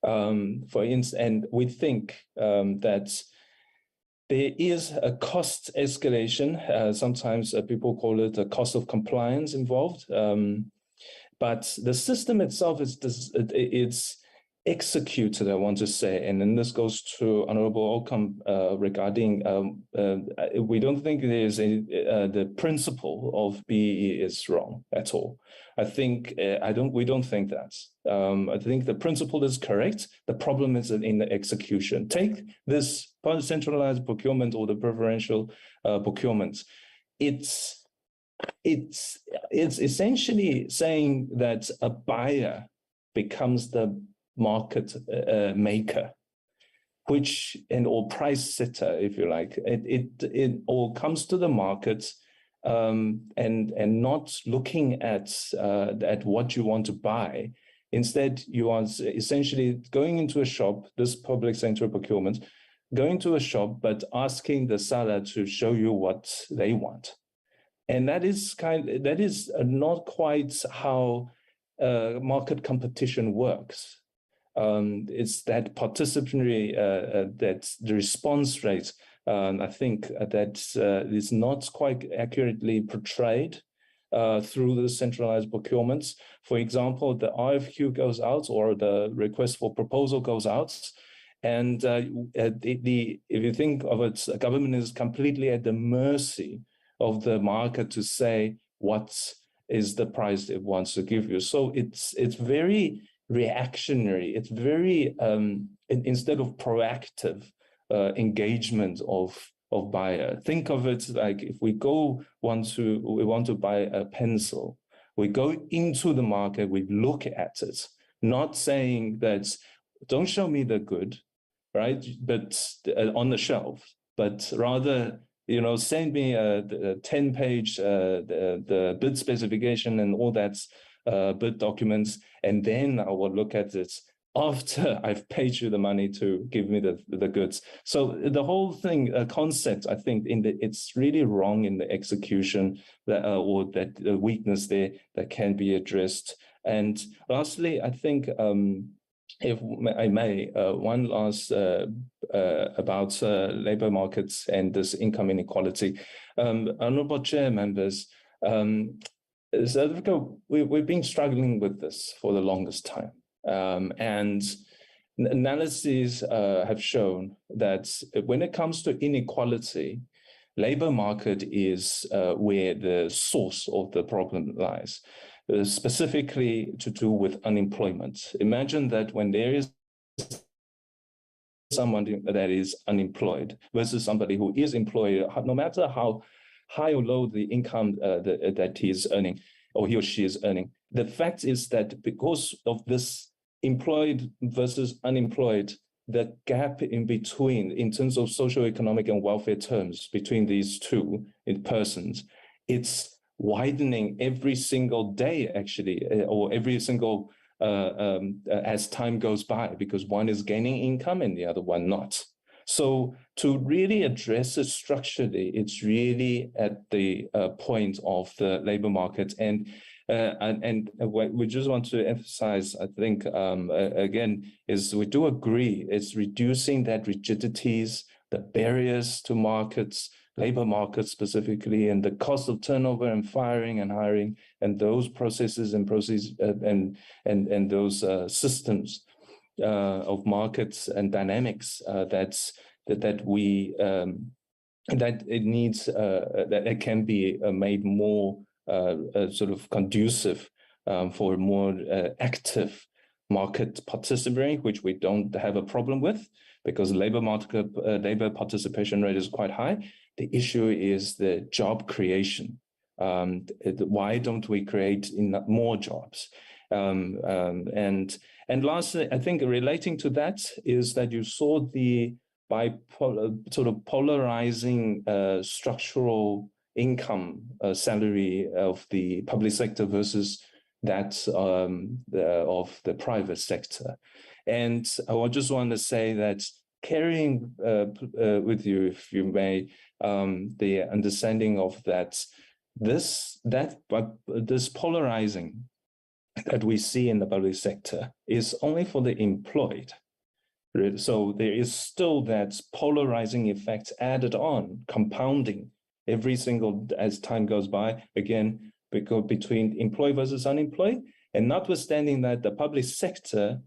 S5: For instance, and we think that there is a cost escalation. Sometimes people call it a cost of compliance involved. But the system itself it's executed, I want to say, and then this goes to Honorable Ockham regarding we don't think there's the principle of BEE is wrong at all. I think we don't think that. I think the principle is correct. The problem is in the execution. Take this centralized procurement or the preferential procurement. It's essentially saying that a buyer becomes the market maker, or price setter, if you like. It all comes to the market, and not looking at what you want to buy. Instead, you are essentially going into a shop, this public sector procurement, going to a shop, but asking the seller to show you what they want. And that is not quite how market competition works. It's that participatory, that the response rate, I think that is not quite accurately portrayed through the centralized procurements. For example, the RFQ goes out, or the request for proposal goes out, and if you think of it, the government is completely at the mercy of the market to say what is the price it wants to give you. So it's very reactionary. It's very instead of proactive engagement of buyer. Think of it like if we want to buy a pencil, we go into the market, we look at it, not saying that don't show me the good, right? But on the shelf, but rather, send me a 10-page the bid specification and all that bid documents, and then I will look at it after I've paid you the money to give me the goods. So the whole thing, concept, I think, it's really wrong in the execution, or that weakness there that can be addressed. And lastly, I think, if I may, one last about labor markets and this income inequality. Honorable Chair, members, South Africa, we've been struggling with this for the longest time. And analyses have shown that when it comes to inequality, labor market is where the source of the problem lies. Specifically to do with unemployment. Imagine that when there is someone that is unemployed versus somebody who is employed, no matter how high or low the income that he is earning or he or she is earning. The fact is that because of this employed versus unemployed, the gap in between, in terms of socioeconomic and welfare terms between these two persons, it's widening every single day, actually, or every single as time goes by, because one is gaining income and the other one not. So to really address it structurally, it's really at the point of the labor market. And we just want to emphasize, I think, again, is we do agree it's reducing that rigidities, the barriers to markets, labor markets specifically, and the cost of turnover and firing and hiring, and those processes and those systems of markets and dynamics that it needs that it can be made more sort of conducive for more active market participation, which we don't have a problem with because labor participation rate is quite high. The issue is the job creation. Why don't we create more jobs? And lastly, I think relating to that is that you saw the sort of polarizing structural income salary of the public sector versus that of the private sector. And I just want to say that carrying with you, if you may, the understanding of that this polarizing that we see in the public sector is only for the employed. So there is still that polarizing effect added on, compounding every single as time goes by, again, because between employed versus unemployed, and notwithstanding that the public sector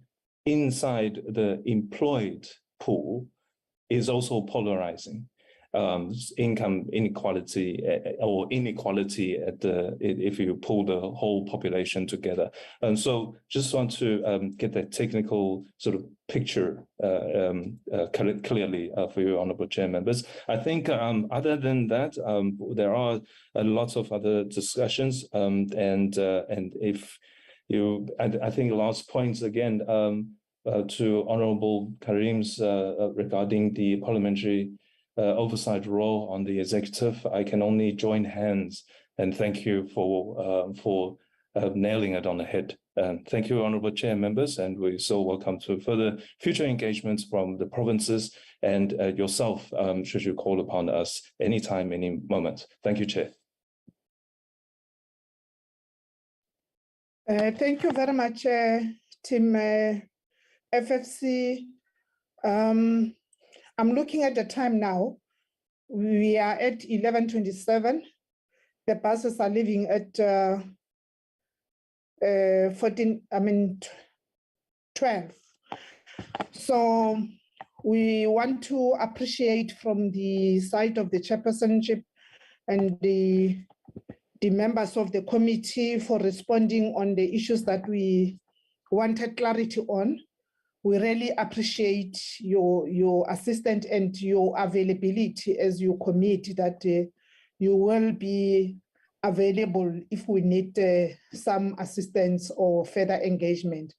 S5: inside the employed pool is also polarizing. Income inequality or inequality at if you pull the whole population together. And so just want to get that technical sort of picture clearly for you, Honorable Chair members. I think other than that, there are lots of other discussions and if you, I think last points again to Honorable Karim's regarding the parliamentary oversight role on the executive, I can only join hands and thank you for nailing it on the head. Thank you, Honourable Chair members, and we're so welcome to further future engagements from the provinces and yourself, should you call upon us anytime, any moment. Thank you, Chair.
S3: Thank you very much, Team FFC. I'm looking at the time now. We are at 11:27. The buses are leaving at 12. So we want to appreciate from the side of the chairpersonship and the members of the committee for responding on the issues that we wanted clarity on. We really appreciate your assistance and your availability as you commit that you will be available if we need some assistance or further engagement.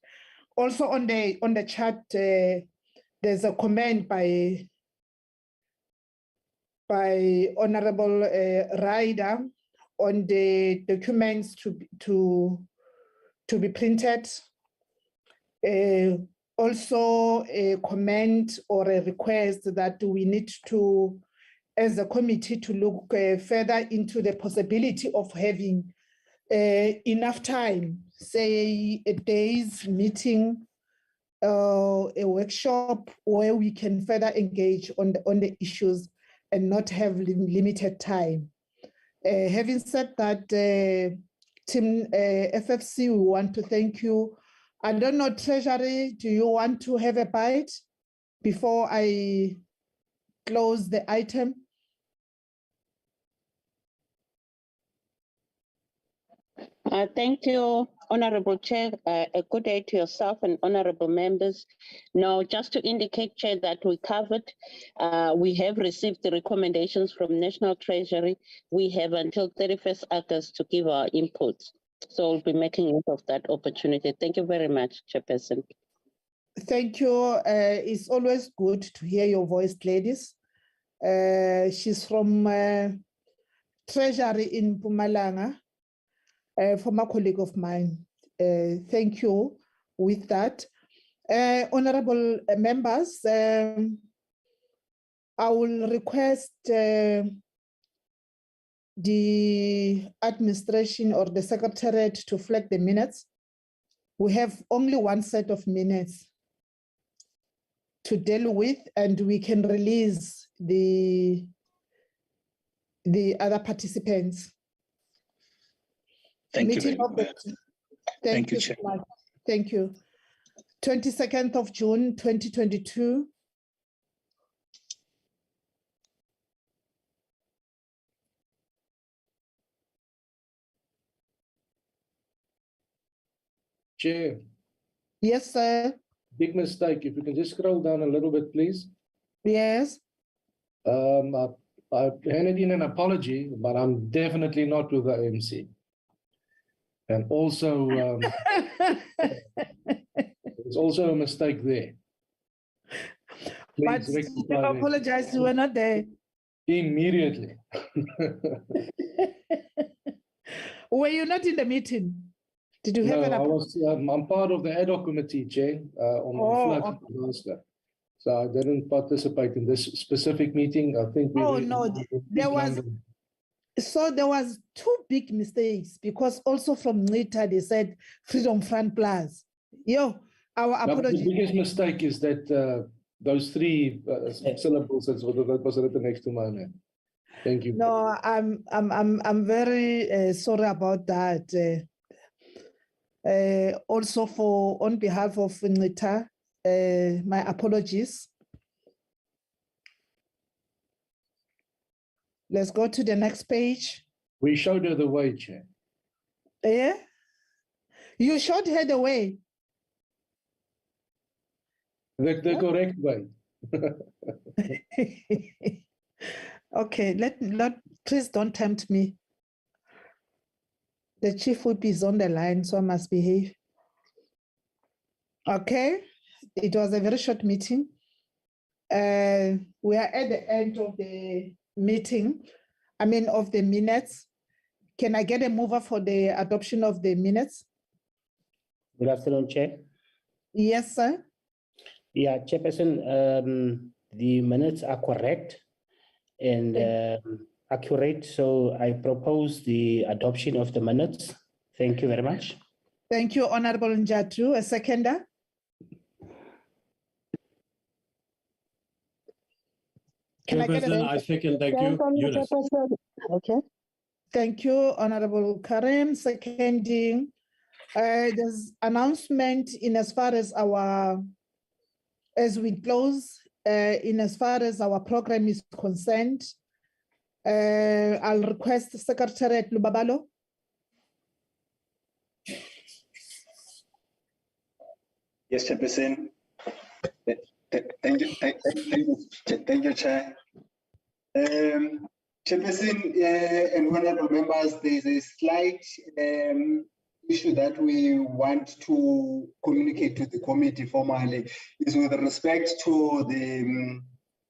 S3: Also on the chat, there's a comment by Honorable Ryder on the documents to be printed. Also a comment or a request that we need to, as a committee, to look further into the possibility of having enough time, say a day's meeting, a workshop where we can further engage on the issues and not have limited time. Having said that, Team FFC, we want to thank you. I don't know, Treasury, do you want to have a bite before I close the item?
S21: Thank you, Honorable Chair, a good day to yourself and honorable members. Now, just to indicate, Chair, that we covered, we have received the recommendations from National Treasury. We have until 31st August to give our inputs. So we'll be making use of that opportunity. Thank you very much, Chairperson.
S3: Thank you. It's always good to hear your voice, ladies. She's from Treasury in Mpumalanga, former colleague of mine. Thank you with that. Honorable members, I will request the administration or the secretariat to flag the minutes. We have only one set of minutes to deal with, and we can release the other participants.
S6: Thank you.
S3: Thank you so much. Thank you. 22nd of June, 2022.
S18: Chair.
S3: Yes, sir.
S18: Big mistake. If you can just scroll down a little bit, please.
S3: Yes.
S18: I handed in an apology, but I'm definitely not with the MC. And also, there's also a mistake there.
S3: But you apologize, you were not there.
S18: Immediately.
S3: Were you not in the meeting? Did you have an apology?
S18: I'm part of the ad hoc committee, Chair, on the flood disaster. So I didn't participate in this specific meeting. I think
S3: there was two big mistakes, because also from Nita they said Freedom Front Plus. Our apology.
S18: The biggest mistake is that those three syllables that was written next to my name. Thank you.
S3: No, I'm very sorry about that. Also on behalf of Nita, my apologies. Let's go to the next page.
S18: We showed her the way, Chair.
S3: Yeah? You showed her the way.
S18: The correct way.
S3: Okay, please don't tempt me. The chief whip is on the line, so I must behave. Okay, it was a very short meeting. We are at the end of the meeting, of the minutes. Can I get a mover for the adoption of the minutes?
S10: Good afternoon, Chair.
S3: Yes, sir.
S10: Yeah, Chairperson, the minutes are correct and accurate, so I propose the adoption of the minutes. Thank you very much.
S3: Thank you, Honorable Njatu. A seconder?
S19: Chairperson, I second. Thank you, Eunice.
S3: Okay. Thank you, Honorable Karim. Seconding. There's announcement in as far as as we close, in as far as our program is concerned. I'll request Secretary Lubabalo.
S2: Yes, Chairperson. Thank you, Chair. Chairperson and honorable members, there's a slight issue that we want to communicate to the committee formally, is with respect to the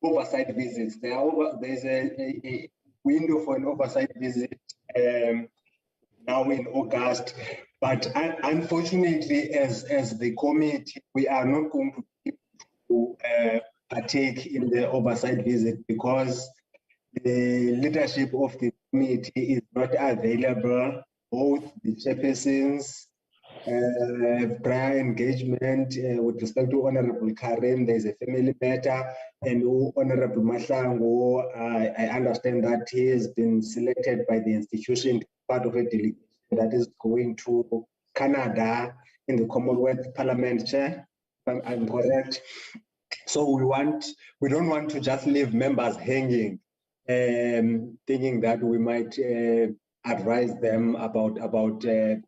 S2: oversight visits. There's a window for an oversight visit now in August, but unfortunately, as the committee, we are not going to be able to partake in the oversight visit because the leadership of the committee is not available. Both the chairpersons, prior engagement with respect to Honorable Karim, there's a family matter, and Honorable Mahlangu, I understand that he has been selected by the institution, part of a delegation that is going to Canada in the Commonwealth Parliament, Chair, if I'm correct. So we don't want to just leave members hanging, thinking that we might advise them about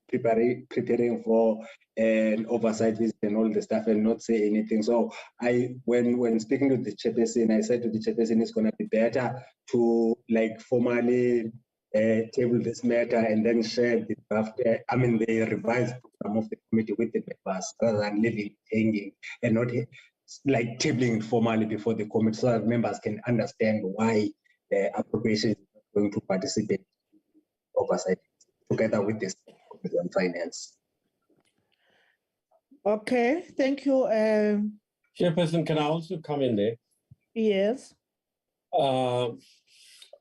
S2: preparing for an oversight visit and all the stuff, and not say anything. So when speaking to the chairperson, I said to the chairperson, it's going to be better to like formally table this matter and then share the draft, the revised program of the committee with the members, rather than leaving it hanging and not like tabling it formally before the committee, so that members can understand why appropriations is not going to participate in oversight together with this committee on finance.
S3: Okay, thank you.
S19: Chairperson, can I also come in there?
S3: Yes.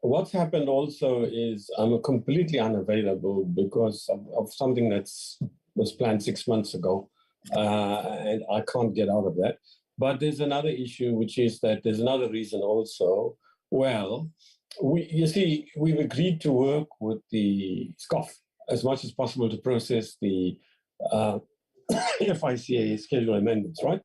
S19: What's happened also is I'm completely unavailable because of something was planned 6 months ago, and I can't get out of that. But there's another issue, which is that there's another reason also. Well, we've agreed to work with the SCOF as much as possible to process the FICA schedule amendments, right?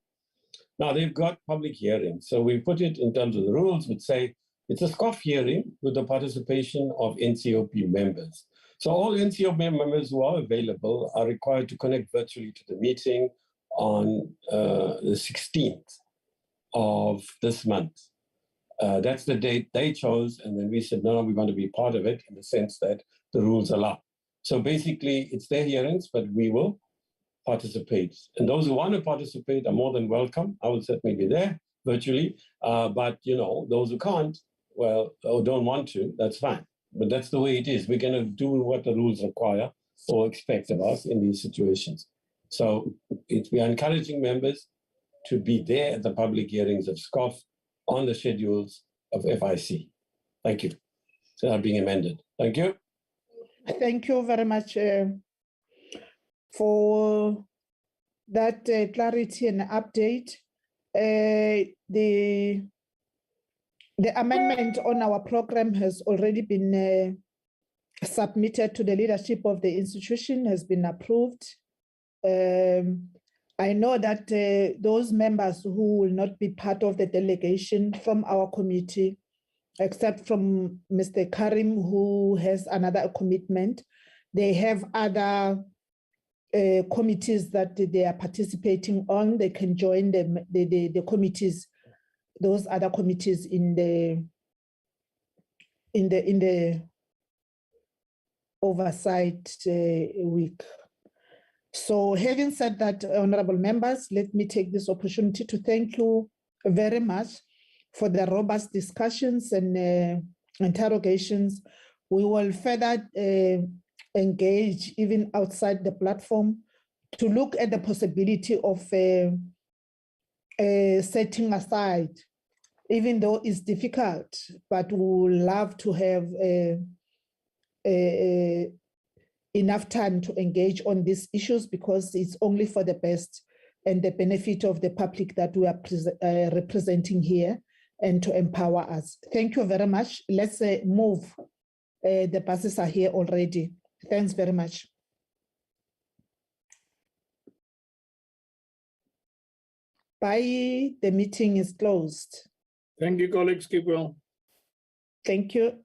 S19: Now, they've got public hearings. So we put it in terms of the rules, which say it's a SCOF hearing with the participation of NCOP members. So all NCOP members who are available are required to connect virtually to the meeting on the 16th of this month. That's the date they chose, and then we said, no, we want to be part of it in the sense that the rules allow. So basically, it's their hearings, but we will participate. And those who want to participate are more than welcome. I will certainly be there virtually, but those who can't, well, or don't want to, that's fine. But that's the way it is. We're going to do what the rules require or expect of us in these situations. So we are encouraging members to be there at the public hearings of SCOF on the schedules of FIC. Thank you. So they are being amended. Thank you.
S3: Thank you very much for that clarity and update. The amendment on our program has already been submitted to the leadership of the institution, has been approved. I know that those members who will not be part of the delegation from our committee, except from Mr. Karim, who has another commitment, they have other committees that they are participating on. They can join the committees, those other committees in the oversight week. So having said that, honorable members, let me take this opportunity to thank you very much for the robust discussions and interrogations. We will further engage even outside the platform to look at the possibility of setting aside, even though it's difficult, but we would love to have enough time to engage on these issues, because it's only for the best and the benefit of the public that we are representing here, and to empower us. Thank you very much. Let's move. The buses are here already. Thanks very much. Bye. The meeting is closed.
S15: Thank you, colleagues. Keep well.
S3: Thank you.